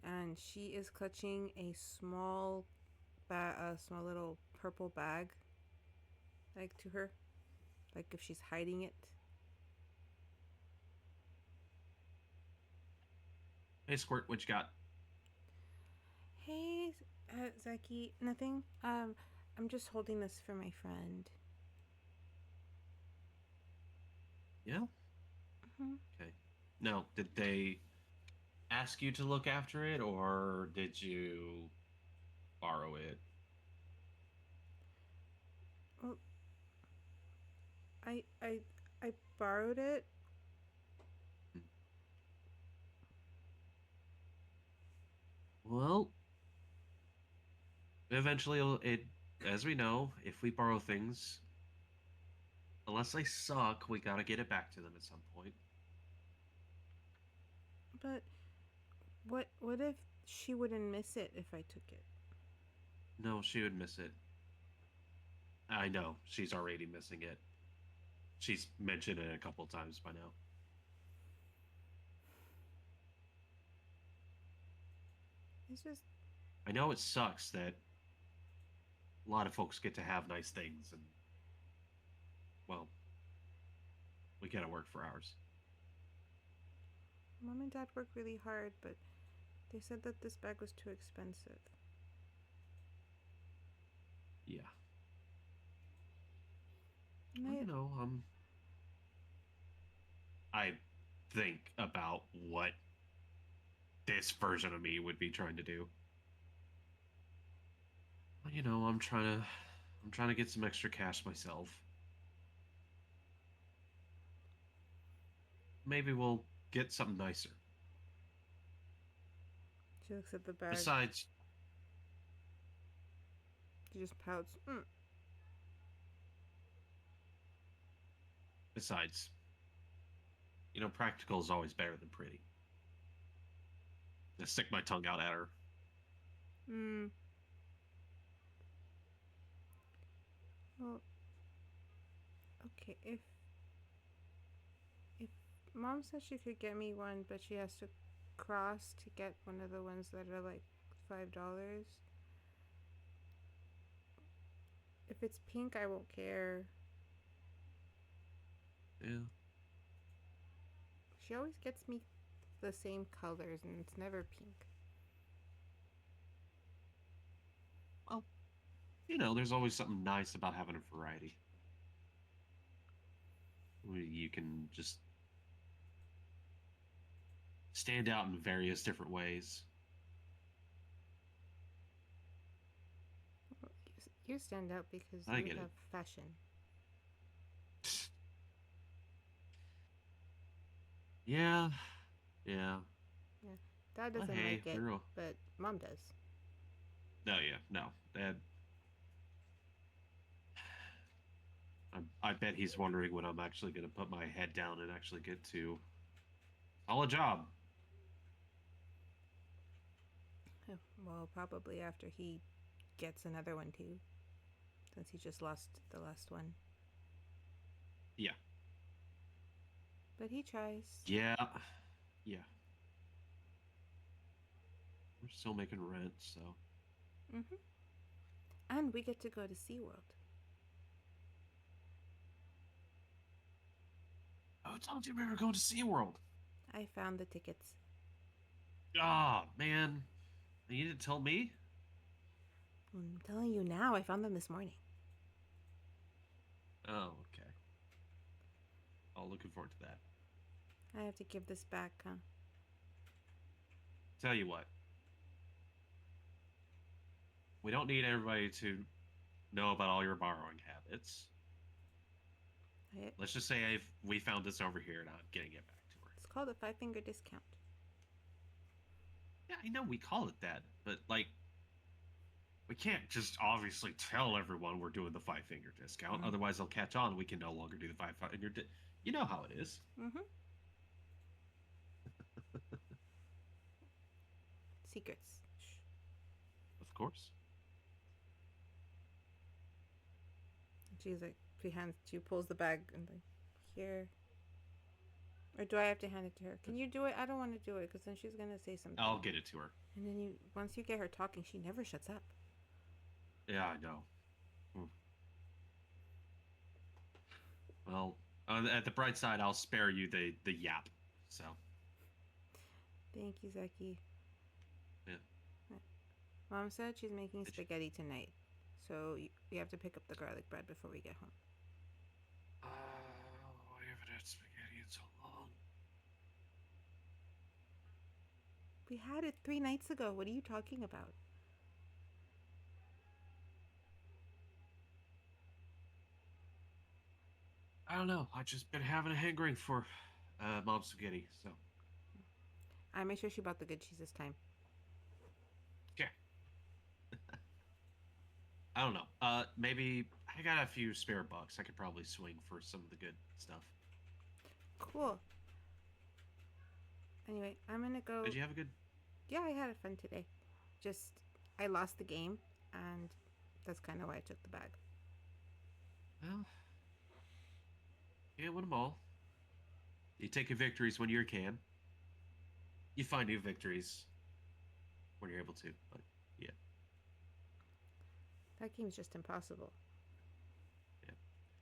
and she is clutching a small little purple bag, like to her, like if she's hiding it. Hey, Squirt, what you got? Hey, Zaki, nothing. I'm just holding this for my friend. Yeah. Mm-hmm. Okay. Now, did they ask you to look after it, or did you borrow it? Well, I borrowed it. Well, Eventually, as we know, if we borrow things, unless they suck, we gotta get it back to them at some point. But what if she wouldn't miss it if I took it? No, she would miss it. I know she's already missing it. She's mentioned it a couple times by now. It's just I know it sucks that a lot of folks get to have nice things, and well, we gotta work for ours. Mom and Dad work really hard, but they said that this bag was too expensive. Yeah. And Well, you know, I think about what this version of me would be trying to do. Well, you know, I'm trying to get some extra cash myself. Maybe we'll get something nicer. She looks at the bag. Besides, She just pouts. besides, you know, practical is always better than pretty. I stick my tongue out at her. Well, okay. If Mom says she could get me one, but she has to cross to get one of the ones that are like $5. If it's pink, I won't care. Yeah. She always gets me the same colors, and it's never pink. Well, you know, there's always something nice about having a variety. You can just stand out in various different ways. Well, you stand out because I you get it. have fashion. Yeah. Dad Well, doesn't hey, like it, we're all- but Mom does. No, yeah, no. Dad. I bet he's wondering when I'm actually going to put my head down and actually get to all a job. Well, probably after he gets another one too, since he just lost the last one. Yeah. But he tries. Yeah. We're still making rent, so. And we get to go to SeaWorld. Oh, I told you we were going to SeaWorld. I found the tickets. Ah, man. You didn't tell me? I'm telling you now, I found them this morning. Oh, okay. Oh, looking forward to that. I have to give this back, huh? Tell you what. We don't need everybody to know about all your borrowing habits. Let's just say we found this over here and I'm getting it back to her. It's called a 5-finger discount. Yeah, I know we call it that, but like, we can't just obviously tell everyone we're doing the 5-finger discount. Otherwise, they'll catch on. We can no longer do the 5-finger. You know how it is. Secrets. Shh. Of course. She's like, she pulls the bag and like, here. Or do I have to hand it to her? Can you do it? I don't want to do it because then she's gonna say something. I'll get it to her. And then once you get her talking, she never shuts up. Yeah, I know. Well, at the bright side, I'll spare you the yap. So. Thank you, Zeki. Yeah. Mom said she's making spaghetti tonight, so we have to pick up the garlic bread before we get home. I haven't had spaghetti in so long. We had it 3 nights ago. What are you talking about? I don't know. I've just been having a hankering for mom's spaghetti, so. I made sure she bought the good cheese this time. Okay. I don't know. Maybe I got a few spare bucks. I could probably swing for some of the good stuff. Cool. Anyway, I'm gonna go. Did you have a good? Yeah, I had fun today. Just, I lost the game, and that's kind of why I took the bag. Well, you can't win them all. You take your victories when you can. You find new victories when you're able to. But yeah, That game's just impossible.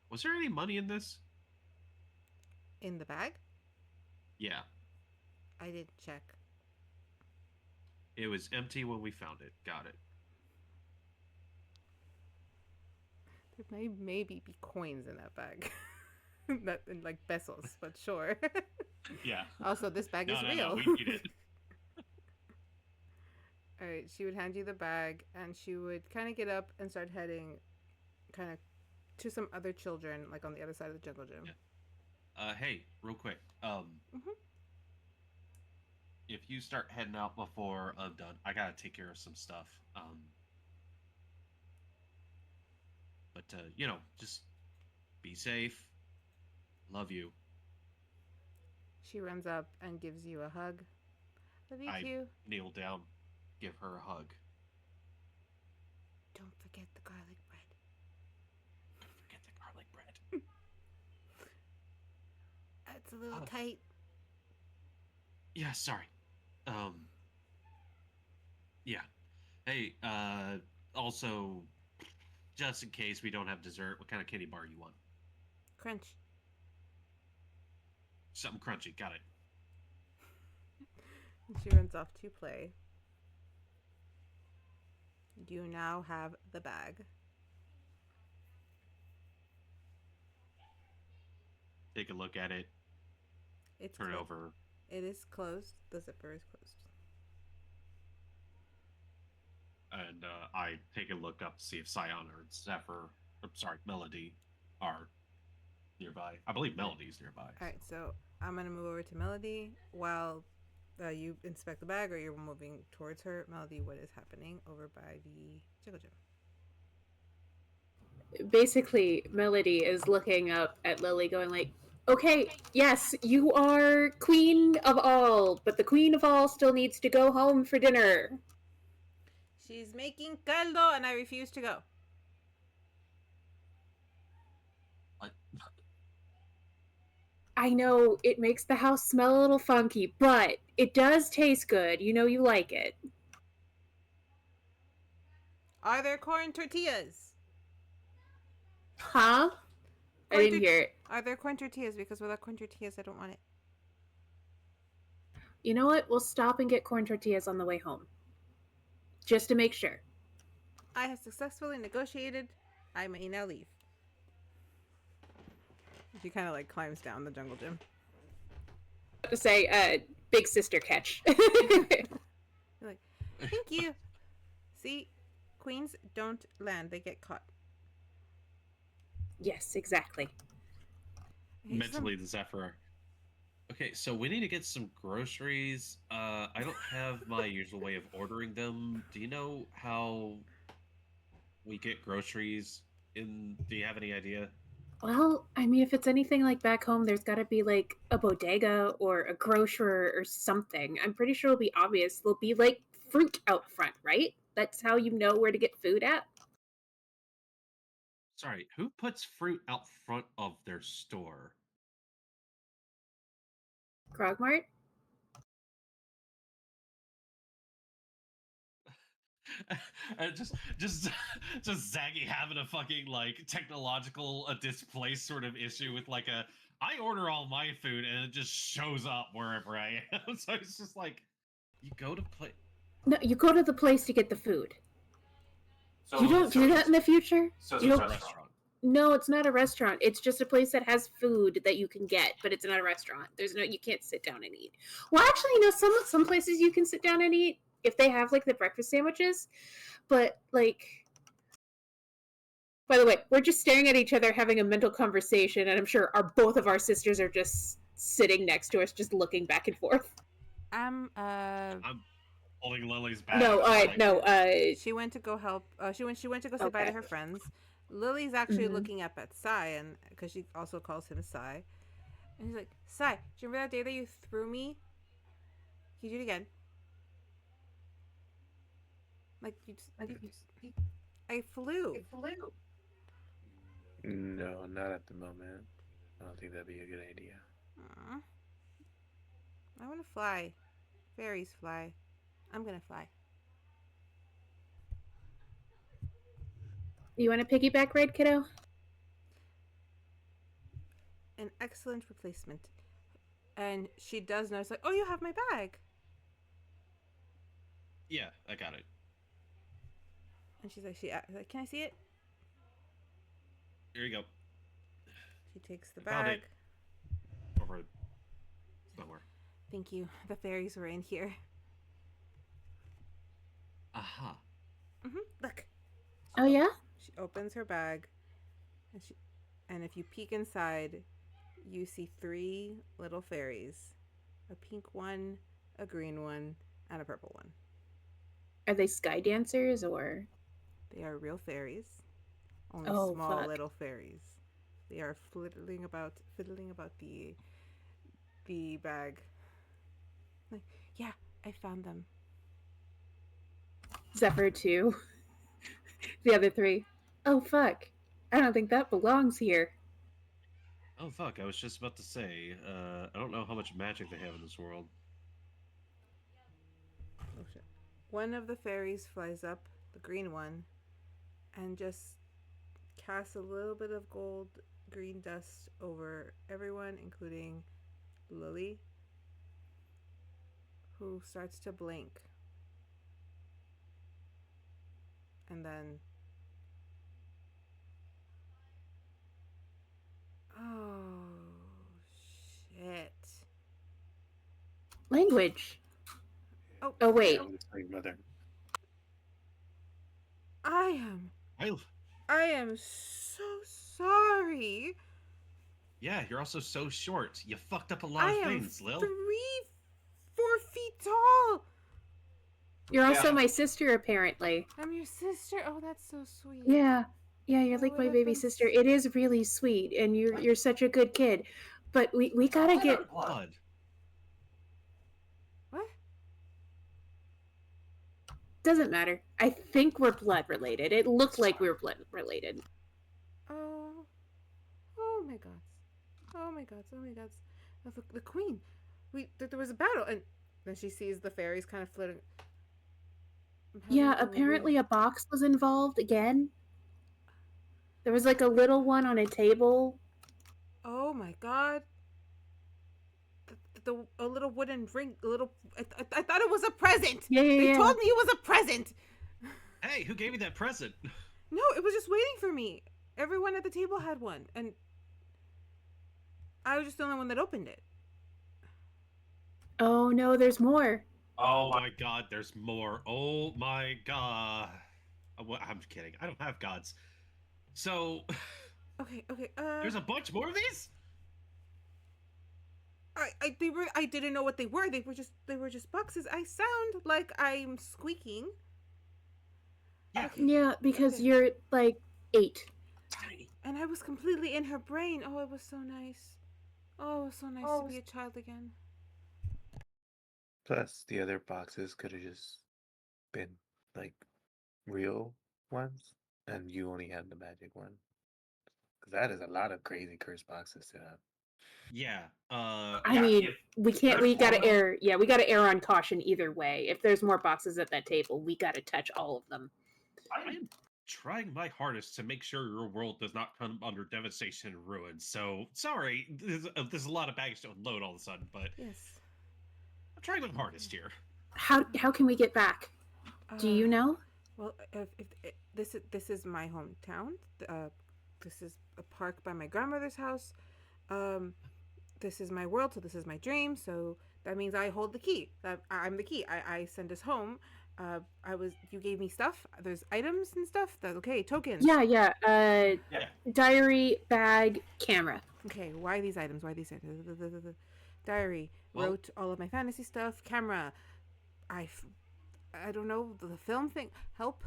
was there any money in this? In the bag? Yeah, I didn't check. it was empty when we found it. Got it. There may maybe be coins in that bag. Not in like pesos, but sure. Yeah. Also, this bag is real. No, we need it. All right, she would hand you the bag, and she would kind of get up and start heading, kind of, to some other children, like on the other side of the jungle gym. Yeah. Hey, real quick. If you start heading out before I'm done, I gotta take care of some stuff. But just be safe. Love you. She runs up and gives you a hug. Love you I too. kneel down, give her a hug. Don't forget the garlic bread. Don't forget the garlic bread. It's a little tight. Yeah, sorry. Yeah. Hey, also, just in case we don't have dessert, what kind of candy bar you want? Crunch. Something crunchy. Got it. She runs off to play. You now have the bag. Take a look at it. It's Turn it clo- over. It is closed. The zipper is closed. And I take a look up to see if Syon or Zeffer, Melody, are nearby. I believe Melody's nearby. All right, so I'm gonna move over to Melody while you inspect the bag, or you're moving towards her. Melody, what is happening over by the jungle gym? Basically, Melody is looking up at Lily, going like, "Okay, yes, you are queen of all, but the queen of all still needs to go home for dinner." She's making caldo, and I refuse to go. I know it makes the house smell a little funky, but it does taste good. You know you like it. Are there corn tortillas? Huh? I Corn didn't hear it. Are there corn tortillas? Because without corn tortillas, I don't want it. You know what? We'll stop and get corn tortillas on the way home. Just to make sure. I have successfully negotiated. I may now leave. She kind of like climbs down the jungle gym. To say, big sister catch. You're like, thank you. See, queens don't land; they get caught. Yes, exactly. Mentally, the Zephyr. Okay, so we need to get some groceries. I don't have my usual way of ordering them. Do you know how we get groceries do you have any idea? Well, I mean, if it's anything like back home, there's got to be like a bodega or a grocer or something. I'm pretty sure it'll be obvious. There'll be like fruit out front, right? That's how you know where to get food at. Sorry, who puts fruit out front of their store? Krogmart? just Zaggy having a fucking like technological displaced sort of issue with like I order all my food and it just shows up wherever I am. So it's just like you go to play. No, you go to the place to get the food. So, You don't do that in the future? So You it's a don't- restaurant. No, it's not a restaurant. It's just a place that has food that you can get, but it's not a restaurant. You can't sit down and eat. Well, actually, some places you can sit down and eat if they have like the breakfast sandwiches, but like. By the way, we're just staring at each other having a mental conversation, and I'm sure both of our sisters are just sitting next to us, just looking back and forth. holding Lily's bag. No, like, no. She went to go help. She went to go say bye to Okay. her friends. Lily's actually Mhm. looking up at Syon because she also calls him Sai. And he's like, Sai, do you remember that day that you threw me? Can you do it again? Like I flew. No, not at the moment. I don't think that'd be a good idea. Aw. I want to fly. Fairies fly. I'm gonna fly. You want a piggyback ride, kiddo? An excellent replacement. And she does notice, like, oh, you have my bag. yeah, I got it. And she's like, can I see it? Here you go. She takes the Found bag. it. Over somewhere. Thank you. The fairies were in here. Aha. Look. Oh yeah. She opens her bag, and if you peek inside, you see 3 little fairies: a pink one, a green one, and a purple one. Are they sky dancers or? They are real fairies, only Oh, small fuck. little fairies. They are fiddling about the bag. Like, yeah, I found them. Zeffer too. The other 3. Oh fuck! I don't think that belongs here. Oh fuck! I was just about to say. I don't know how much magic they have in this world. Oh shit! One of the fairies flies up, the green one, and just casts a little bit of gold green dust over everyone, including Lily, who starts to blink. And then, oh shit! Language. Oh Wait. I'm just like, mother. I am so sorry. Yeah, you're also so short. You fucked up a lot I of am things, Lil. 4 feet tall. You're also Yeah. my sister, apparently. I'm your sister. Oh, that's so sweet. Yeah. Yeah, you're I like my would've baby been sister. It is really sweet, and you're such a good kid. But we gotta get. Blood. What? Doesn't matter. I think we're blood related. It looked like we were blood related. Oh. Oh my god. Oh my god. Oh my god. Oh, the queen. There was a battle, and then she sees the fairies kind of flitting. Yeah, apparently a box was involved again. There was like a little one on a table. Oh my god. A little wooden ring. I thought it was a present. Yeah. They told me it was a present. Hey, who gave you that present? No, it was just waiting for me. Everyone at the table had one, and I was just the only one that opened it. Oh no, there's more. Oh my god, there's more. Oh my god. I'm kidding. I don't have gods. So, Okay. there's a bunch more of these? I didn't know what they were. They were just boxes. I sound like I'm squeaking. Yeah. Okay. Yeah, because Okay. you're like 8. And I was completely in her brain. Oh, it was so nice. Oh, it was so nice to be a child again. Plus, the other boxes could have just been like real ones, and you only had the magic one. Because that is a lot of crazy curse boxes to have. Yeah. I mean, we can't. We gotta err. Yeah, we gotta err on caution either way. If there's more boxes at that table, we gotta touch all of them. I am trying my hardest to make sure your world does not come under devastation and ruin. So, sorry, there's a lot of baggage to unload all of a sudden, but Yes. I'm trying my hardest here. How can we get back? Do you know? Well, if this is my hometown. This is a park by my grandmother's house. This is my world, so this is my dream. So that means I hold the key. I'm the key. I send us home. You gave me stuff. There's items and stuff. That's okay. Tokens. Yeah. Yeah. Diary, bag, camera. Okay. Why these items? Diary. Well- Wrote all of my fantasy stuff. Camera. I don't know, the film thing. Help?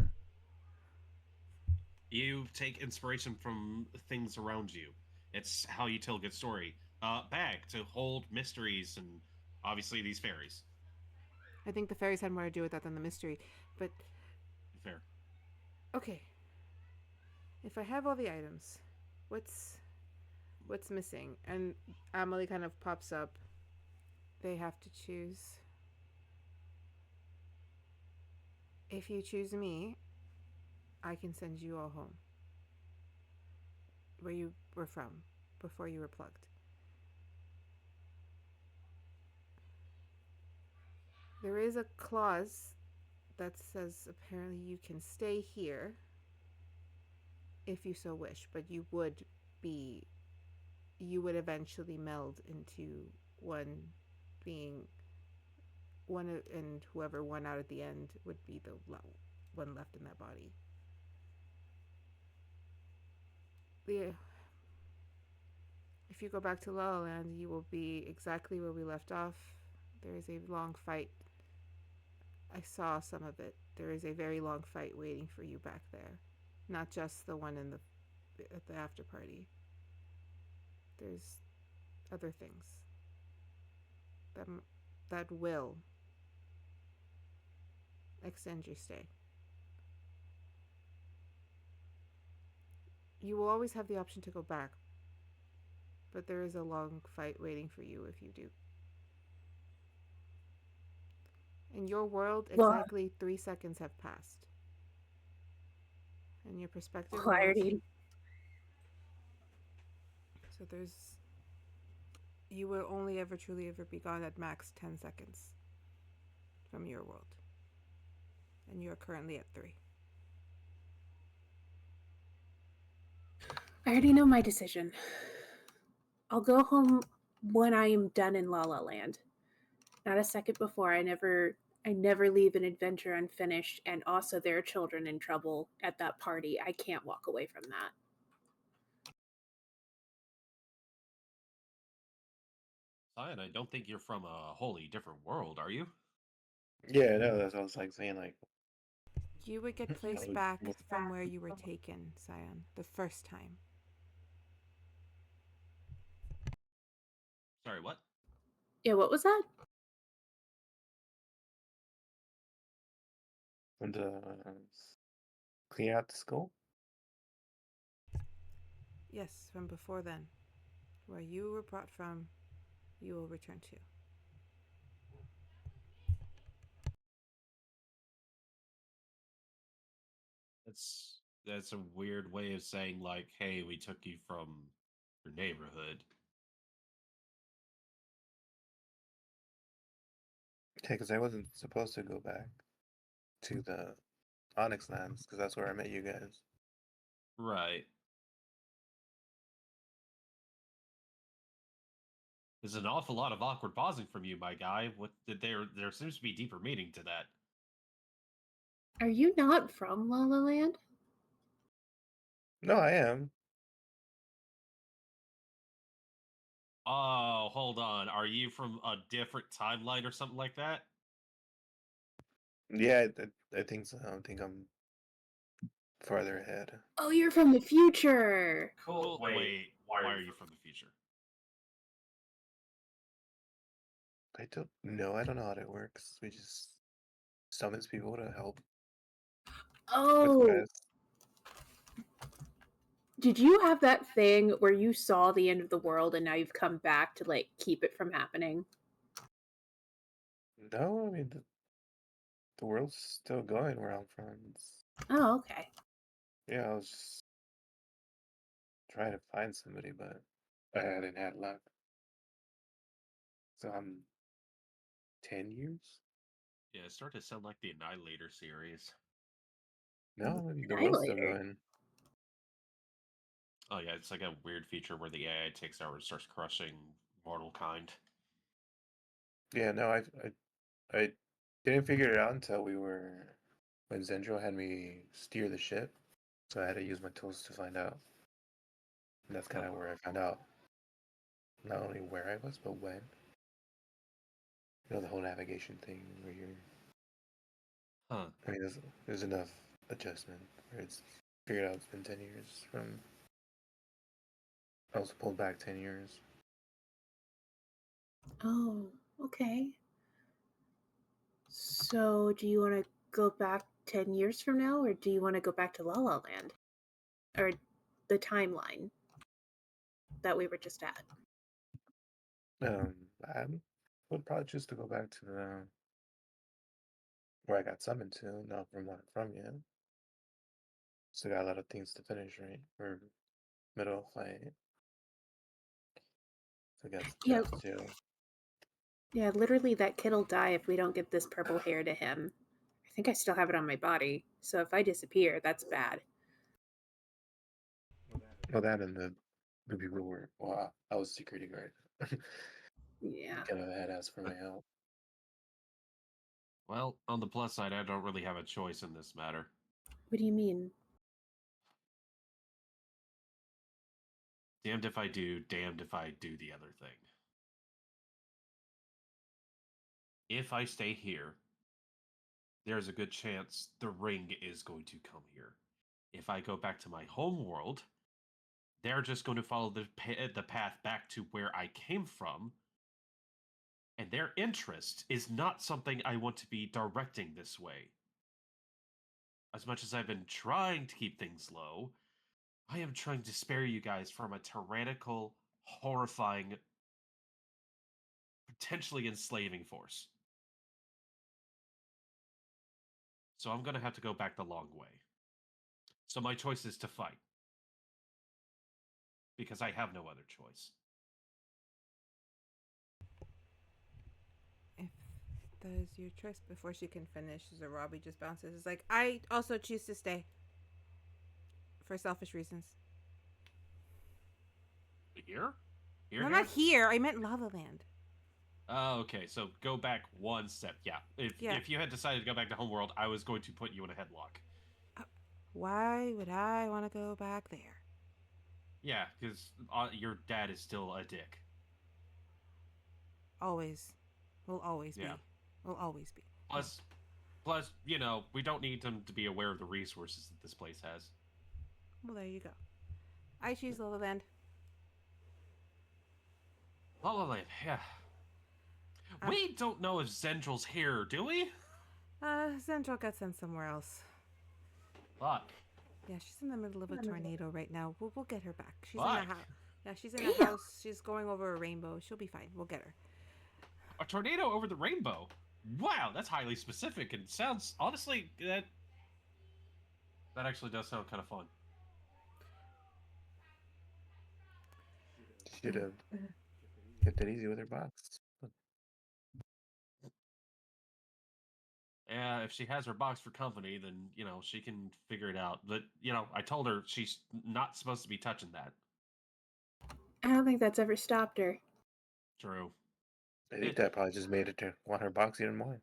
You take inspiration from things around you. It's how you tell a good story. Bag to hold mysteries and obviously these fairies. I think the fairies had more to do with that than the mystery. But, Fair. okay. If I have all the items, what's missing? And Amelie kind of pops up. They have to choose. If you choose me, I can send you all home. Where you were from before you were plugged. There is a clause that says apparently you can stay here if you so wish, but you would eventually meld into one being one, and whoever won out at the end would be the one left in that body. Yeah. If you go back to La La Land, you will be exactly where we left off. There is a long fight. I saw some of it. There is a very long fight waiting for you back there. Not just the one at the after party. There's other things that will extend your stay. You will always have the option to go back, but there is a long fight waiting for you if you do. In your world, Well, exactly 3 seconds have passed. In your perspective world, clarity. so you will only ever truly ever be gone at max 10 seconds from your world. And you are currently at 3. I already know my decision. I'll go home when I am done in La La Land. Not a second before. I never leave an adventure unfinished, and also there are children in trouble at that party. I can't walk away from that. Syon, I don't think you're from a wholly different world, are you? Yeah, no, that's what I was like saying. Like, You would get I placed would- back from where you were taken, Syon, the first time. Sorry, what? Yeah, what was that? and clean out the school. Yes, from before then. Where you were brought from, you will return to. That's a weird way of saying like, hey, we took you from your neighborhood. Yeah, because I wasn't supposed to go back to the Onyx Lands because that's where I met you guys. Right. There's an awful lot of awkward pausing from you, my guy. What did there seems to be deeper meaning to that. Are you not from La La Land? No, I am. Oh, hold on. Are you from a different timeline or something like that? Yeah, I think so. I think I'm farther ahead. Oh, you're from the future. Cool. Wait, why are you from the future? I don't know. I don't know how that works. We just summons people to help with Oh, quests. did you have that thing where you saw the end of the world and now you've come back to like keep it from happening? No, I mean the world's still going where I'm from. Oh, okay. Yeah, I was just trying to find somebody, but I hadn't had luck. So I'm 10 years. Yeah, it started to sound like the Annihilator series. No, I mean, the world's still Annihilator. going. Oh yeah, it's like a weird feature where the AI takes over and starts crushing mortal kind. Yeah, no, I didn't figure it out until when Zendryil had me steer the ship. So I had to use my tools to find out. And that's kind of where I found out not only where I was, but when. You know, the whole navigation thing where you're Huh. I mean, there's enough adjustment where it's figured out it's been 10 years from. I was pulled back 10 years. Oh, okay. So, do you want to go back 10 years from now, or do you want to go back to La La Land? Or the timeline that we were just at? I would probably choose to go back to where I got summoned to, not from where I'm from yet. Still got a lot of things to finish, right? We're middle of fight. So I got some Yeah. stuff to do. Yeah, literally that kid'll die if we don't get this purple hair to him. I think I still have it on my body, so if I disappear, that's bad. Well, that and the people were. Well, I was security guard. Yeah. Kind of had asked for my help. Well, on the plus side, I don't really have a choice in this matter. What do you mean? Damned if I do, damned if I do the other thing. If I stay here, there's a good chance the ring is going to come here. If I go back to my home world, they're just going to follow the path back to where I came from. And their interest is not something I want to be directing this way. As much as I've been trying to keep things low, I am trying to spare you guys from a tyrannical, horrifying, potentially enslaving force. So I'm going to have to go back the long way. So my choice is to fight. Because I have no other choice. If that is your choice, before she can finish, Zarabi just bounces. It's like, I also choose to stay. For selfish reasons. Here? Here? No, here? not here. I meant Lava Land. Oh, okay. So go back one step. Yeah. If you had decided to go back to Homeworld, I was going to put you in a headlock. Why would I want to go back there? Yeah, because your dad is still a dick. Always. Will always Yeah. be. Will always be. Plus, you know, we don't need them to be aware of the resources that this place has. Well, there you go. I choose Lava Land. La La Land, yeah. We don't know if Zendryl's here, do we? Zendryil got sent somewhere else. Fuck. Yeah, she's in the middle of a tornado right now. We'll get her back. She's in Fuck. a house. Yeah, she's in a house. She's going over a rainbow. She'll be fine. We'll get her. A tornado over the rainbow? Wow, that's highly specific and sounds, honestly, that actually does sound kind of fun. Should have kept it easy with her box. Yeah, if she has her box for company, then, you know, she can figure it out. But, you know, I told her she's not supposed to be touching that. I don't think that's ever stopped her. True. I think that probably just made it to want her box even more.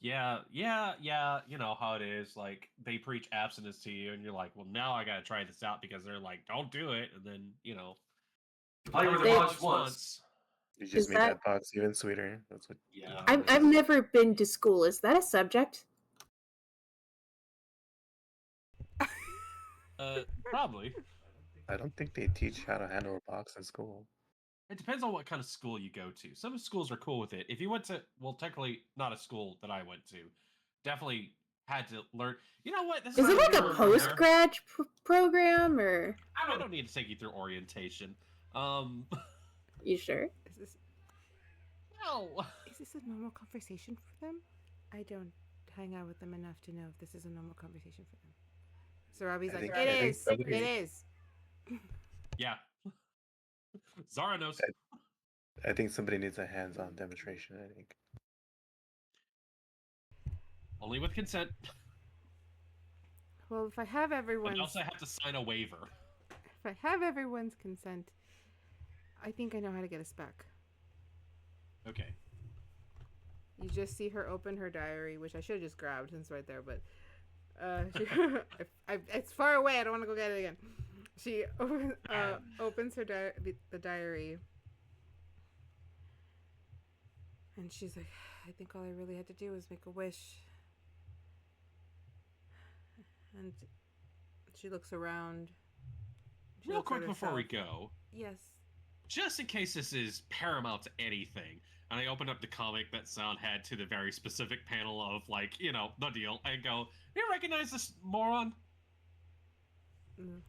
Yeah, you know how it is. Like, they preach abstinence to you, and you're like, well, now I gotta try this out because they're like, don't do it. And then, you know, play with They- the punch once. You Is just made that- that box even sweeter. That's what. Yeah. I've never been to school. Is that a subject? Probably. I don't think they teach how to handle a box in school. It depends on what kind of school you go to. Some schools are cool with it. If you went to, well, technically not a school that I went to, definitely had to learn. You know what? This Is it not like a even- post-grad program, or I don't need to take you through orientation. you sure? No. Is this a normal conversation for them? I don't hang out with them enough to know if this is a normal conversation for them. So Robbie's I like, think- it I think is. somebody- It is. Yeah. Zara knows. I think somebody needs a hands-on demonstration. I think. Only with consent. Well, if I have But everyone's, also have to sign a waiver. if I have everyone's consent, I think I know how to get us back. Okay. You just see her open her diary, which I should have just grabbed since it's right there, but she, it's far away. I don't want to go get it again. She opens her the diary, and she's like, "I think all I really had to do was make a wish, And she looks around. She Real looks at quick before we herself. go, Yes. just in case this is paramount to anything, and I opened up the comic that Sound had to the very specific panel of, like, you know, the deal, and go, you recognize this moron? Mm.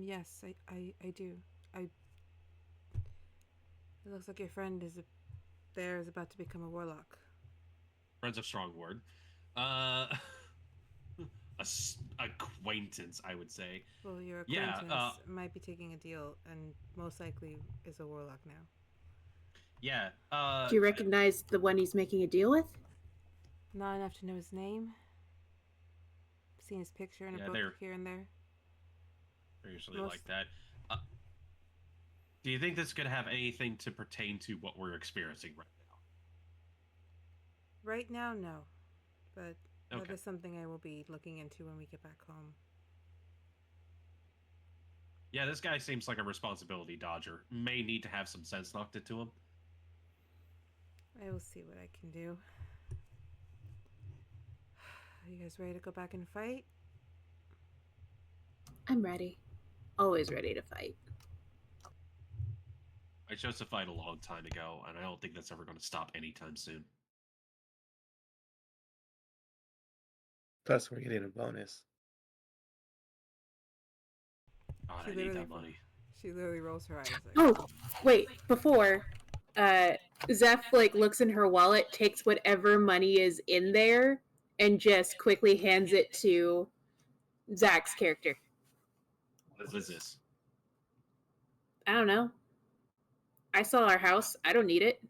Yes, I do. It looks like your friend is about to become a warlock. Friend's a strong word. Acquaintance, I would say. Well, your Yeah, acquaintance might be taking a deal, and most likely is a warlock now. Yeah. Do you recognize the one he's making a deal with? Not enough to know his name. Seen his picture in a book here and there. They're usually like that. Do you think this could have anything to pertain to what we're experiencing right now? Right now, no. But Okay. that is something I will be looking into when we get back home. Yeah, this guy seems like a responsibility dodger. May need to have some sense knocked into him. I will see what I can do. Are you guys ready to go back and fight? I'm ready. Always ready to fight. I chose to fight a long time ago, and I don't think that's ever going to stop anytime soon. Plus, we're getting a bonus. God, She I need literally- that money. She literally rolls her eyes. Like, Oh, wait, before, Zeph, like, looks in her wallet, takes whatever money is in there, and just quickly hands it to Zach's character. What is this? I don't know. I saw our house. I don't need it.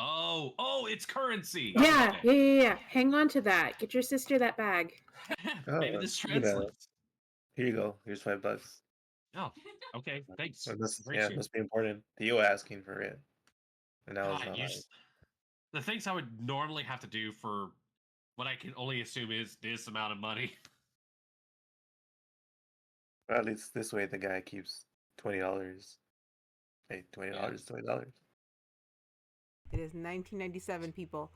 Oh, it's currency! Yeah, Okay. yeah. Hang on to that. Get your sister that bag. Maybe Oh, this you know. translates. Here you go. Here's $5. Oh, okay, thanks. It must, Appreciate it it. must be important. Theo asking for it. And I was God, like, the things I would normally have to do for what I can only assume is this amount of money. well, at least this way the guy keeps $20. Hey, $20, $20. it is 1997, people.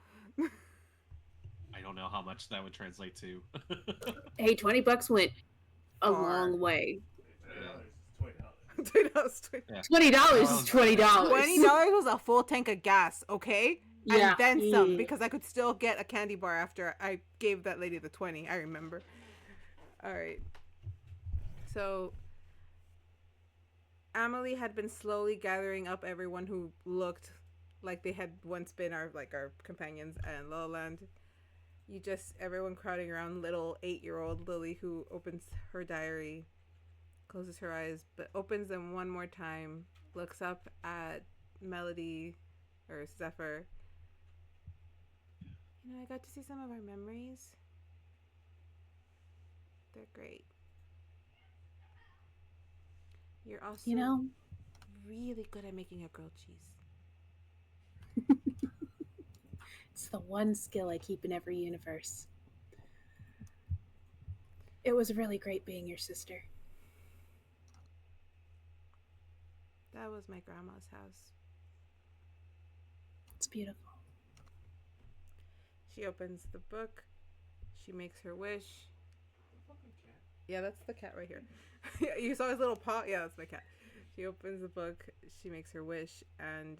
I don't know how much that would translate to. Hey, $20 went a Far. long way. $20. Yeah. $20 is $20. $20 was a full tank of gas, okay? Yeah. And then some, Yeah. because I could still get a candy bar after I gave that lady the 20. I remember. All right. So, Amelie had been slowly gathering up everyone who looked like they had once been our companions, and Lowland. Everyone crowding around little 8-year-old Lily, who opens her diary, closes her eyes, but opens them one more time, looks up at Melody or Zeffer. You know, I got to see some of our memories. They're great. You're also, You know, really good at making a grilled cheese. it's the one skill I keep in every universe. It was really great being your sister. That was my grandma's house. It's beautiful. She opens the book. She makes her wish. Yeah, that's the cat right here. You saw his little paw? Yeah, that's my cat. She opens the book. She makes her wish, and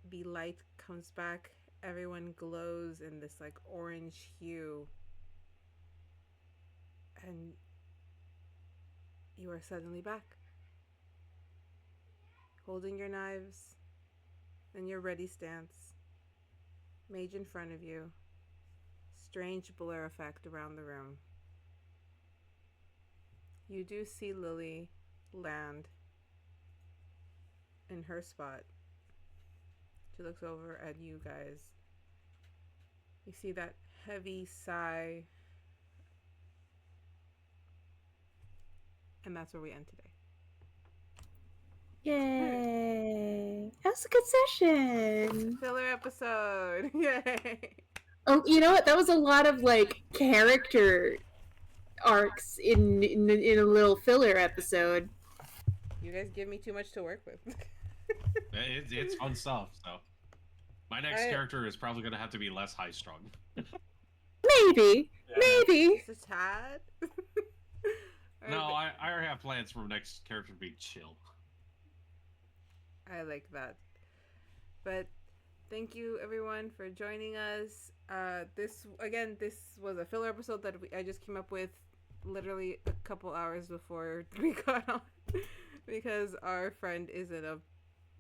the light comes back. Everyone glows in this like orange hue. And you are suddenly back. Holding your knives in your ready stance. Mage in front of you. Strange blur effect around the room. You do see Lily land in her spot. She looks over at you guys. You see that heavy sigh. And that's where we end today. Yay! That was a good session. Filler episode. Yay. Oh, you know what? That was a lot of like character arcs in a little filler episode. You guys give me too much to work with. It's fun stuff, so. My next character is probably going to have to be less high strung. Maybe. Maybe. Just a tad. No, I already have plans for my next character to be chill. I like that. But thank you everyone for joining us. This was a filler episode that I just came up with literally a couple hours before we got on because our friend is in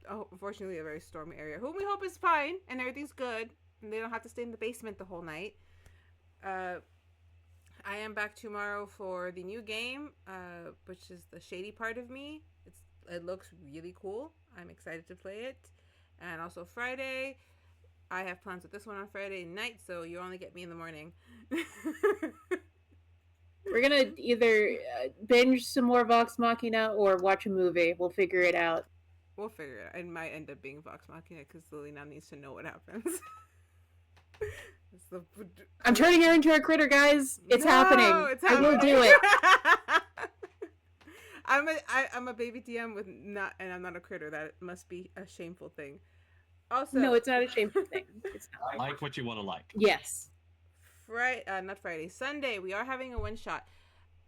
unfortunately a very stormy area, whom we hope is fine and everything's good and they don't have to stay in the basement the whole night. I am back tomorrow for the new game, which is the shady part of me. It looks really cool. I'm excited to play it. And also Friday, I have plans with this one on Friday night, so you only get me in the morning. We're gonna either binge some more Vox Machina or watch a movie. We'll figure it out. We'll figure it out. It might end up being Vox Machina because Lily now needs to know what happens. I'm turning her into a critter, guys. It's happening. I will do it. I'm a baby DM and I'm not a critter. That must be a shameful thing. Also, no, it's not a shameful thing. It's not. Like what you want to like. Yes. Not Friday. Sunday, we are having a one shot.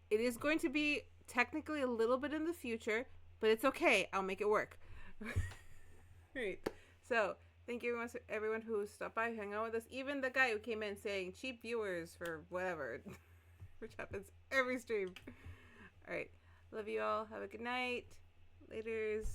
It is going to be technically a little bit in the future, but it's okay. I'll make it work. Great. So, thank you everyone who stopped by, hang out with us. Even the guy who came in saying cheap viewers for whatever, which happens every stream. All right. Love you all. Have a good night. Laters.